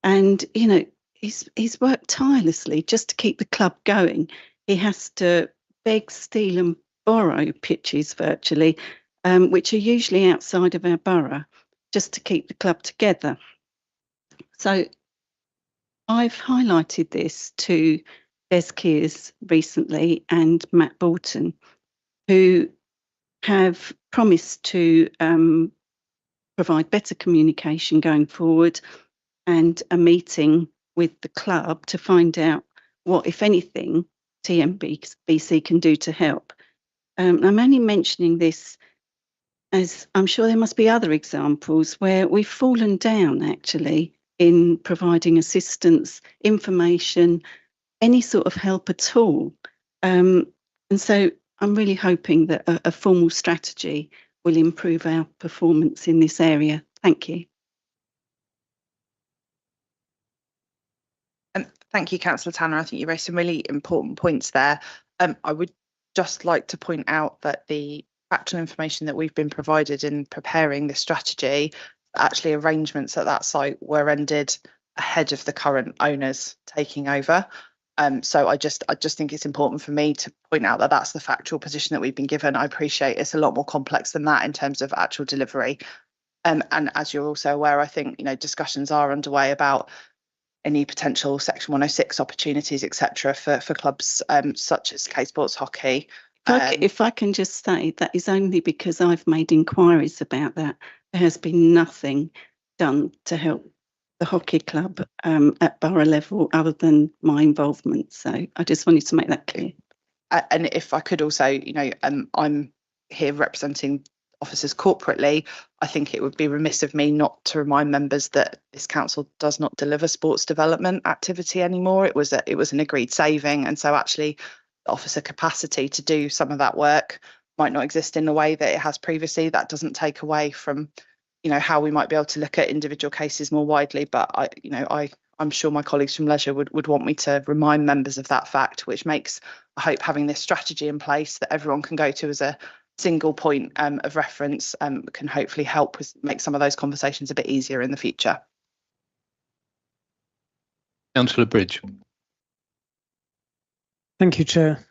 And, you know, he's worked tirelessly just to keep the club going. He has to beg, steal and borrow pitches virtually, which are usually outside of our borough, just to keep the club together. So I've highlighted this to Des Kears recently and Matt Bolton, who have promised to provide better communication going forward and a meeting with the club to find out what, if anything, TMBC can do to help. I'm only mentioning this as I'm sure there must be other examples where we've fallen down actually in providing assistance, information, any sort of help at all. And so I'm really hoping that a formal strategy will improve our performance in this area. Thank you. Thank you, Councillor Tanner. I think you raised some really important points there. I would just like to point out that the factual information that we've been provided in preparing this strategy, actually arrangements at that site were ended ahead of the current owners taking over. So I just think it's important for me to point out that that's the factual position that we've been given. I appreciate it's a lot more complex than that in terms of actual delivery. And as you're also aware, I think discussions are underway about any potential Section 106 opportunities, etc., for clubs such as K Sports Hockey. If I can just say, that is only because I've made inquiries about that. There has been nothing done to help the hockey club at borough level other than my involvement. So I just wanted to make that clear. And if I could also, I'm here representing officers corporately. I think it would be remiss of me not to remind members that this council does not deliver sports development activity anymore. It was an agreed saving, and so actually the officer capacity to do some of that work might not exist in the way that it has previously. That doesn't take away from how we might be able to look at individual cases more widely, but I'm sure my colleagues from Leisure would want me to remind members of that fact, which makes, I hope, having this strategy in place that everyone can go to as a single point of reference can hopefully help make some of those conversations a bit easier in the future. Councillor Bridge. Thank you, Chair.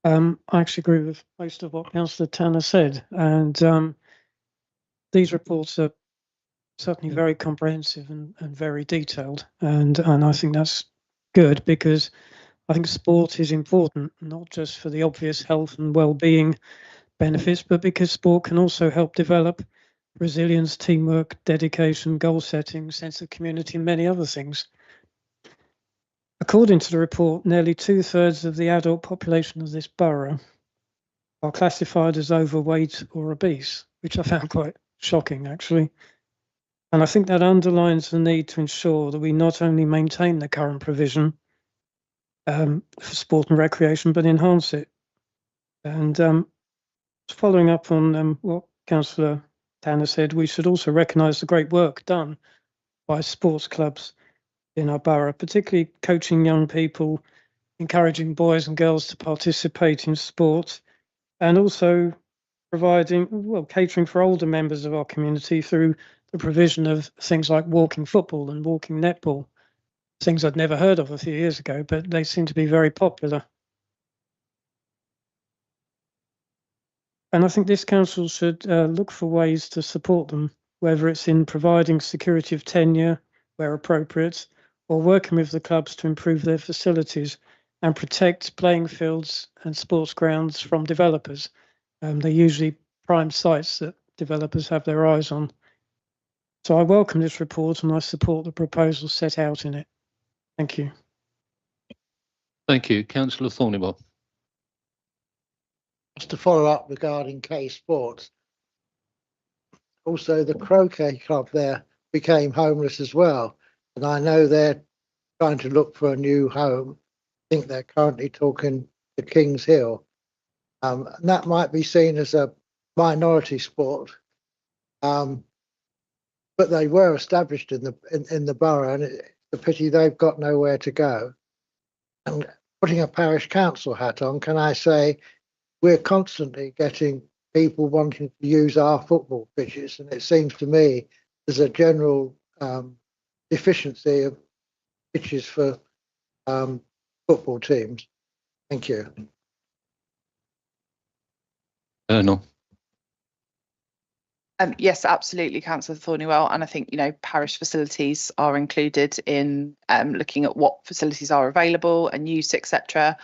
I actually agree with most of what Councillor Tanner said, and these reports are certainly very comprehensive and very detailed, and I think that's good, because I think sport is important, not just for the obvious health and well-being benefits, but because sport can also help develop resilience, teamwork, dedication, goal setting, sense of community, and many other things. According to the report, nearly 2/3 of the adult population of this borough are classified as overweight or obese, which I found quite shocking, actually. And I think that underlines the need to ensure that we not only maintain the current provision for sport and recreation, but enhance it. And following up on what Councillor Tanner said, we should also recognise the great work done by sports clubs in our borough, particularly coaching young people, encouraging boys and girls to participate in sport, and also catering for older members of our community through the provision of things like walking football and walking netball, things I'd never heard of a few years ago, but they seem to be very popular. And I think this council should look for ways to support them, whether it's in providing security of tenure where appropriate, or working with the clubs to improve their facilities and protect playing fields and sports grounds from developers. They're usually prime sites that developers have their eyes on. So I welcome this report and I support the proposals set out in it. Thank you. Thank you. Councillor Thornywell. Just to follow up regarding K Sports, also the croquet club there became homeless as well, and I know they're trying to look for a new home. I think they're currently talking to Kings Hill, and that might be seen as a minority sport, but they were established in the borough, and it's a pity they've got nowhere to go. And putting a parish council hat on, can I say we're constantly getting people wanting to use our football pitches, and it seems to me there's a general deficiency of pitches for football teams. Thank you. No. Yes, absolutely, Councillor Thornywell, and I think parish facilities are included in looking at what facilities are available and use, etc.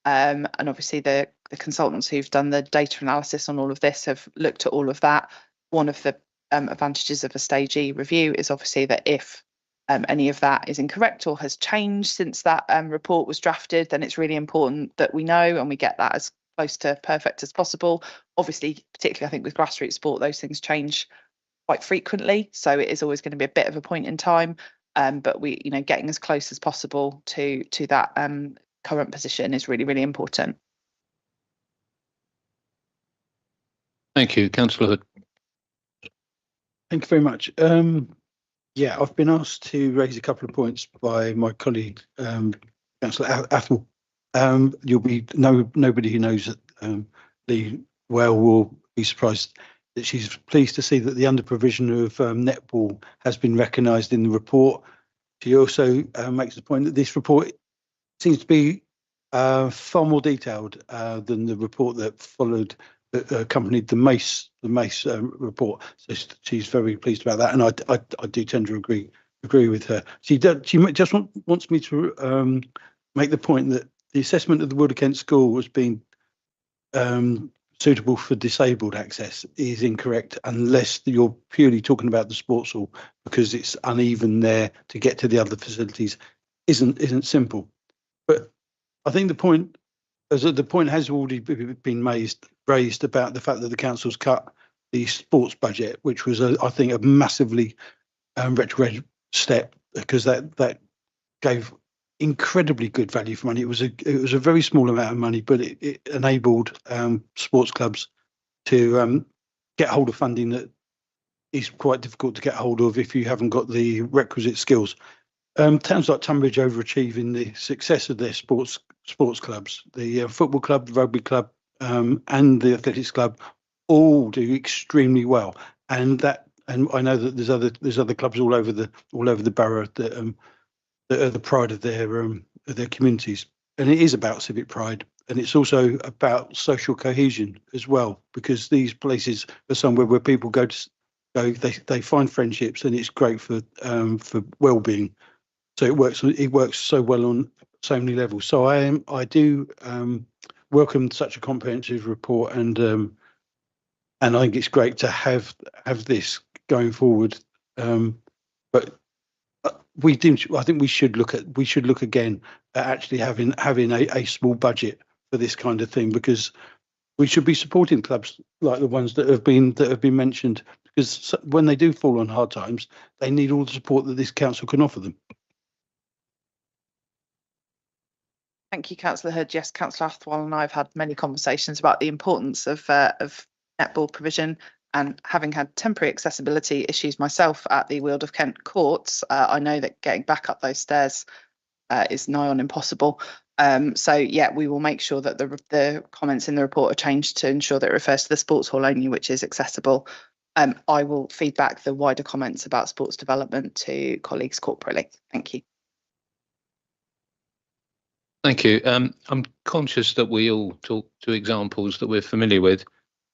And obviously the consultants who've done the data analysis on all of this have looked at all of that. One of the advantages of a Stage E review is obviously that if any of that is incorrect or has changed since that report was drafted, then it's really important that we know and we get that as close to perfect as possible. Obviously, particularly I think with grassroots sport, those things change quite frequently, so it is always going to be a bit of a point in time. But we, getting as close as possible to that current position is really, really important. Thank you, Councillor Hood. Thank you very much. Yeah, I've been asked to raise a couple of points by my colleague, Councillor Athwell. Nobody who knows Lee well will be surprised that she's pleased to see that the under provision of netball has been recognised in the report. She also makes the point that this report seems to be far more detailed than the report that followed, that accompanied the Mace report. So she's very pleased about that, and I do tend to agree with her. She just wants me to make the point that the assessment of the Wilder Kent School as being suitable for disabled access is incorrect unless you're purely talking about the sports hall, because it's uneven there to get to the other facilities isn't simple. But I think the point has already been raised about the fact that the council's cut the sports budget, which was I think a massively retrograde step, because that gave incredibly good value for money. It was a very small amount of money, but it enabled sports clubs to get hold of funding that is quite difficult to get hold of if you haven't got the requisite skills. Towns like Tunbridge overachieving the success of their sports clubs. The football club, the rugby club, and the athletics club all do extremely well. And I know that there's other clubs all over the borough that are the pride of their communities. And it is about civic pride, and it's also about social cohesion as well, because these places are somewhere where people go. They find friendships, and it's great for well-being. So it works so well on so many levels. So I do welcome such a comprehensive report, and I think it's great to have this going forward. But I think we should look again at actually having a small budget for this kind of thing, because we should be supporting clubs like the ones that have been mentioned, because when they do fall on hard times, they need all the support that this council can offer them. Thank you, Councillor Hood. Yes, Councillor Athwell and I have had many conversations about the importance of netball provision, and having had temporary accessibility issues myself at the Weald of Kent courts, I know that getting back up those stairs is nigh on impossible. So yeah, we will make sure that the comments in the report are changed to ensure that it refers to the sports hall only, which is accessible. I will feed back the wider comments about sports development to colleagues corporately. Thank you. Thank you. I'm conscious that we all talk to examples that we're familiar with.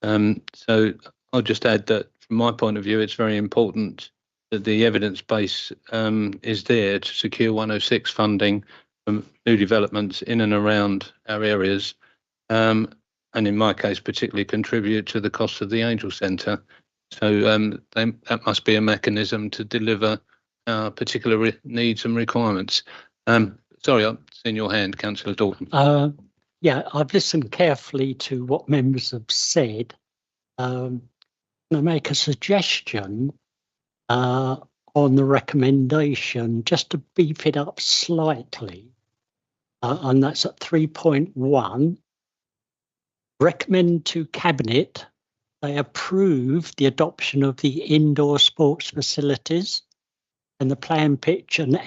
So I'll just add that from my point of view, it's very important that the evidence base is there to secure 106 funding for new developments in and around our areas. And in my case, particularly contribute to the cost of the Angel Centre. So that must be a mechanism to deliver our particular needs and requirements. Sorry, I've seen your hand, Councillor Dalton. Yeah, I've listened carefully to what members have said. Can I make a suggestion on the recommendation, just to beef it up slightly? And that's at 3.1. Recommend to Cabinet they approve the adoption of the indoor sports facilities and the planned pitch and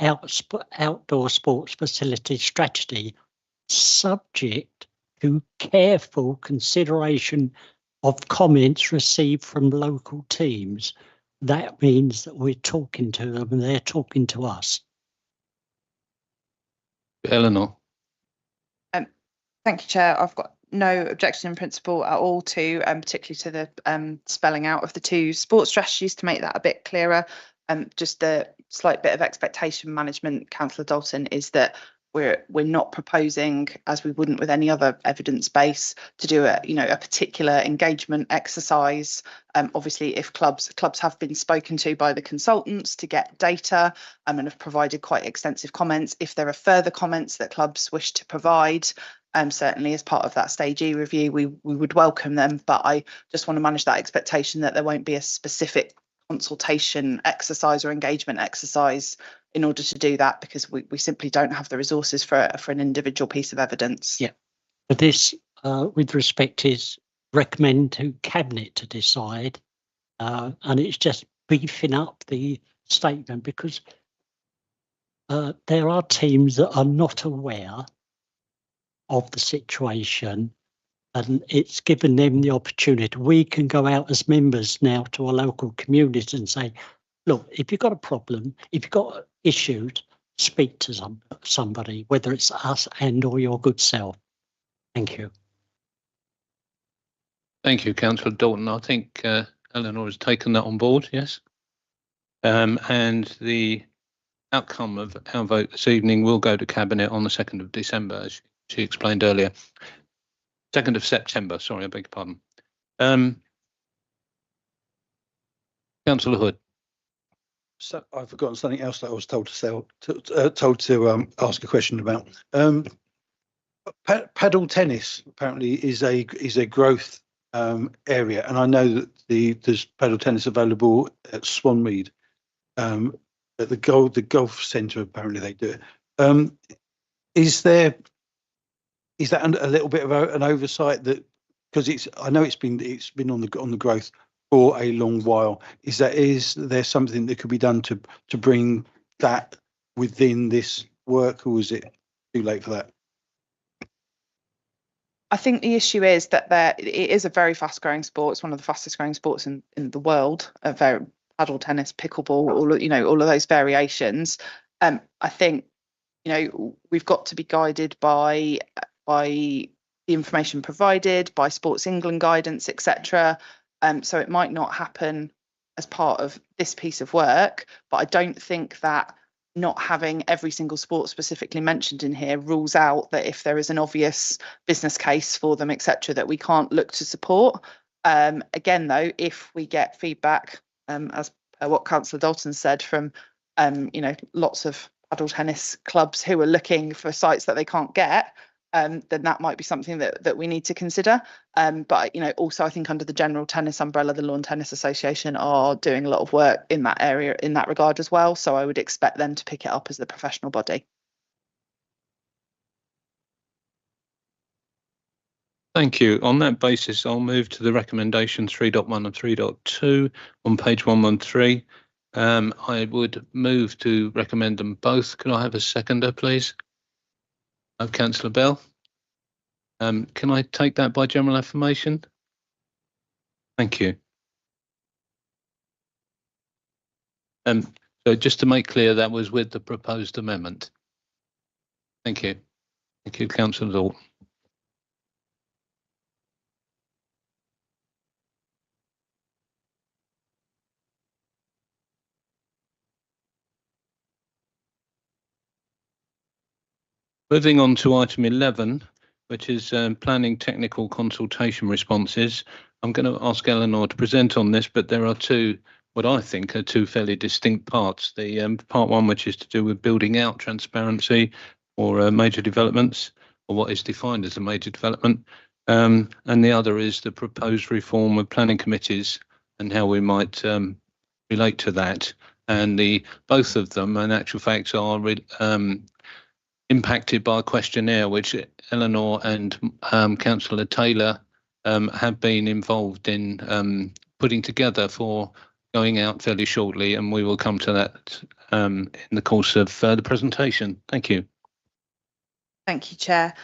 outdoor sports facility strategy, subject to careful consideration of comments received from local teams. That means that we're talking to them and they're talking to us. Eleanor. Thank you, Chair. I've got no objection in principle at all to, particularly to the spelling out of the two sports strategies to make that a bit clearer. Just a slight bit of expectation management, Councillor Dalton, is that we're not proposing, as we wouldn't with any other evidence base, to do a particular engagement exercise. Obviously, if clubs have been spoken to by the consultants to get data and have provided quite extensive comments, if there are further comments that clubs wish to provide, certainly as part of that stage E review, we would welcome them. But I just want to manage that expectation that there won't be a specific consultation exercise or engagement exercise in order to do that, because we simply don't have the resources for an individual piece of evidence. Yeah, but this, with respect, is recommend to Cabinet to decide, and it's just beefing up the statement, because there are teams that are not aware of the situation, and it's given them the opportunity. We can go out as members now to our local community and say, look, if you've got a problem, if you've got issues, speak to somebody, whether it's us and or your good self. Thank you. Thank you, Councillor Dalton. I think Eleanor has taken that on board, yes. And the outcome of our vote this evening will go to Cabinet on the 2nd of December, as she explained earlier. 2nd of September, sorry, I beg your pardon. Councillor Hood. So I've forgotten something else that I was told to ask a question about. Paddle tennis apparently is a growth area, and I know that there's paddle tennis available at Swanmead, at the golf centre. Apparently they do it. Is that a little bit of an oversight, that because I know it's been on the growth for a long while? Is there something that could be done to bring that within this work, or is it too late for that? I think the issue is that it is a very fast growing sport. It's one of the fastest growing sports in the world. Paddle tennis, pickleball, all of those variations. I think we've got to be guided by the information provided by Sports England guidance, etc. So it might not happen as part of this piece of work, but I don't think that not having every single sport specifically mentioned in here rules out that if there is an obvious business case for them, etc., that we can't look to support. Again, though, if we get feedback, as what Councillor Dalton said, from lots of paddle tennis clubs who are looking for sites that they can't get, then that might be something that we need to consider. But also I think under the general tennis umbrella, the Lawn Tennis Association are doing a lot of work in that area in that regard as well. So I would expect them to pick it up as the professional body. Thank you. On that basis, I'll move to the recommendation 3.1 and 3.2 on page 113. I would move to recommend them both. Can I have a seconder, please? Of Councillor Bell. Can I take that by general affirmation? Thank you. So just to make clear, that was with the proposed amendment. Thank you. Thank you, Councillor Dalton. Moving on to item 11, which is planning technical consultation responses. I'm going to ask Eleanor to present on this, but there are what I think are two fairly distinct parts. The part one, which is to do with building out transparency or major developments, or what is defined as a major development. And the other is the proposed reform of planning committees and how we might relate to that. And both of them, in actual fact, are impacted by a questionnaire which Eleanor and Councillor Taylor have been involved in putting together for going out fairly shortly, and we will come to that in the course of the presentation. Thank you. Thank you, Chair.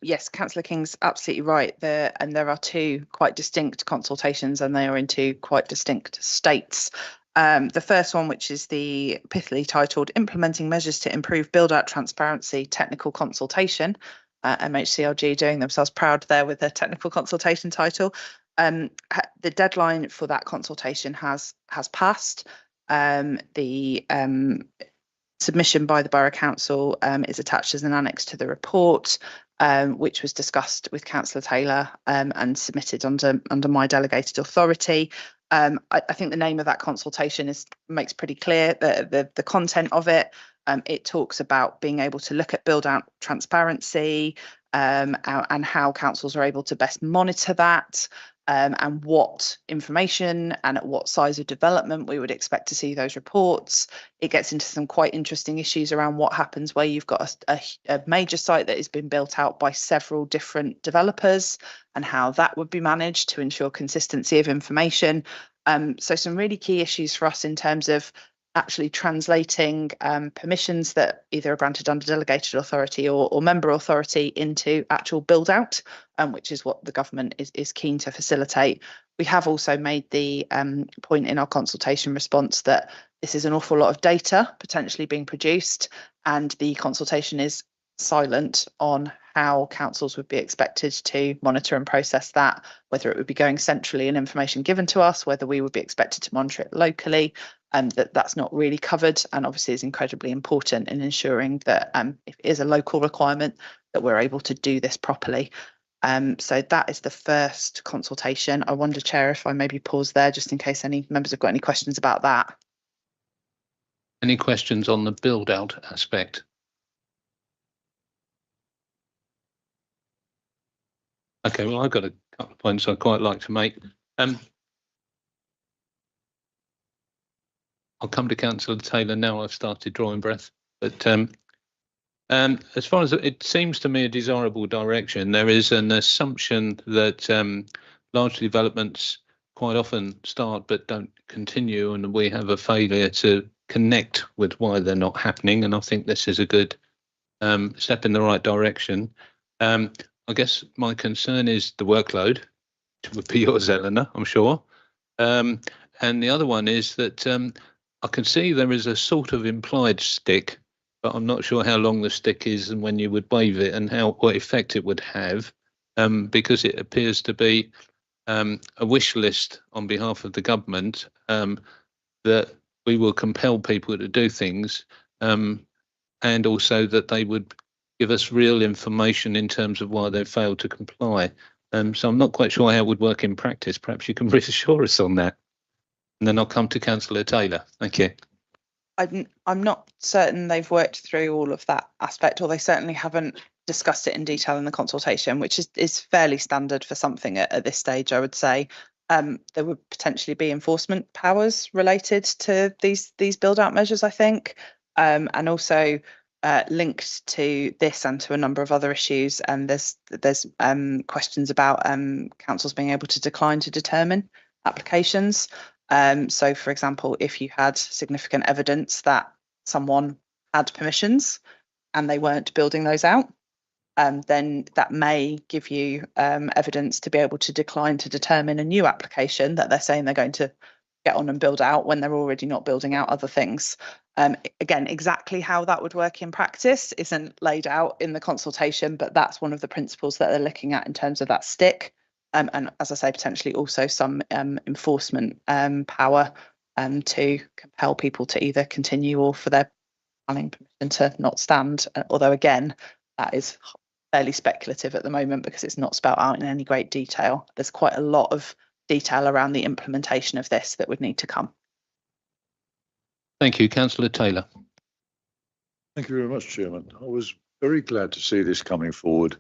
Yes, Councillor King's absolutely right. And there are two quite distinct consultations, and they are in two quite distinct states. The first one, which is the pithily titled Implementing Measures to Improve Build-Out Transparency Technical Consultation, MHCLG doing themselves proud there with the technical consultation title. The deadline for that consultation has passed. The submission by the Borough Council is attached as an annex to the report, which was discussed with Councillor Taylor and submitted under my delegated authority. I think the name of that consultation makes pretty clear the content of it. It talks about being able to look at build out transparency and how councils are able to best monitor that, and what information and at what size of development we would expect to see those reports. It gets into some quite interesting issues around what happens where you've got a major site that has been built out by several different developers and how that would be managed to ensure consistency of information. So some really key issues for us in terms of actually translating permissions that either are granted under delegated authority or member authority into actual build out, which is what the government is keen to facilitate. We have also made the point in our consultation response that this is an awful lot of data potentially being produced, and the consultation is silent on how councils would be expected to monitor and process that, whether it would be going centrally and information given to us, whether we would be expected to monitor it locally, and that's not really covered, and obviously is incredibly important in ensuring that if it is a local requirement, that we're able to do this properly. So that is the first consultation. I wonder, Chair, if I maybe pause there just in case any members have got any questions about that. Any questions on the build out aspect? Okay, well, I've got a couple of points I'd quite like to make. I'll come to Councillor Taylor now. I've started drawing breath. But as far as it seems to me a desirable direction, there is an assumption that large developments quite often start but don't continue, and we have a failure to connect with why they're not happening. And I think this is a good step in the right direction. I guess my concern is the workload, which would be yours, Eleanor, I'm sure. And the other one is that I can see there is a sort of implied stick, but I'm not sure how long the stick is and when you would wave it and what effect it would have, because it appears to be a wish list on behalf of the government that we will compel people to do things, and also that they would give us real information in terms of why they failed to comply. So I'm not quite sure how it would work in practice. Perhaps you can reassure us on that. And then I'll come to Councillor Taylor. Thank you. I'm not certain they've worked through all of that aspect, or they certainly haven't discussed it in detail in the consultation, which is fairly standard for something at this stage, I would say. There would potentially be enforcement powers related to these build out measures, I think, and also linked to this and to a number of other issues. And there's questions about councils being able to decline to determine applications. So, for example, if you had significant evidence that someone had permissions and they weren't building those out, then that may give you evidence to be able to decline to determine a new application that they're saying they're going to get on and build out when they're already not building out other things. Again, exactly how that would work in practice isn't laid out in the consultation, but that's one of the principles that they're looking at in terms of that stick. And as I say, potentially also some enforcement power to compel people to either continue or for their planning permission to not stand. Although, again, that is fairly speculative at the moment because it's not spelled out in any great detail. There's quite a lot of detail around the implementation of this that would need to come. Thank you. Councillor Taylor. Thank you very much, Chairman. I was very glad to see this coming forward.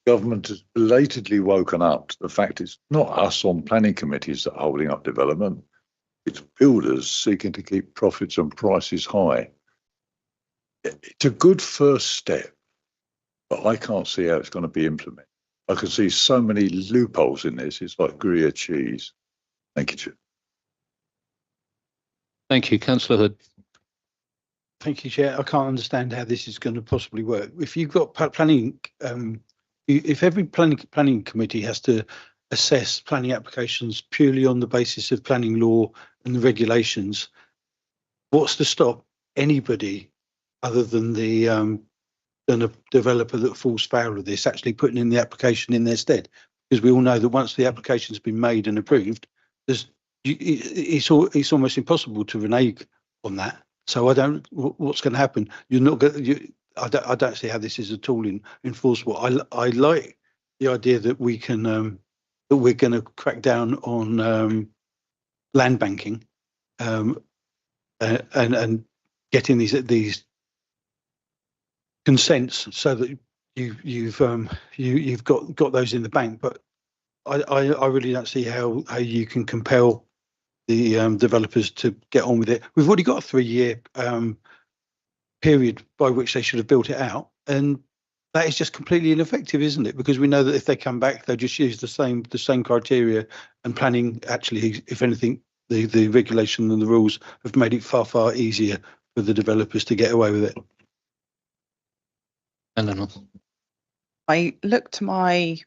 Government has belatedly woken up to the fact it's not us on planning committees that are holding up development. It's builders seeking to keep profits and prices high. It's a good first step, but I can't see how it's going to be implemented. I can see so many loopholes in this. It's like Gruyere cheese. Thank you, Chair. Thank you. Councillor Hood. Thank you, Chair. I can't understand how this is going to possibly work. If you've got planning, if every planning committee has to assess planning applications purely on the basis of planning law and the regulations, what's to stop anybody other than a developer that falls foul of this actually putting in the application in their stead? Because we all know that once the application's been made and approved, it's almost impossible to renege on that. So I don't. What's going to happen? You're not going. I don't see how this is at all enforceable. I like the idea that we can that we're going to crack down on land banking and getting these consents so that you've got those in the bank. But I really don't see how you can compel the developers to get on with it. We've already got a 3-year period by which they should have built it out, and that is just completely ineffective, isn't it? Because we know that if they come back, they'll just use the same criteria, and planning actually, if anything, the regulation and the rules have made it far, far easier for the developers to get away with it. Eleanor. I looked to my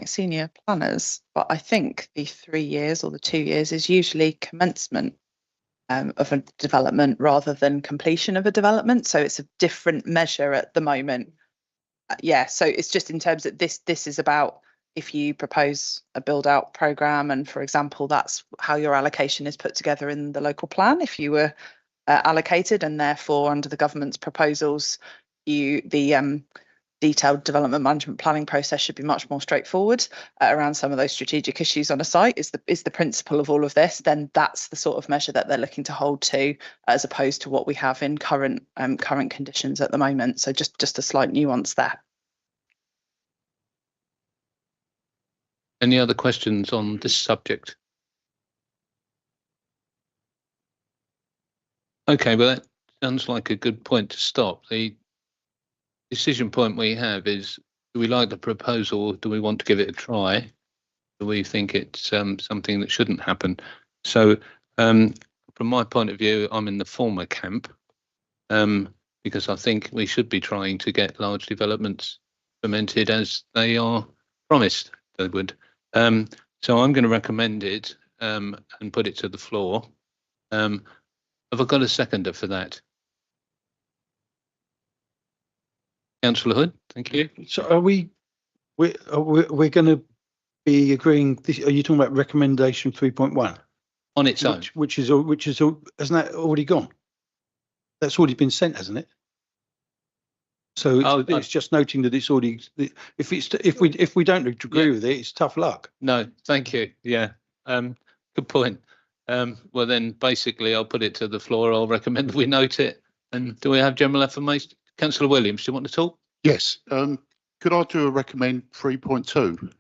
senior planners, but I think the 3 years or the 2 years is usually commencement of a development rather than completion of a development. So it's a different measure at the moment. Yeah, so it's just in terms of this is about if you propose a build out programme and, for example, that's how your allocation is put together in the local plan. If you were allocated, and therefore under the government's proposals, the detailed development management planning process should be much more straightforward around some of those strategic issues on a site is the principle of all of this, then that's the sort of measure that they're looking to hold to, as opposed to what we have in current conditions at the moment. So just a slight nuance there. Any other questions on this subject? Okay, well, that sounds like a good point to stop. The decision point we have is, do we like the proposal? Do we want to give it a try? Do we think it's something that shouldn't happen? So from my point of view, I'm in the former camp because I think we should be trying to get large developments implemented as they are promised they would. So I'm going to recommend it and put it to the floor. Have I got a seconder for that? Councillor Hood, thank you. So are we're going to be agreeing? Are you talking about recommendation 3.1 on its own? Which hasn't that already gone? That's already been sent, hasn't it? So it's just noting that it's already. If we don't agree with it, it's tough luck. No, thank you. Yeah, good point. Well, then basically, I'll put it to the floor. I'll recommend we note it. And do we have general affirmation? Councillor Williams, do you want to talk? Yes. Could I do a recommend 3.2?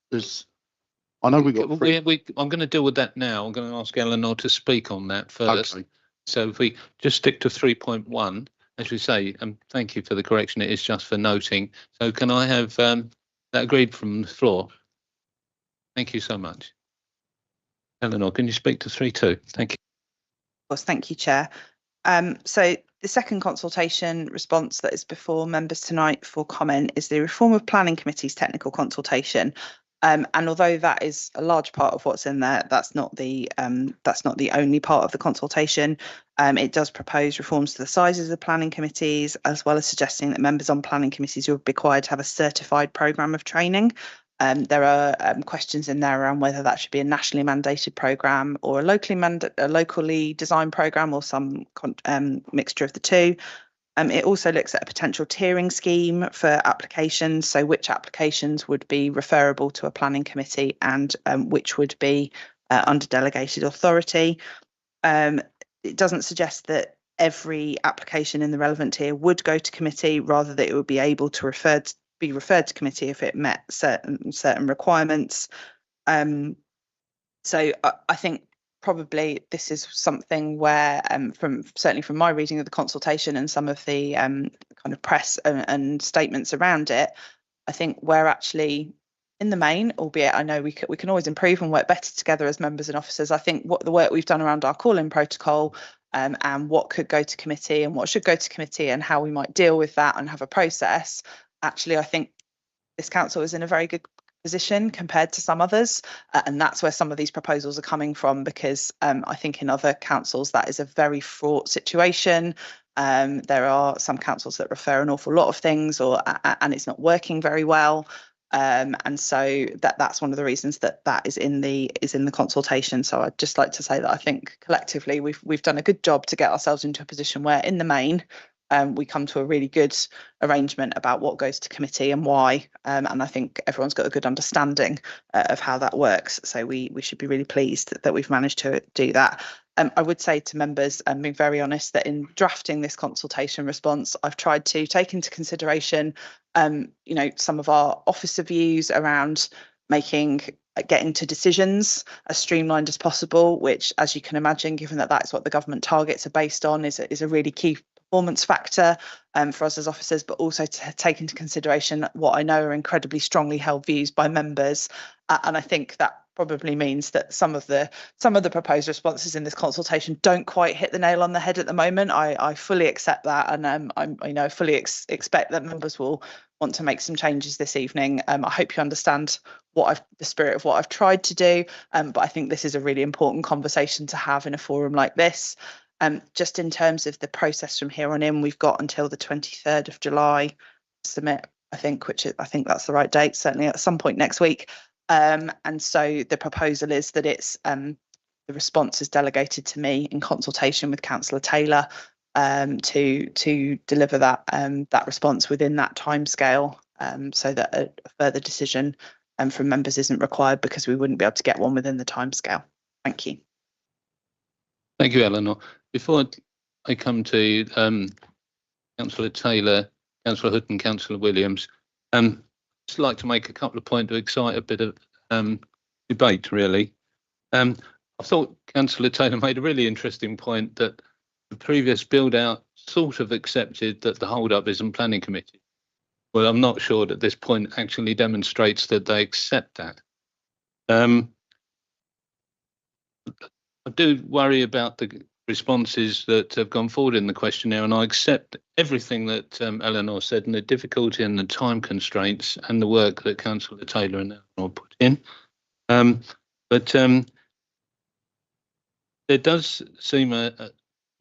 There's. I know we got. I'm going to deal with that now. I'm going to ask Eleanor to speak on that first. Okay. So if we just stick to 3.1, as we say, thank you for the correction. It is just for noting. So can I have that agreed from the floor? Thank you so much. Eleanor, can you speak to 3.2? Thank you. Of course, thank you, Chair. So the second consultation response that is before members tonight for comment is the Reform of Planning Committee's technical consultation. And although that is a large part of what's in there, that's not the only part of the consultation. It does propose reforms to the sizes of planning committees, as well as suggesting that members on planning committees will be required to have a certified programme of training. There are questions in there around whether that should be a nationally mandated programme or a locally designed programme, or some mixture of the two. It also looks at a potential tiering scheme for applications, so which applications would be referable to a planning committee and which would be under delegated authority. It doesn't suggest that every application in the relevant tier would go to committee, rather that it would be able to be referred to committee if it met certain requirements. So I think probably this is something where, certainly from my reading of the consultation and some of the kind of press and statements around it, I think we're actually in the main, albeit I know we can always improve and work better together as members and officers. I think the work we've done around our call-in protocol and what could go to committee and what should go to committee and how we might deal with that and have a process. Actually, I think this council is in a very good position compared to some others, and that's where some of these proposals are coming from, because I think in other councils that is a very fraught situation. There are some councils that refer an awful lot of things, and it's not working very well. And so that's one of the reasons that is in the consultation. So I'd just like to say that I think collectively we've done a good job to get ourselves into a position where, in the main, we come to a really good arrangement about what goes to committee and why, and I think everyone's got a good understanding of how that works. So we should be really pleased that we've managed to do that. I would say to members, and being very honest, that in drafting this consultation response, I've tried to take into consideration, some of our officer views around getting to decisions as streamlined as possible, which, as you can imagine, given that that's what the government targets are based on, is a really key performance factor for us as officers, but also to take into consideration what I know are incredibly strongly held views by members. And I think that probably means that some of the proposed responses in this consultation don't quite hit the nail on the head at the moment. I fully accept that, and I fully expect that members will want to make some changes this evening. I hope you understand the spirit of what I've tried to do, but I think this is a really important conversation to have in a forum like this. Just in terms of the process from here on in, we've got until the 23rd of July to submit, I think that's the right date, certainly at some point next week. And so the proposal is that it's the response is delegated to me in consultation with Councillor Taylor to deliver that response within that timescale, so that a further decision from members isn't required, because we wouldn't be able to get one within the timescale. Thank you. Thank you, Eleanor. Before I come to Councillor Taylor, Councillor Hood and Councillor Williams, I'd just like to make a couple of points to excite a bit of debate, really. I thought Councillor Taylor made a really interesting point that the previous build-out sort of accepted that the hold-up isn't planning committee. Well, I'm not sure that this point actually demonstrates that they accept that. I do worry about the responses that have gone forward in the questionnaire, and I accept everything that Eleanor said, and the difficulty and the time constraints and the work that Councillor Taylor and Eleanor put in. But there does seem a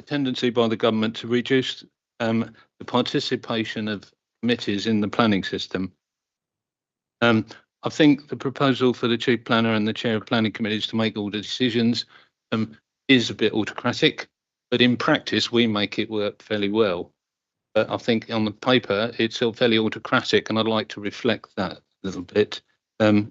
tendency by the government to reduce the participation of committees in the planning system. I think the proposal for the Chief Planner and the Chair of Planning Committees to make all the decisions is a bit autocratic, but in practice we make it work fairly well. But I think on the paper it's still fairly autocratic, and I'd like to reflect that a little bit. There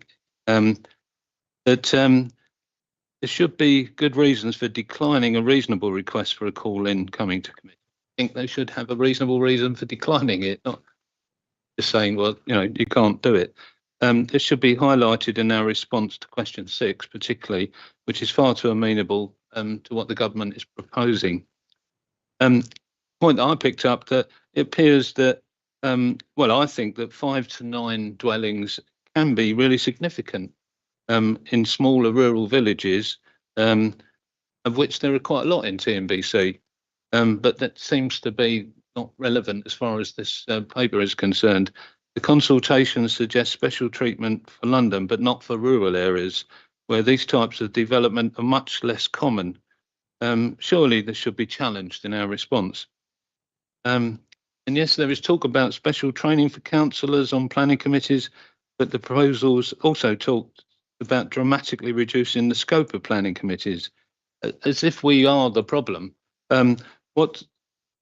should be good reasons for declining a reasonable request for a call-in coming to committee. I think they should have a reasonable reason for declining it, not just saying, well, you can't do it. This should be highlighted in our response to question 6, particularly, which is far too amenable to what the government is proposing. Point that I picked up, that it appears that, I think that 5 to 9 dwellings can be really significant in smaller rural villages, of which there are quite a lot in TNBC, but that seems to be not relevant as far as this paper is concerned. The consultation suggests special treatment for London, but not for rural areas where these types of development are much less common. Surely this should be challenged in our response. And yes, there is talk about special training for councillors on planning committees, but the proposals also talked about dramatically reducing the scope of planning committees, as if we are the problem.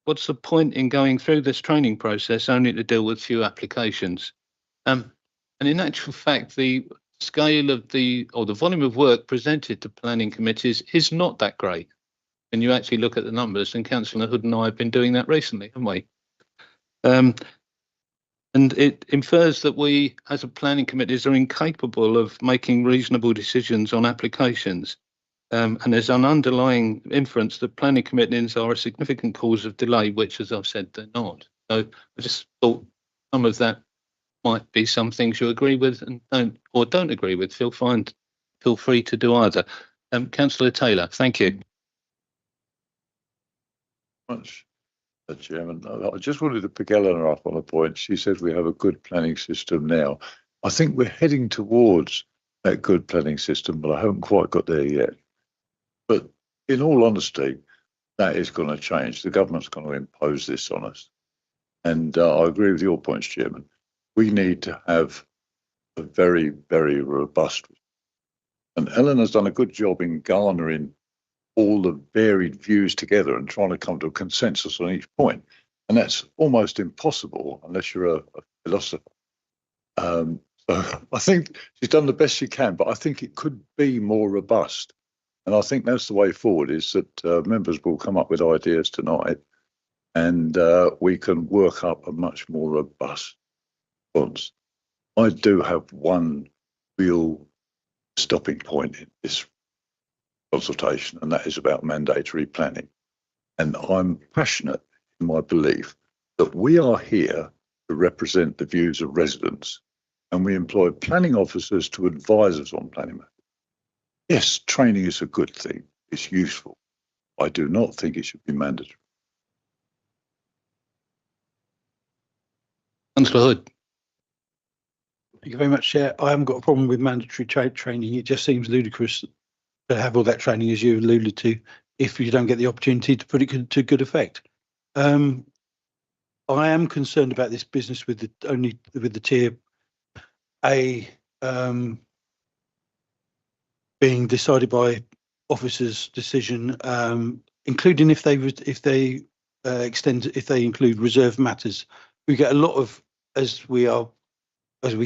What's the point in going through this training process only to deal with few applications? And in actual fact, the scale of the volume of work presented to planning committees is not that great. And you actually look at the numbers, and Councillor Hood and I have been doing that recently, haven't we? And it infers that we, as a planning committees, are incapable of making reasonable decisions on applications. And there's an underlying inference that planning committees are a significant cause of delay, which, as I've said, they're not. So I just thought some of that might be some things you agree with and don't agree with. Feel free to do either. Councillor Taylor, thank you. Much, Chairman. I just wanted to pick Eleanor up on a point. She said we have a good planning system now. I think we're heading towards that good planning system, but I haven't quite got there yet. But in all honesty, that is going to change. The government's going to impose this on us. And I agree with your points, Chairman. We need to have a very, very robust. And Eleanor's done a good job in garnering all the varied views together and trying to come to a consensus on each point. And that's almost impossible unless you're a philosopher. So I think she's done the best she can, but I think it could be more robust. And I think that's the way forward, is that members will come up with ideas tonight, and we can work up a much more robust response. I do have one real stopping point in this consultation, and that is about mandatory planning. And I'm passionate in my belief that we are here to represent the views of residents, and we employ planning officers to advise us on planning matters. Yes, training is a good thing. It's useful. I do not think it should be mandatory. Councillor Hood. Thank you very much, Chair. I haven't got a problem with mandatory training. It just seems ludicrous to have all that training, as you alluded to, if you don't get the opportunity to put it to good effect. I am concerned about this business with the tier A being decided by officers' decision, including if they include reserved matters. We get a lot of, as we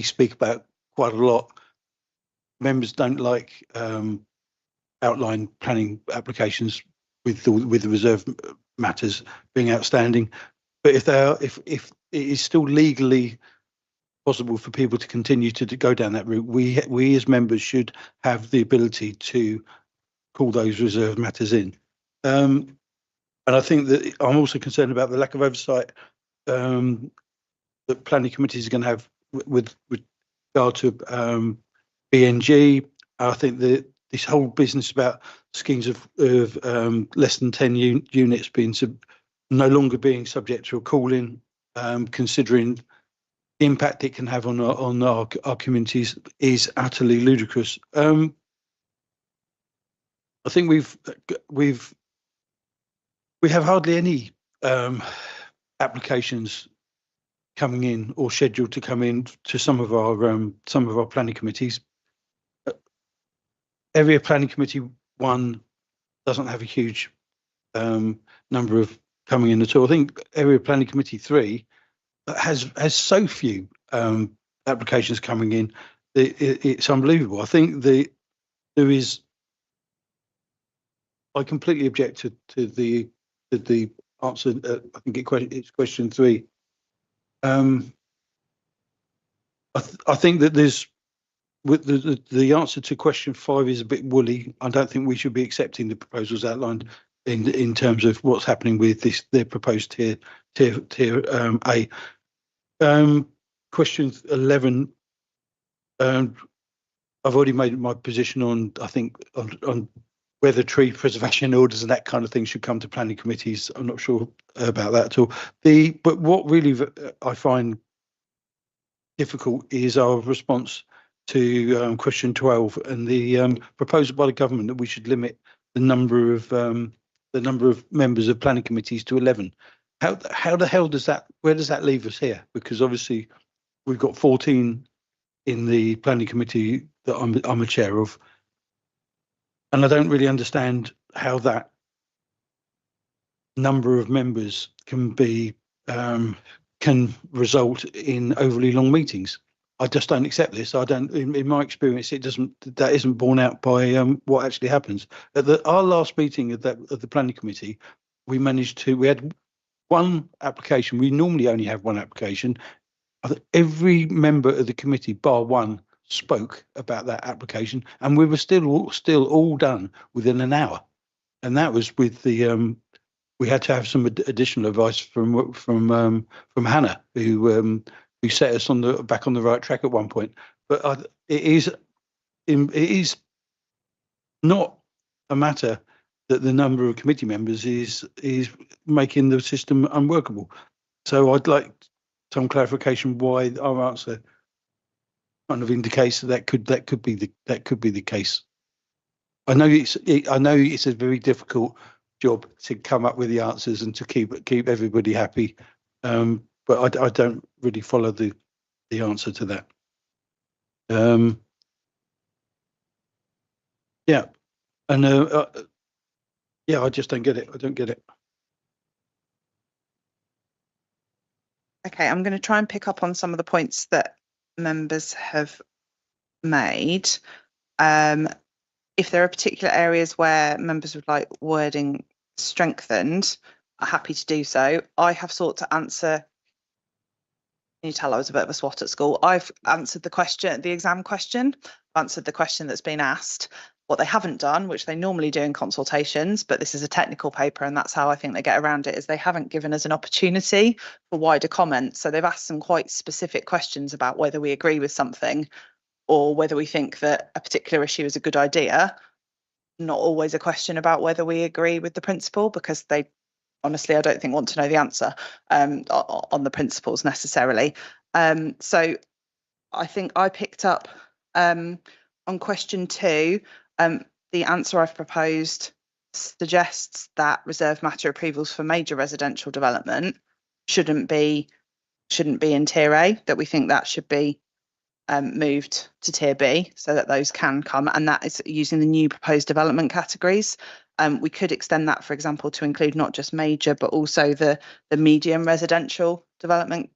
speak about quite a lot, members don't like outline planning applications with the reserved matters being outstanding. But if it is still legally possible for people to continue to go down that route, we as members should have the ability to call those reserved matters in. And I think that I'm also concerned about the lack of oversight that planning committees are going to have with regard to BNG. I think that this whole business about schemes of less than 10 units being no longer being subject to a call-in, considering the impact it can have on our communities, is utterly ludicrous. I think we have hardly any applications coming in or scheduled to come in to some of our planning committees. Area Planning Committee 1 doesn't have a huge number of coming in at all. I think Area Planning Committee 3 has so few applications coming in. It's unbelievable. I think there is. I completely object to the answer. I think it's question 3. I think that there's. With the answer to question 5 is a bit woolly. I don't think we should be accepting the proposals outlined in terms of what's happening with their proposed tier A. Question 11. I've already made my position on. I think on whether tree preservation orders and that kind of thing should come to planning committees. I'm not sure about that at all. But what really I find difficult is our response to question 12 and the proposal by the government that we should limit the number of members of planning committees to 11. How the hell does that? Where does that leave us here? Because obviously we've got 14 in the planning committee that I'm a chair of, and I don't really understand how that number of members can result in overly long meetings. I just don't accept this. I don't. In my experience, that isn't borne out by what actually happens. At our last meeting of the planning committee, we had one application. We normally only have one application. Every member of the committee, bar one, spoke about that application, and we were still all done within an hour. And that was with the. We had to have some additional advice from Hannah, who set us back on the right track at one point. But it is not a matter that the number of committee members is making the system unworkable. So I'd like some clarification why our answer kind of indicates that could be the case. I know it's a very difficult job to come up with the answers and to keep everybody happy. But I don't really follow the answer to that. Yeah, and yeah, I just don't get it. I don't get it. Okay, I'm going to try and pick up on some of the points that members have made. If there are particular areas where members would like wording strengthened, I'm happy to do so. I have sought to answer. Can you tell I was a bit of a swot at school? I've answered the exam question, answered the question that's been asked. What they haven't done, which they normally do in consultations, but this is a technical paper and that's how I think they get around it, is they haven't given us an opportunity for wider comment. So they've asked some quite specific questions about whether we agree with something or whether we think that a particular issue is a good idea. not always a question about whether we agree with the principle, because they honestly, I don't think want to know the answer on the principles necessarily. So I think I picked up on question 2, the answer I've proposed suggests that reserved matter approvals for major residential development shouldn't be in tier A, that we think that should be moved to tier B so that those can come, and that is using the new proposed development categories. We could extend that, for example, to include not just major but also the medium residential development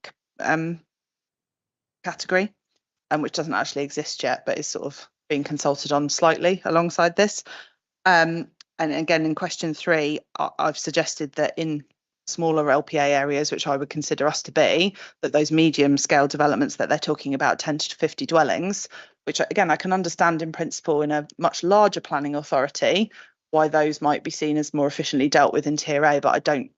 category, which doesn't actually exist yet but is sort of being consulted on slightly alongside this. And again, in question 3, I've suggested that in smaller LPA areas, which I would consider us to be, that those medium scale developments that they're talking about, 10 to 50 dwellings, which again, I can understand in principle in a much larger planning authority, why those might be seen as more efficiently dealt with in tier A, but I don't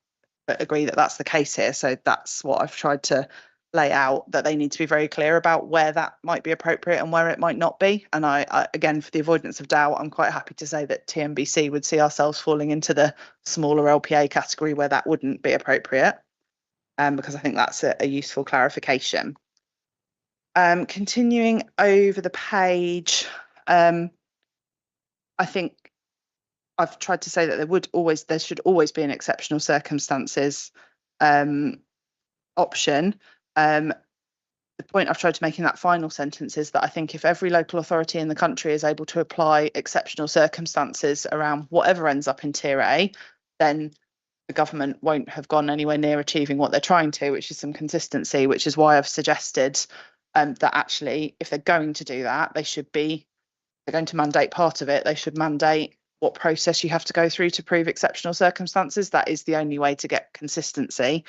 agree that that's the case here. So that's what I've tried to lay out, that they need to be very clear about where that might be appropriate and where it might not be. And I again, for the avoidance of doubt, I'm quite happy to say that TNBC would see ourselves falling into the smaller LPA category where that wouldn't be appropriate, because I think that's a useful clarification. Continuing over the page, I think I've tried to say that there should always be an exceptional circumstances option. The point I've tried to make in that final sentence is that I think if every local authority in the country is able to apply exceptional circumstances around whatever ends up in tier A, then the government won't have gone anywhere near achieving what they're trying to, which is some consistency, which is why I've suggested that actually, if they're going to do that, they're going to mandate part of it. They should mandate what process you have to go through to prove exceptional circumstances. That is the only way to get consistency.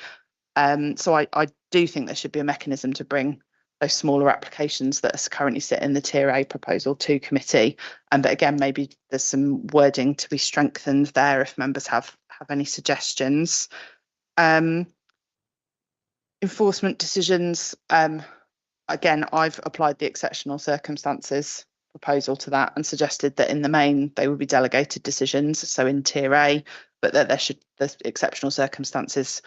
So I do think there should be a mechanism to bring those smaller applications that currently sit in the tier A proposal to committee. But again, maybe there's some wording to be strengthened there if members have any suggestions. Enforcement decisions, again, I've applied the exceptional circumstances proposal to that and suggested that in the main they would be delegated decisions, so in tier A, but that the exceptional circumstances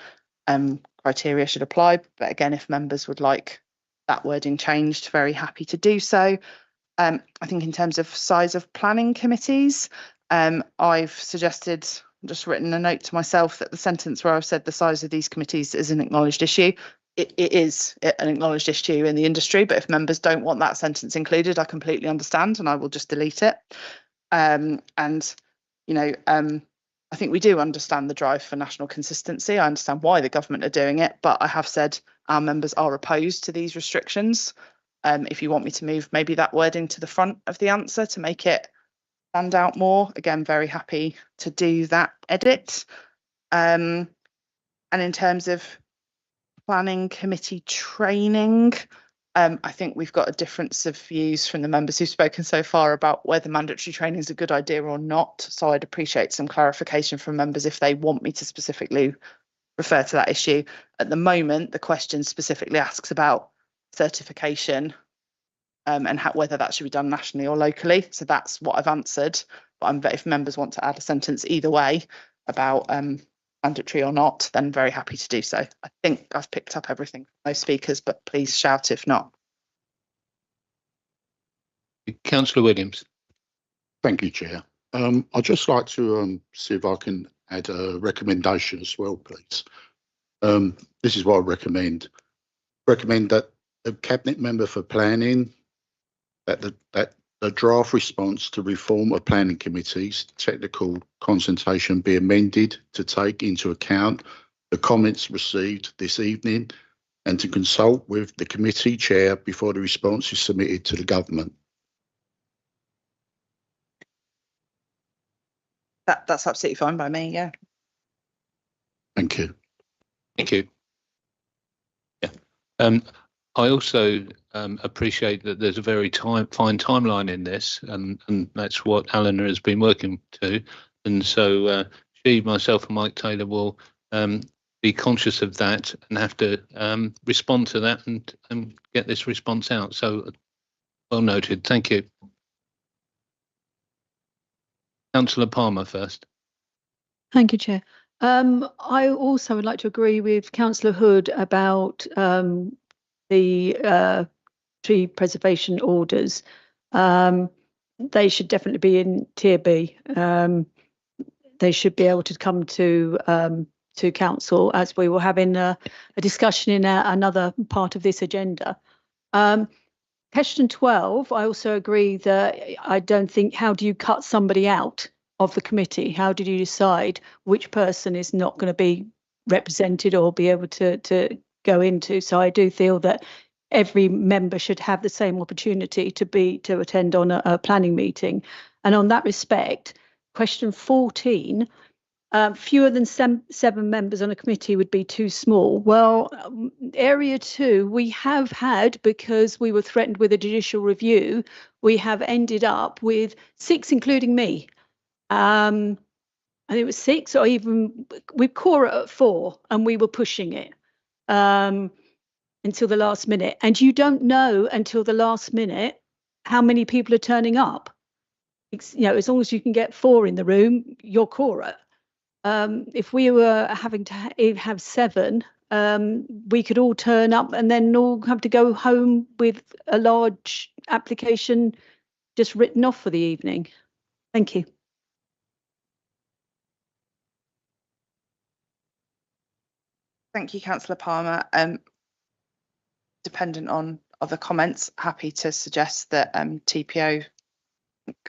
criteria should apply. But again, if members would like that wording changed, very happy to do so. I think in terms of size of planning committees, I've suggested, just written a note to myself, that the sentence where I've said the size of these committees is an acknowledged issue. It is an acknowledged issue in the industry, but if members don't want that sentence included, I completely understand and I will just delete it. I think we do understand the drive for national consistency. I understand why the government are doing it, but I have said our members are opposed to these restrictions. If you want me to move maybe that wording to the front of the answer to make it stand out more, again, very happy to do that edit. And in terms of planning committee training, I think we've got a difference of views from the members who've spoken so far about whether mandatory training is a good idea or not. So I'd appreciate some clarification from members if they want me to specifically refer to that issue. At the moment, the question specifically asks about certification and whether that should be done nationally or locally. So that's what I've answered. But if members want to add a sentence either way about mandatory or not, then very happy to do so. I think I've picked up everything from those speakers, but please shout if not. Councillor Williams. Thank you, Chair. I'd just like to see if I can add a recommendation as well, please. This is what I recommend. Recommend that the Cabinet Member for Planning, that the draft response to reform of planning committees technical consultation be amended to take into account the comments received this evening and to consult with the committee chair before the response is submitted to the government. That's absolutely fine by me, yeah. Thank you. Thank you. Yeah. I also appreciate that there's a very fine timeline in this, and that's what Eleanor has been working to. And so she, myself and Mike Taylor will be conscious of that and have to respond to that and get this response out. So well noted. Thank you. Councillor Palmer first. Thank you, Chair. I also would like to agree with Councillor Hood about the tree preservation orders. They should definitely be in Tier B. They should be able to come to council, as we were having a discussion in another part of this agenda. Question 12, I also agree that I don't think, how do you cut somebody out of the committee? How did you decide which person is not going to be represented or be able to go into? So I do feel that every member should have the same opportunity to attend on a planning meeting. And on that respect, question 14, fewer than 7 members on a committee would be too small. Well, area 2, we have had, because we were threatened with a judicial review, we have ended up with 6, including me. And it was 6, or even with Cora at 4, and we were pushing it until the last minute. And you don't know until the last minute how many people are turning up. As long as you can get 4 in the room, you're Cora. If we were having to have 7, we could all turn up and then all have to go home with a large application just written off for the evening. Thank you. Thank you, Councillor Palmer. Dependent on other comments, happy to suggest that TPO,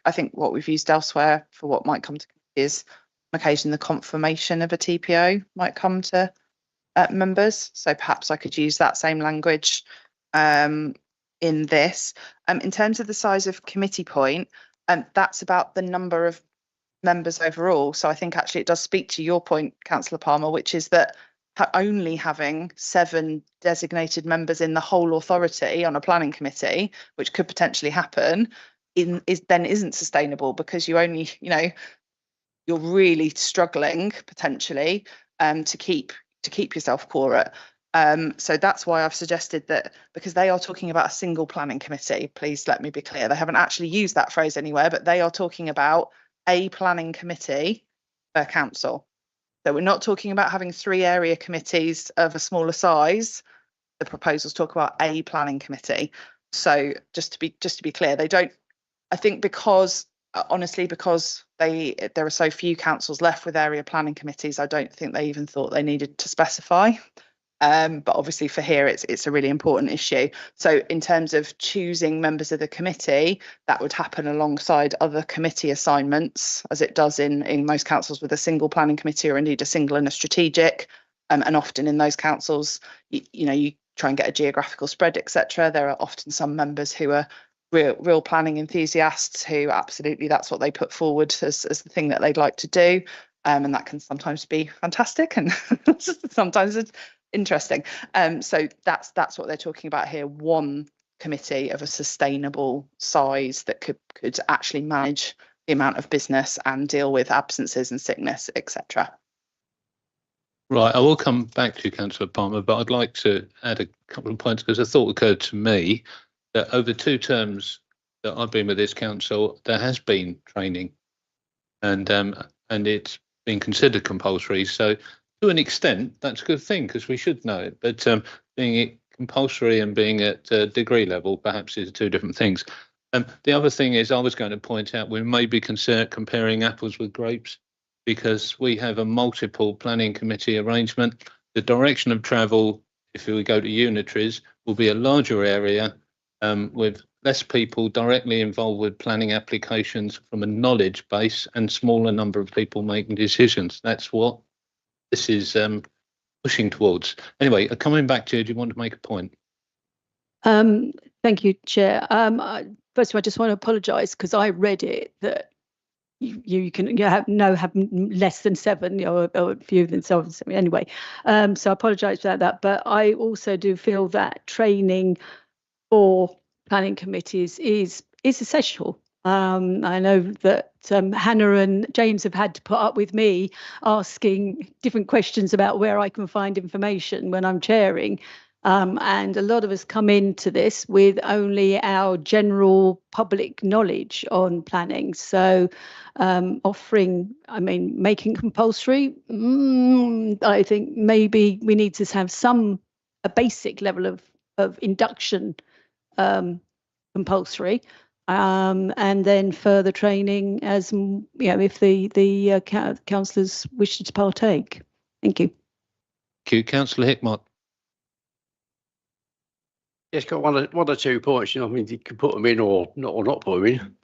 I think what we've used elsewhere for what might come to is on occasion the confirmation of a TPO might come to members. So perhaps I could use that same language in this. In terms of the size of committee point, that's about the number of members overall. So I think actually it does speak to your point, Councillor Palmer, which is that only having 7 designated members in the whole authority on a planning committee, which could potentially happen, isn't sustainable, because you only, you're really struggling potentially to keep yourself quorate. So that's why I've suggested that, because they are talking about a single planning committee. Please let me be clear. They haven't actually used that phrase anywhere, but they are talking about a planning committee per council. So we're not talking about having 3 area committees of a smaller size. The proposals talk about a planning committee. So just to be clear, they don't. I think because honestly, because there are so few councils left with area planning committees, I don't think they even thought they needed to specify. But obviously for here, it's a really important issue. So in terms of choosing members of the committee, that would happen alongside other committee assignments, as it does in most councils with a single planning committee, or indeed a single and a strategic. And often in those councils, you try and get a geographical spread, etc. There are often some members who are real planning enthusiasts who absolutely that's what they put forward as the thing that they'd like to do. And that can sometimes be fantastic and sometimes it's interesting. So that's what they're talking about here. One committee of a sustainable size that could actually manage the amount of business and deal with absences and sickness, etc. Right, I will come back to you, Councillor Palmer, but I'd like to add a couple of points, because a thought occurred to me that over 2 terms that I've been with this council, there has been training, and it's been considered compulsory. So to an extent, that's a good thing, because we should know it. But being it compulsory and being at degree level perhaps is 2 different things. The other thing is, I was going to point out, we may be comparing apples with grapes, because we have a multiple planning committee arrangement. The direction of travel, if we go to unitaries, will be a larger area with less people directly involved with planning applications from a knowledge base, and smaller number of people making decisions. That's what this is pushing towards. Anyway, coming back to you, do you want to make a point? Thank you, Chair. First of all, I just want to apologise, because I read it that you have less than 7 or fewer than 7 anyway. So I apologise for that. But I also do feel that training for planning committees is essential. I know that Hannah and James have had to put up with me asking different questions about where I can find information when I'm chairing. And a lot of us come into this with only our general public knowledge on planning. So making compulsory, I think maybe we need to have a basic level of induction compulsory. And then further training as if the councillors wish to partake. Thank you. Thank you, Councillor Hickmott. It's got one or 2 points. I mean, you can put them in or not put them in.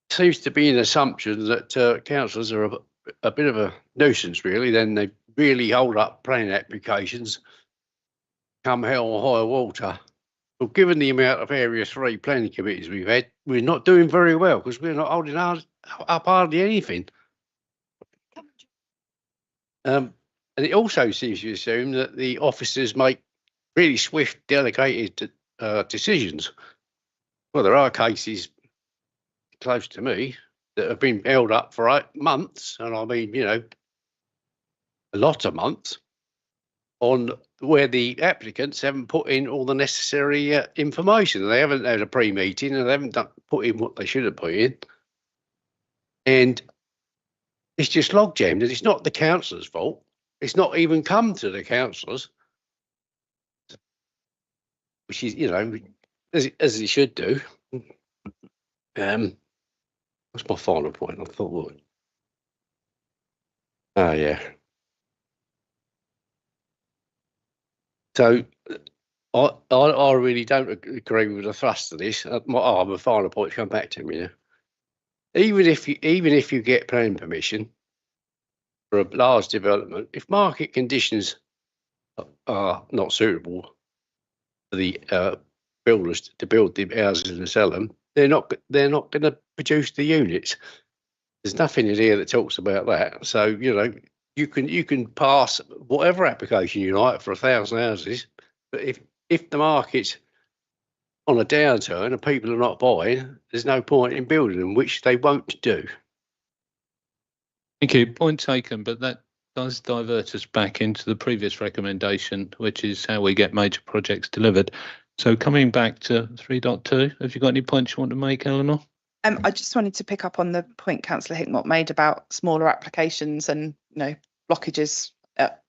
Seems to be an assumption that councillors are a bit of a nuisance, really. Then they really hold up planning applications come hell or high water. Well, given the amount of Area 3 planning committees we've had, we're not doing very well because we're not holding up hardly anything. And it also seems to assume that the officers make really swift, delegated decisions. Well, there are cases close to me that have been held up for 8 months, and I mean, a lot of months, on where the applicants haven't put in all the necessary information. They haven't had a pre-meeting and they haven't put in what they should have put in. And it's just log jammed, and it's not the councillor's fault. It's not even come to the councillors, which is, as it should do. What's my final point? I thought, what? Oh, yeah. So I really don't agree with the thrust of this. My final point to come back to me. Even if you get planning permission for a large development, if market conditions are not suitable for the builders to build the houses and sell them, they're not going to produce the units. There's nothing in here that talks about that. So you can pass whatever application you like for 1,000 houses, but if the market's on a downturn and people are not buying, there's no point in building them, which they won't do. Thank you. Point taken, but that does divert us back into the previous recommendation, which is how we get major projects delivered. So coming back to 3.2, have you got any points you want to make, Eleanor? I just wanted to pick up on the point Councillor Hickmott made about smaller applications and blockages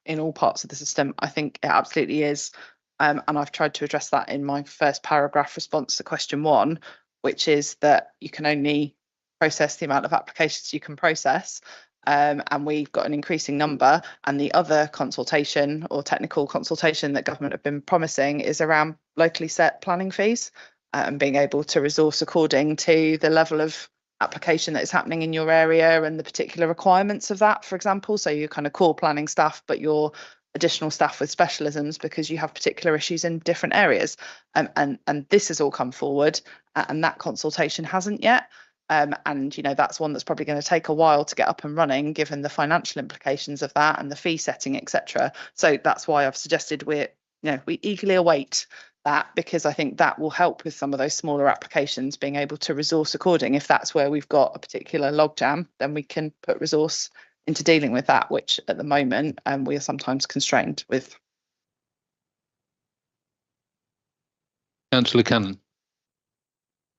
in all parts of the system. I think it absolutely is, and I've tried to address that in my first paragraph response to question 1, which is that you can only process the amount of applications you can process, and we've got an increasing number. And the other consultation or technical consultation that government have been promising is around locally set planning fees and being able to resource according to the level of application that is happening in your area and the particular requirements of that, for example. So you're kind of core planning staff, but you're additional staff with specialisms because you have particular issues in different areas. And this has all come forward, and that consultation hasn't yet. And that's one that's probably going to take a while to get up and running, given the financial implications of that and the fee setting, etc. So that's why I've suggested we eagerly await that, because I think that will help with some of those smaller applications being able to resource according. If that's where we've got a particular logjam, then we can put resource into dealing with that, which at the moment we are sometimes constrained with. Councillor Cannon.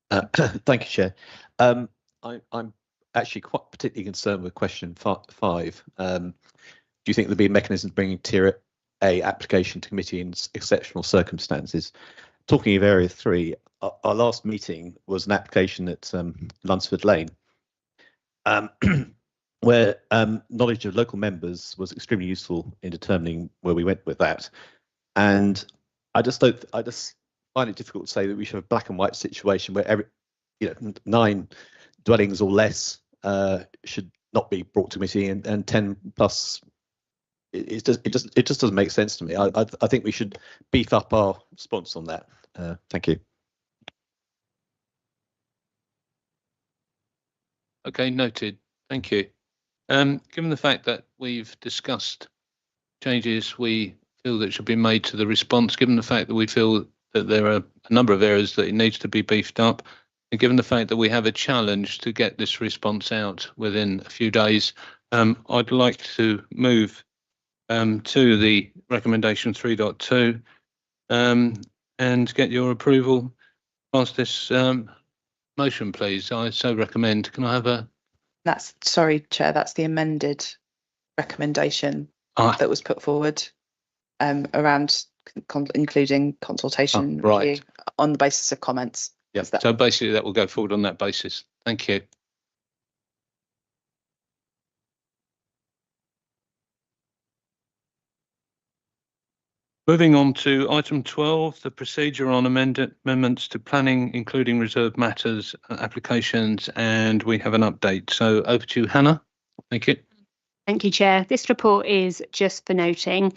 Thank you, Chair. I'm actually quite particularly concerned with question 5. Do you think there'll be a mechanism bringing Tier A application to committee in exceptional circumstances? Talking of Area 3, our last meeting was an application at Lunsford Lane, where knowledge of local members was extremely useful in determining where we went with that. And I just find it difficult to say that we should have a black and white situation where 9 dwellings or less should not be brought to committee, and 10 plus. It just doesn't make sense to me. I think we should beef up our response on that. Thank you. Okay, noted. Thank you. Given the fact that we've discussed changes we feel that should be made to the response, given the fact that we feel that there are a number of areas that it needs to be beefed up, and given the fact that we have a challenge to get this response out within a few days, I'd like to move to the recommendation 3.2, and get your approval past this motion, please. I so recommend. Can I have a? That's, sorry, Chair, that's the amended recommendation that was put forward around including consultation review on the basis of comments. Yeah, so basically that will go forward on that basis. Thank you. Moving on to item 12, the procedure on amendments to planning, including reserved matters, applications, and we have an update. So over to you, Hannah. Thank you. Thank you, Chair. This report is just for noting,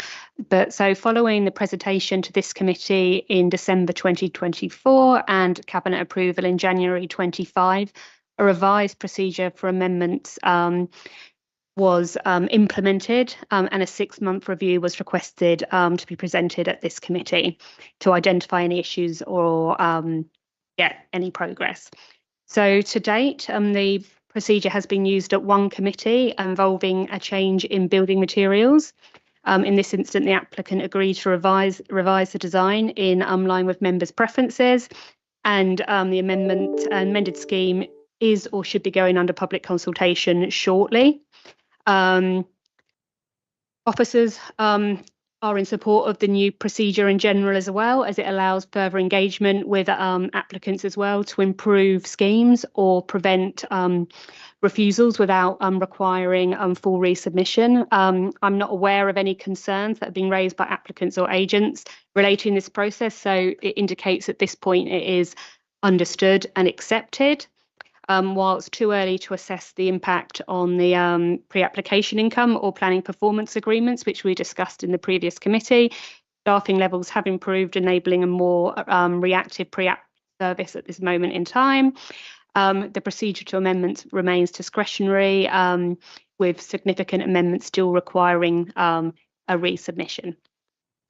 but so following the presentation to this committee in December 2024 and Cabinet approval in January 25, a revised procedure for amendments was implemented and a 6-month review was requested to be presented at this committee to identify any issues or any progress. So to date, the procedure has been used at one committee involving a change in building materials. In this instance, the applicant agreed to revise the design in line with members' preferences, and the amended scheme is or should be going under public consultation shortly. Officers are in support of the new procedure in general as well, as it allows further engagement with applicants as well to improve schemes or prevent refusals without requiring full resubmission. I'm not aware of any concerns that have been raised by applicants or agents relating to this process, so it indicates at this point it is understood and accepted. While it's too early to assess the impact on the pre-application income or planning performance agreements, which we discussed in the previous committee, staffing levels have improved, enabling a more reactive pre-app service at this moment in time. The procedure to amendments remains discretionary, with significant amendments still requiring a resubmission.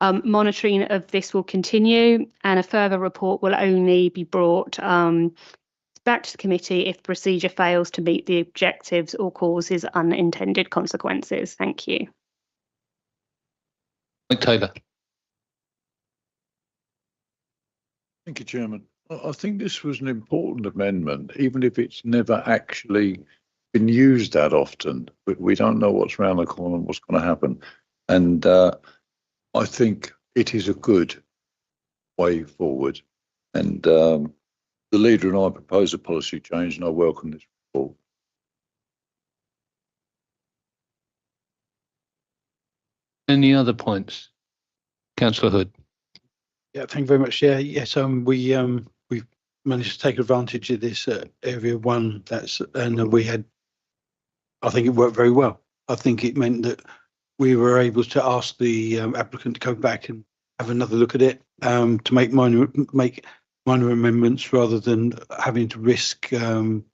Monitoring of this will continue, and a further report will only be brought back to the committee if the procedure fails to meet the objectives or causes unintended consequences. Thank you. Mike Taylor. Thank you, Chairman. I think this was an important amendment, even if it's never actually been used that often. We don't know what's around the corner and what's going to happen. And I think it is a good way forward. And the leader and I propose a policy change, and I welcome this report. Any other points? Councillor Hood. Yeah, thank you very much. Yeah, yes, we've managed to take advantage of this area one. And we had, I think it worked very well. I think it meant that we were able to ask the applicant to go back and have another look at it, to make minor amendments rather than having to risk going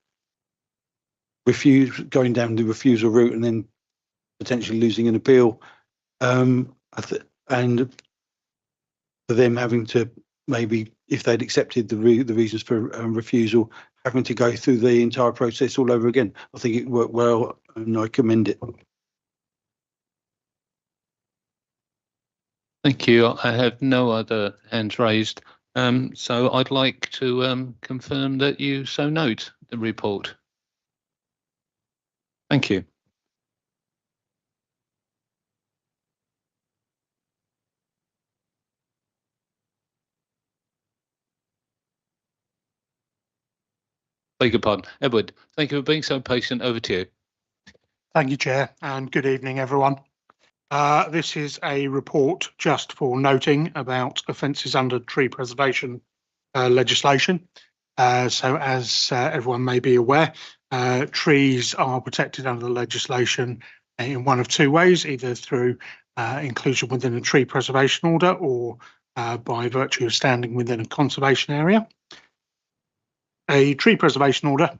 down the refusal route and then potentially losing an appeal, and for them having to, maybe if they'd accepted the reasons for refusal, having to go through the entire process all over again. I think it worked well and I commend it. Thank you. I have no other hands raised. So I'd like to confirm that you so note the report. Thank you. Beg your pardon. Edward, thank you for being so patient. Over to you. Thank you, Chair, and good evening, everyone. This is a report just for noting about offences under tree preservation legislation. So as everyone may be aware, trees are protected under the legislation in one of two ways, either through inclusion within a tree preservation order or by virtue of standing within a conservation area. A tree preservation order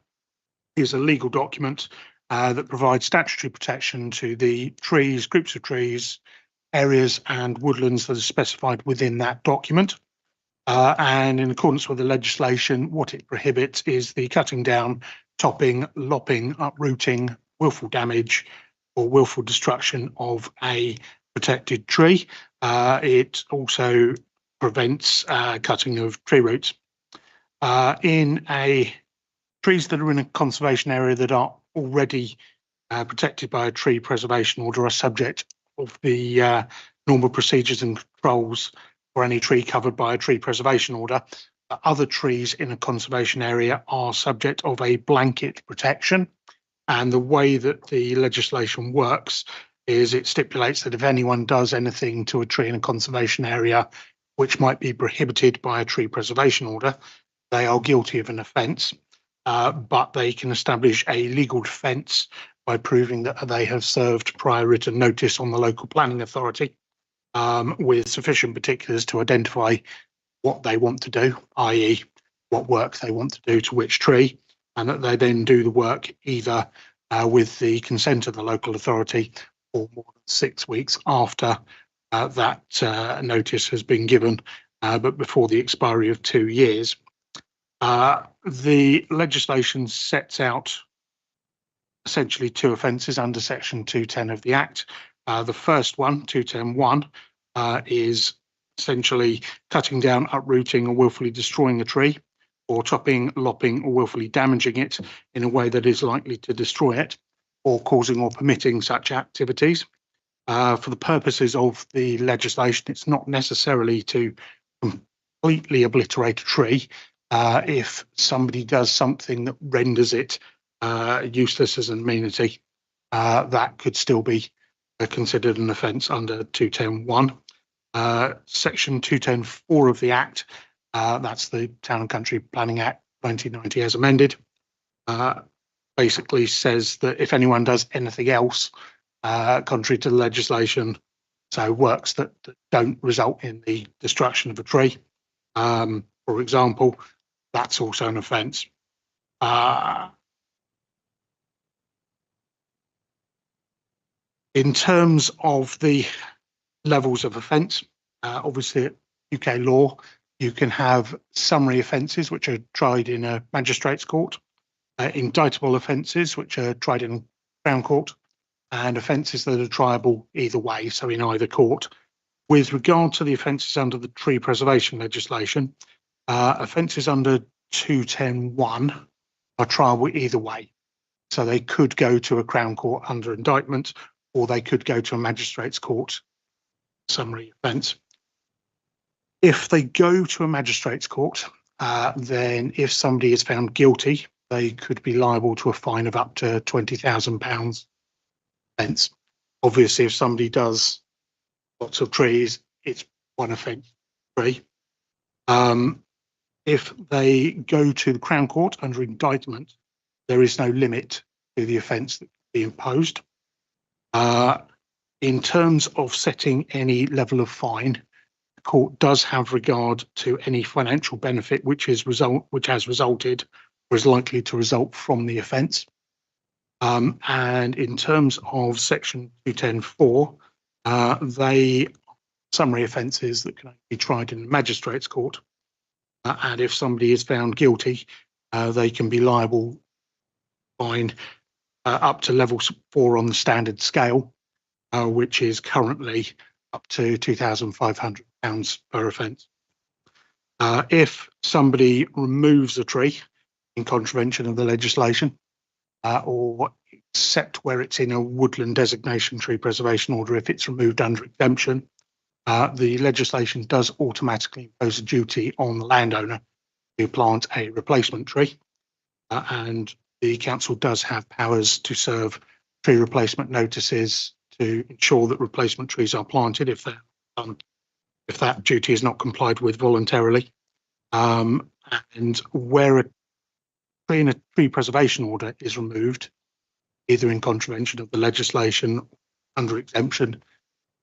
is a legal document that provides statutory protection to the trees, groups of trees, areas and woodlands that are specified within that document. And in accordance with the legislation, what it prohibits is the cutting down, topping, lopping, uprooting, willful damage or willful destruction of a protected tree. It also prevents cutting of tree roots. Trees that are in a conservation area that are already protected by a tree preservation order are subject of the normal procedures and controls for any tree covered by a tree preservation order. Other trees in a conservation area are subject of a blanket protection. And the way that the legislation works is it stipulates that if anyone does anything to a tree in a conservation area which might be prohibited by a tree preservation order, they are guilty of an offence, but they can establish a legal defence by proving that they have served prior written notice on the local planning authority with sufficient particulars to identify what they want to do, i.e. what work they want to do to which tree, and that they then do the work either with the consent of the local authority or more than 6 weeks after that notice has been given, but before the expiry of 2 years. The legislation sets out essentially 2 offences under section 210 of the Act. The first one, 210.1, is essentially cutting down, uprooting or willfully destroying a tree, or chopping, lopping or willfully damaging it in a way that is likely to destroy it, or causing or permitting such activities. For the purposes of the legislation, it's not necessarily to completely obliterate a tree. If somebody does something that renders it useless as an amenity, that could still be considered an offence under 210.1. Section 210.4 of the Act, that's the Town and Country Planning Act 1990 as amended, basically says that if anyone does anything else contrary to the legislation, so works that don't result in the destruction of a tree, for example, that's also an offence. In terms of the levels of offence, obviously at UK law, you can have summary offences which are tried in a magistrate's court, indictable offences which are tried in Crown Court, and offences that are triable either way, so in either court. With regard to the offences under the tree preservation legislation, offences under 210.1 are triable either way. So they could go to a Crown Court under indictment, or they could go to a magistrate's court summary offence. If they go to a magistrate's court, then if somebody is found guilty, they could be liable to a fine of up to £20,000. Obviously, if somebody does lots of trees, it's one offence tree. If they go to the Crown Court under indictment, there is no limit to the offence that can be imposed. In terms of setting any level of fine, the court does have regard to any financial benefit which has resulted or is likely to result from the offence. And in terms of section 210.4, they summary offences that can only be tried in the magistrate's court. And if somebody is found guilty, they can be liable fine up to level 4 on the standard scale, which is currently up to £2,500 per offence. If somebody removes a tree in contravention of the legislation, or except where it's in a woodland designation tree preservation order, if it's removed under exemption, the legislation does automatically impose a duty on the landowner to plant a replacement tree, and the council does have powers to serve tree replacement notices to ensure that replacement trees are planted if that duty is not complied with voluntarily. And where a tree in a tree preservation order is removed, either in contravention of the legislation or under exemption,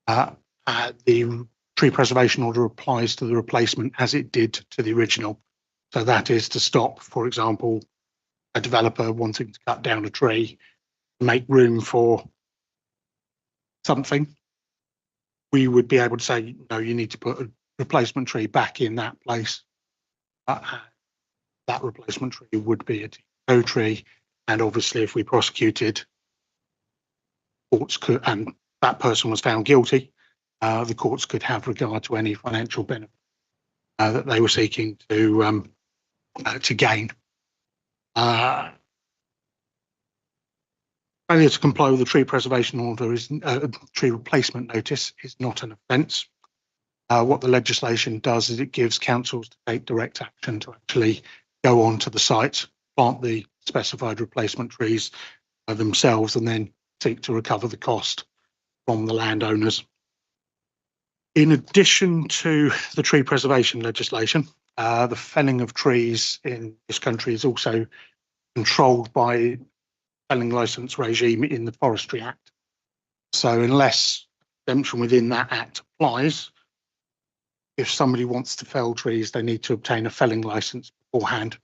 the tree preservation order applies to the replacement as it did to the original. So that is to stop, for example, a developer wanting to cut down a tree, make room for something. We would be able to say, no, you need to put a replacement tree back in that place. That replacement tree would be a TO tree, and obviously if we prosecuted, courts could, and that person was found guilty, the courts could have regard to any financial benefit that they were seeking to gain. Failure to comply with the tree preservation order is tree replacement notice is not an offence. What the legislation does is it gives councils to take direct action to actually go onto the site, plant the specified replacement trees themselves, and then seek to recover the cost from the landowners. In addition to the tree preservation legislation, the felling of trees in this country is also controlled by felling licence regime in the Forestry Act. So unless exemption within that act applies, if somebody wants to fell trees, they need to obtain a felling licence beforehand.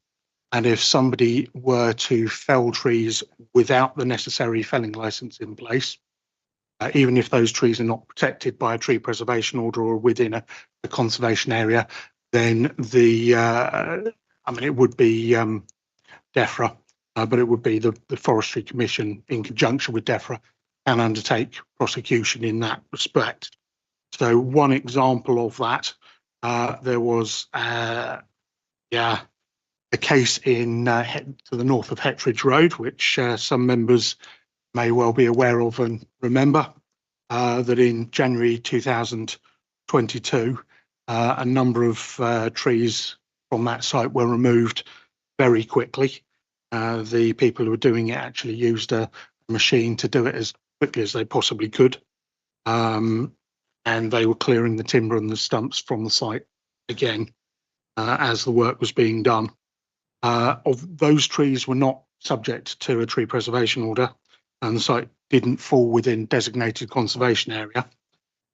And if somebody were to fell trees without the necessary felling licence in place, even if those trees are not protected by a tree preservation order or within a conservation area, then it would be DEFRA, but it would be the Forestry Commission in conjunction with DEFRA can undertake prosecution in that respect. So one example of that, there was a case in to the north of Hetridge Road, which some members may well be aware of and remember, that in January 2022, a number of trees from that site were removed very quickly. The people who were doing it actually used a machine to do it as quickly as they possibly could. And they were clearing the timber and the stumps from the site again as the work was being done. Of those trees were not subject to a tree preservation order, and the site didn't fall within designated conservation area.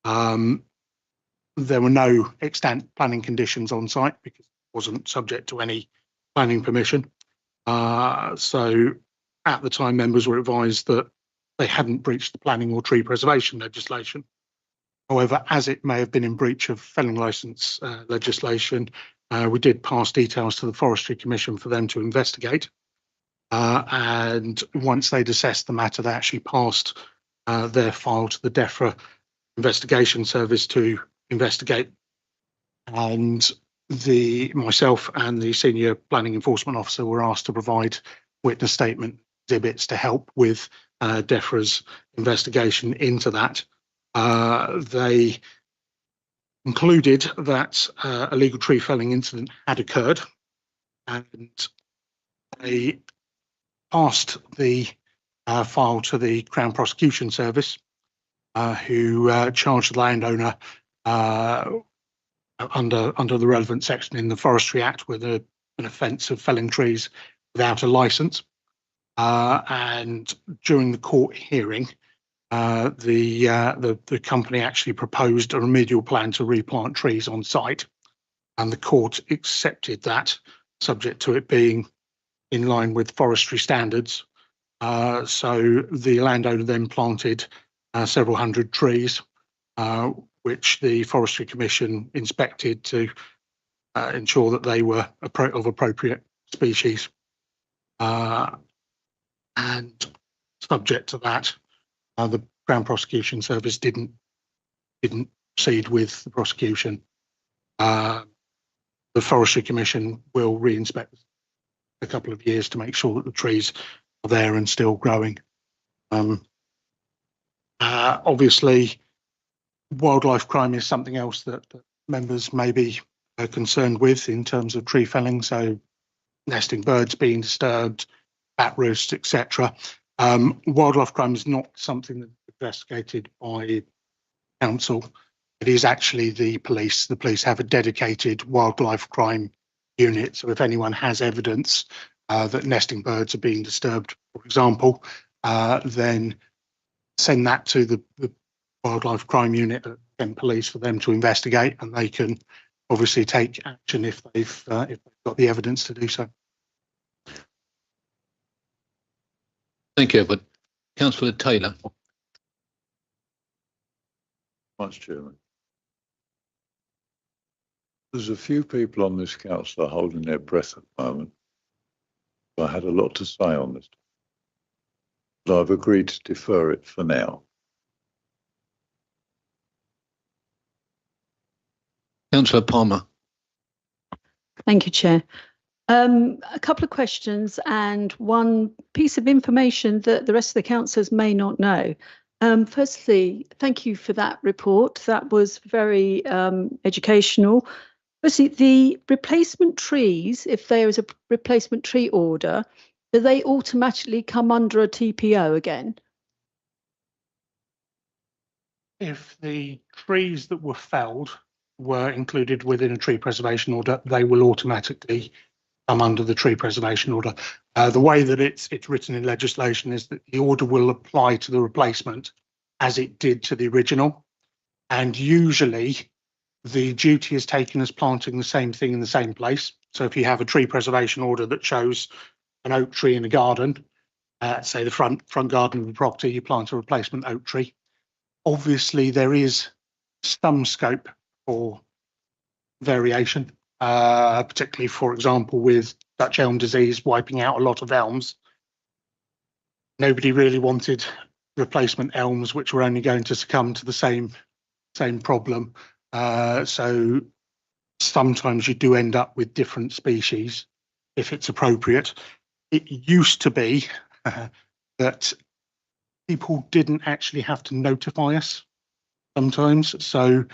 There were no extant planning conditions on site because it wasn't subject to any planning permission. So at the time, members were advised that they hadn't breached the planning or tree preservation legislation. However, as it may have been in breach of felling licence legislation, we did pass details to the Forestry Commission for them to investigate. And once they'd assessed the matter, they actually passed their file to the DEFRA investigation service to investigate. And myself and the senior planning enforcement officer were asked to provide witness statement exhibits to help with DEFRA's investigation into that. They concluded that a legal tree felling incident had occurred, and they passed the file to the Crown Prosecution Service, who charged the landowner under the relevant section in the Forestry Act with an offence of felling trees without a licence. And during the court hearing, the company actually proposed a remedial plan to replant trees on site, and the court accepted that, subject to it being in line with forestry standards. So the landowner then planted several hundred trees, which the Forestry Commission inspected to ensure that they were of appropriate species. And subject to that, the Crown Prosecution Service didn't proceed with the prosecution. The Forestry Commission will re-inspect a couple of years to make sure that the trees are there and still growing. Obviously, wildlife crime is something else that members may be concerned with in terms of tree felling. So nesting birds being disturbed, bat roosts, etc. Wildlife crime is not something that's investigated by council. It is actually the police. The police have a dedicated wildlife crime unit. So if anyone has evidence that nesting birds are being disturbed, for example, then send that to the wildlife crime unit at Kent Police for them to investigate, and they can obviously take action if they've got the evidence to do so. Thank you, Edward. Councillor Taylor. Much, Chairman. There's a few people on this council are holding their breath at the moment. I had a lot to say on this, but I've agreed to defer it for now. Councillor Palmer. Thank you, Chair. A couple of questions and one piece of information that the rest of the councillors may not know. Firstly, thank you for that report. That was very educational. Firstly, the replacement trees, if there is a replacement tree order, do they automatically come under a TPO again? If the trees that were felled were included within a tree preservation order, they will automatically come under the tree preservation order. The way that it's written in legislation is that the order will apply to the replacement as it did to the original. And usually the duty is taken as planting the same thing in the same place. So if you have a tree preservation order that shows an oak tree in a garden, say the front garden of the property, you plant a replacement oak tree. Obviously, there is some scope for variation, particularly, for example, with Dutch elm disease wiping out a lot of elms. Nobody really wanted replacement elms, which were only going to succumb to the same problem. So sometimes you do end up with different species if it's appropriate. It used to be that people didn't actually have to notify us sometimes. So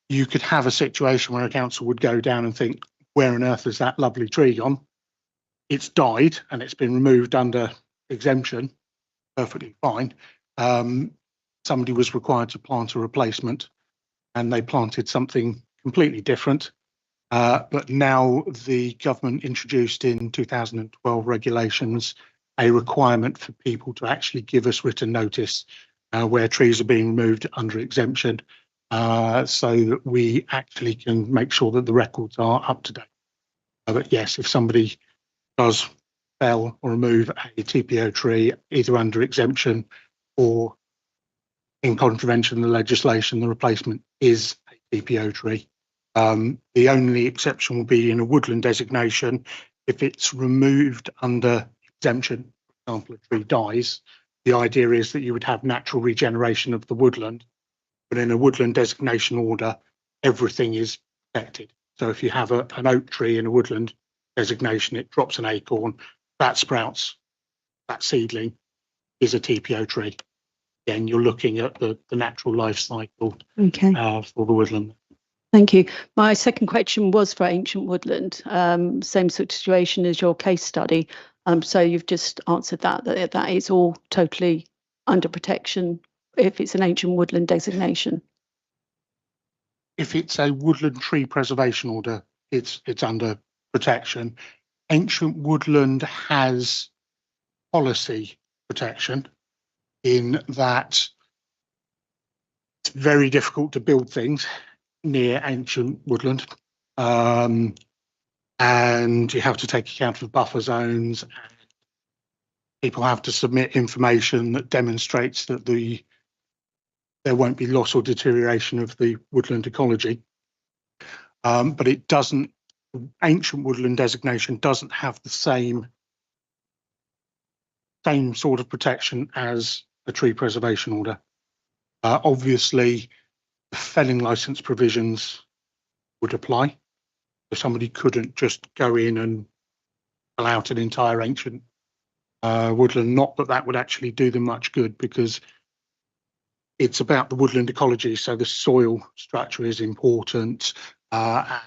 you could have a situation where a council would go down and think, where on earth is that lovely tree gone? It's died and it's been removed under exemption, perfectly fine. Somebody was required to plant a replacement and they planted something completely different. But now the government introduced in 2012 regulations a requirement for people to actually give us written notice where trees are being removed under exemption, so that we actually can make sure that the records are up to date. But yes, if somebody does fell or remove a TPO tree either under exemption or in contravention of the legislation, the replacement is a TPO tree. The only exception will be in a woodland designation if it's removed under exemption. For example, a tree dies, the idea is that you would have natural regeneration of the woodland, but in a woodland designation order, everything is protected. So if you have an oak tree in a woodland designation, it drops an acorn, that sprouts, that seedling is a TPO tree. Again, you're looking at the natural life cycle for the woodland. Thank you. My second question was for ancient woodland, same sort of situation as your case study. So you've just answered that is all totally under protection if it's an ancient woodland designation. If it's a woodland tree preservation order, it's under protection. Ancient woodland has policy protection in that it's very difficult to build things near ancient woodland, and you have to take account of buffer zones, and people have to submit information that demonstrates that there won't be loss or deterioration of the woodland ecology. But it doesn't, ancient woodland designation doesn't have the same sort of protection as a tree preservation order. Obviously, the felling license provisions would apply. So somebody couldn't just go in and pull out an entire ancient woodland. Not that that would actually do them much good, because it's about the woodland ecology. So the soil structure is important, flora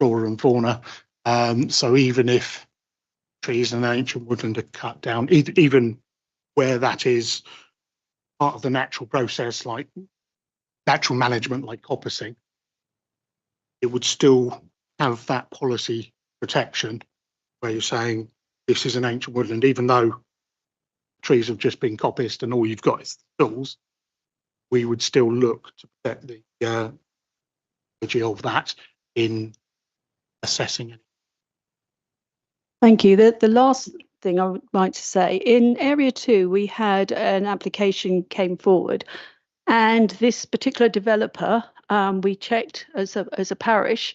and fauna. So even if trees in an ancient woodland are cut down, even where that is part of the natural process, like natural management, like coppicing, it would still have that policy protection where you're saying this is an ancient woodland, even though trees have just been coppiced and all you've got is stalls. We would still look to protect the ecology of that in assessing it. Thank you. The last thing I would like to say, in Area 2, we had an application came forward, and this particular developer, we checked as a parish,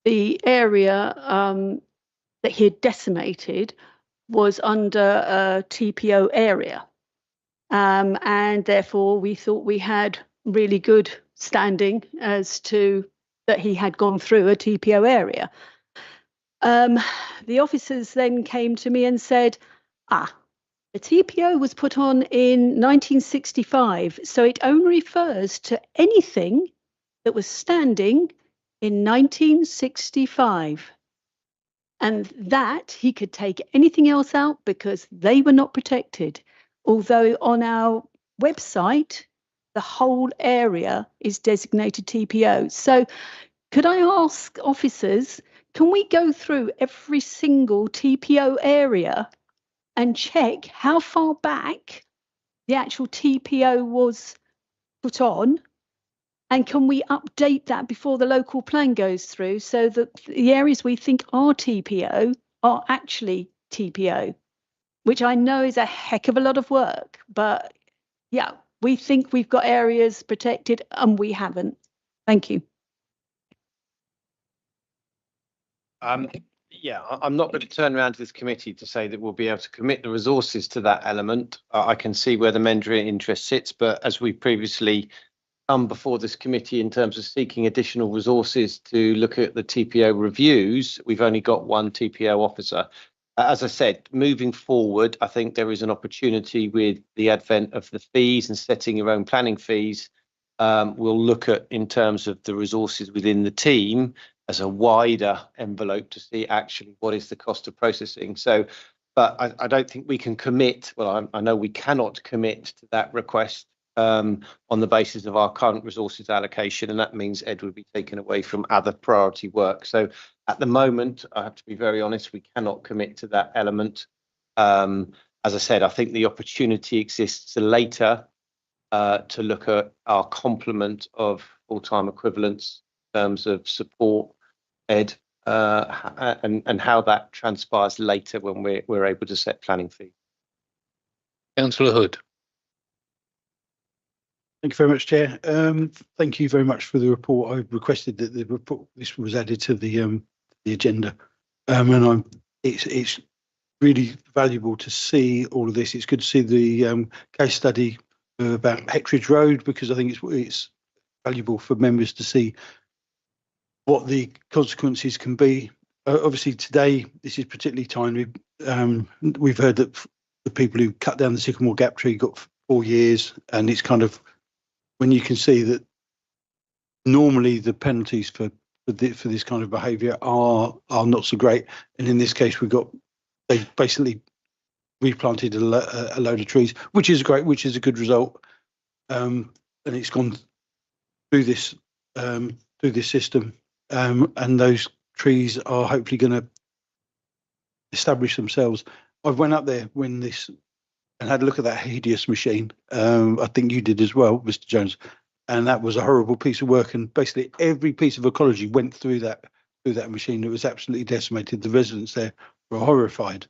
the area that he had decimated was under a TPO area. And therefore we thought we had really good standing as to that he had gone through a TPO area. The officers then came to me and said, the TPO was put on in 1965, so it only refers to anything that was standing in 1965. And that he could take anything else out because they were not protected. Although on our website, the whole area is designated TPO. So could I ask officers, can we go through every single TPO area and check how far back the actual TPO was put on? And can we update that before the local plan goes through so that the areas we think are TPO are actually TPO, which I know is a heck of a lot of work, but yeah, we think we've got areas protected and we haven't. Thank you. Yeah, I'm not going to turn around to this committee to say that we'll be able to commit the resources to that element. I can see where the member interest sits, but as we previously come before this committee in terms of seeking additional resources to look at the TPO reviews, we've only got one TPO officer. As I said, moving forward, I think there is an opportunity with the advent of the fees and setting your own planning fees. We'll look at in terms of the resources within the team as a wider envelope to see actually what is the cost of processing. So, but I don't think we can commit, well, I know we cannot commit to that request on the basis of our current resources allocation, and that means Ed would be taken away from other priority work. So at the moment, I have to be very honest, we cannot commit to that element. As I said, I think the opportunity exists later to look at our complement of full-time equivalents in terms of support, Ed, and how that transpires later when we're able to set planning fees. Councillor Hood. Thank you very much, Chair. Thank you very much for the report. I requested that the report this was added to the agenda, and it's really valuable to see all of this. It's good to see the case study about Heckridge Road, because I think it's valuable for members to see what the consequences can be. Obviously, today this is particularly timely. We've heard that the people who cut down the sycamore gap tree got 4 years, and it's kind of when you can see that normally the penalties for this kind of behaviour are not so great, and in this case they basically replanted a load of trees, which is a good result, and it's gone through this system, and those trees are hopefully going to establish themselves. I went up there when this and had a look at that hideous machine. I think you did as well, Mr. Jones, and that was a horrible piece of work. And basically, every piece of ecology went through that machine. It was absolutely decimated. The residents there were horrified,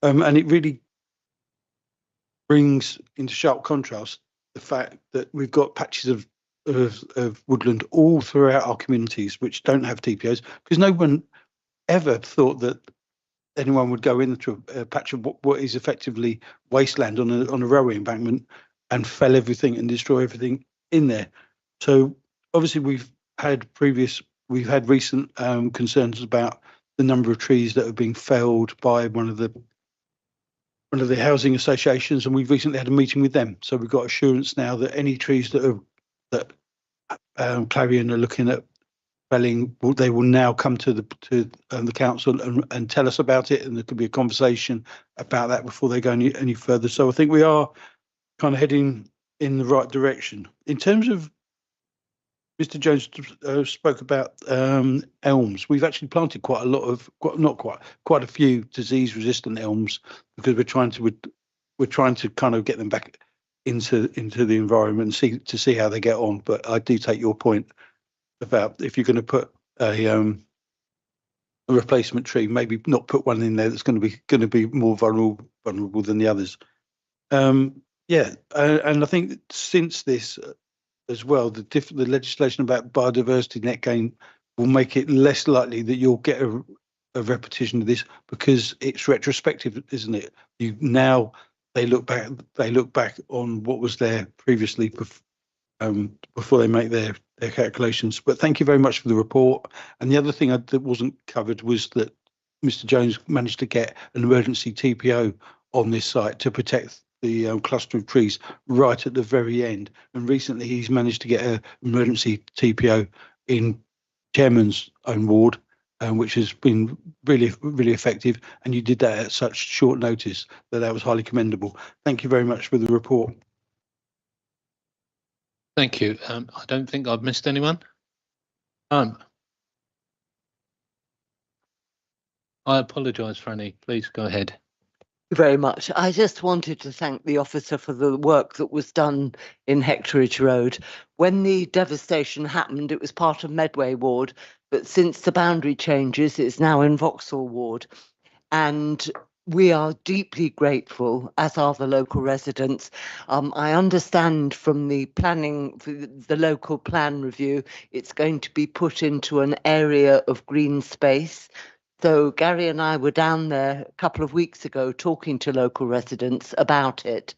and it really brings into sharp contrast the fact that we've got patches of woodland all throughout our communities which don't have TPOs, because no one ever thought that anyone would go into a patch of what is effectively wasteland on a railway embankment and fell everything and destroy everything in there. So obviously we've had recent concerns about the number of trees that are being felled by one of the housing associations, and we've recently had a meeting with them. So we've got assurance now that any trees that Clarion are looking at felling, they will now come to the council and tell us about it, and there could be a conversation about that before they go any further. So I think we are kind of heading in the right direction. In terms of Mr. Jones spoke about elms. We've actually planted quite a few disease-resistant elms, because we're trying to kind of get them back into the environment and see how they get on. But I do take your point about if you're going to put a replacement tree, maybe not put one in there that's going to be more vulnerable than the others. And I think since this as well, the legislation about biodiversity net gain will make it less likely that you'll get a repetition of this, because it's retrospective, isn't it? They look back on what was there previously before they make their calculations. But thank you very much for the report. And the other thing that wasn't covered was that Mr. Jones managed to get an emergency TPO on this site to protect the cluster of trees right at the very end. And recently he's managed to get an emergency TPO in Chairman's own ward, which has been really, really effective. And you did that at such short notice that was highly commendable. Thank you very much for the report. Thank you. I don't think I've missed anyone. I apologise, Franny. Please go ahead. Very much. I just wanted to thank the officer for the work that was done in Hectoridge Road. When the devastation happened, it was part of Medway Ward, but since the boundary changes, it's now in Vauxhall Ward. And we are deeply grateful, as are the local residents. I understand from the planning, the local plan review, it's going to be put into an area of green space. So Gary and I were down there a couple of weeks ago talking to local residents about it,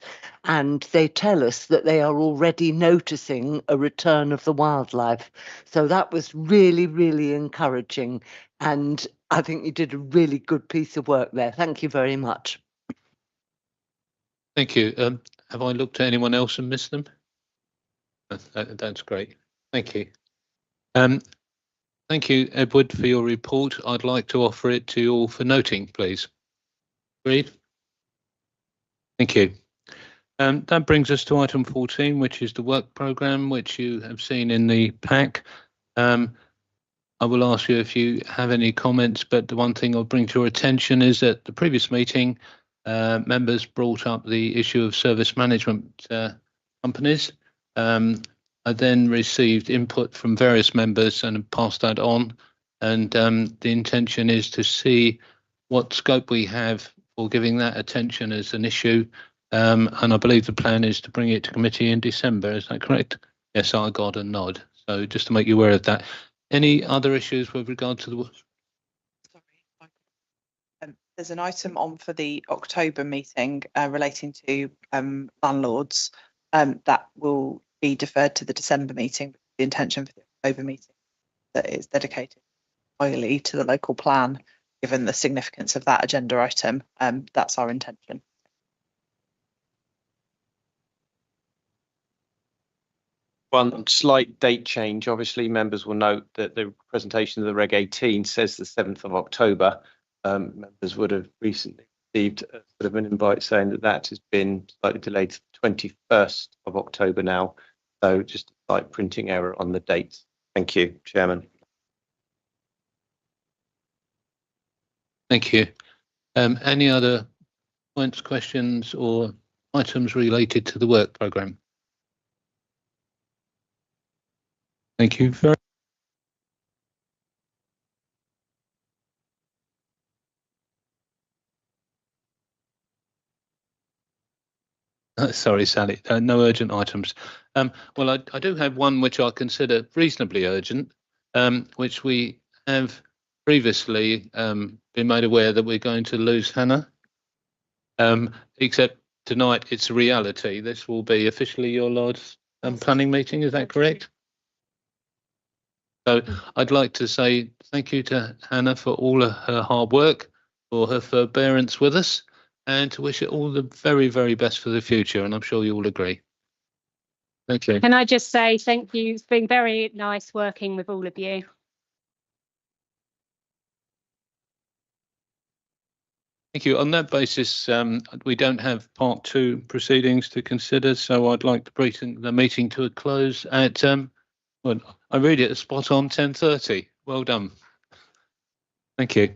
and they tell us that they are already noticing a return of the wildlife. So that was really, really encouraging, and I think you did a really good piece of work there. Thank you very much. Thank you. Have I looked at anyone else and missed them? That's great. Thank you. Thank you, Edward, for your report. I'd like to offer it to you all for noting, please. Agreed? Thank you. That brings us to item 14, which is the work programme, which you have seen in the pack. I will ask you if you have any comments, but the one thing I'll bring to your attention is that the previous meeting, members brought up the issue of service management companies. I then received input from various members and passed that on. And the intention is to see what scope we have for giving that attention as an issue. And I believe the plan is to bring it to committee in December. Is that correct? Yes, I got a nod. So just to make you aware of that. Any other issues with regard to the... There's an item on for the October meeting relating to landlords that will be deferred to the December meeting. The intention for the October meeting that is dedicated entirely to the local plan, given the significance of that agenda item. That's our intention. One slight date change. Obviously, members will note that the presentation of the Reg 18 says the 7th of October. Members would have recently received a sort of an invite saying that that has been slightly delayed to the 21st of October now. So just a slight printing error on the dates. Thank you, Chairman. Thank you. Any other points, questions or items related to the work programme? Thank you very much. Sorry, Sally, no urgent items. Well, I do have one which I consider reasonably urgent, which we have previously been made aware that we're going to lose Hannah. Except tonight it's a reality. This will be officially your last planning meeting, is that correct? So I'd like to say thank you to Hannah for all of her hard work, for her forbearance with us, and to wish it all the very, very best for the future. And I'm sure you all agree. Thank you. Can I just say thank you? It's been very nice working with all of you. Thank you. On that basis, we don't have part 2 proceedings to consider, so I'd like to bring the meeting to a close at, well, I read it spot on 10:30. Well done. Thank you.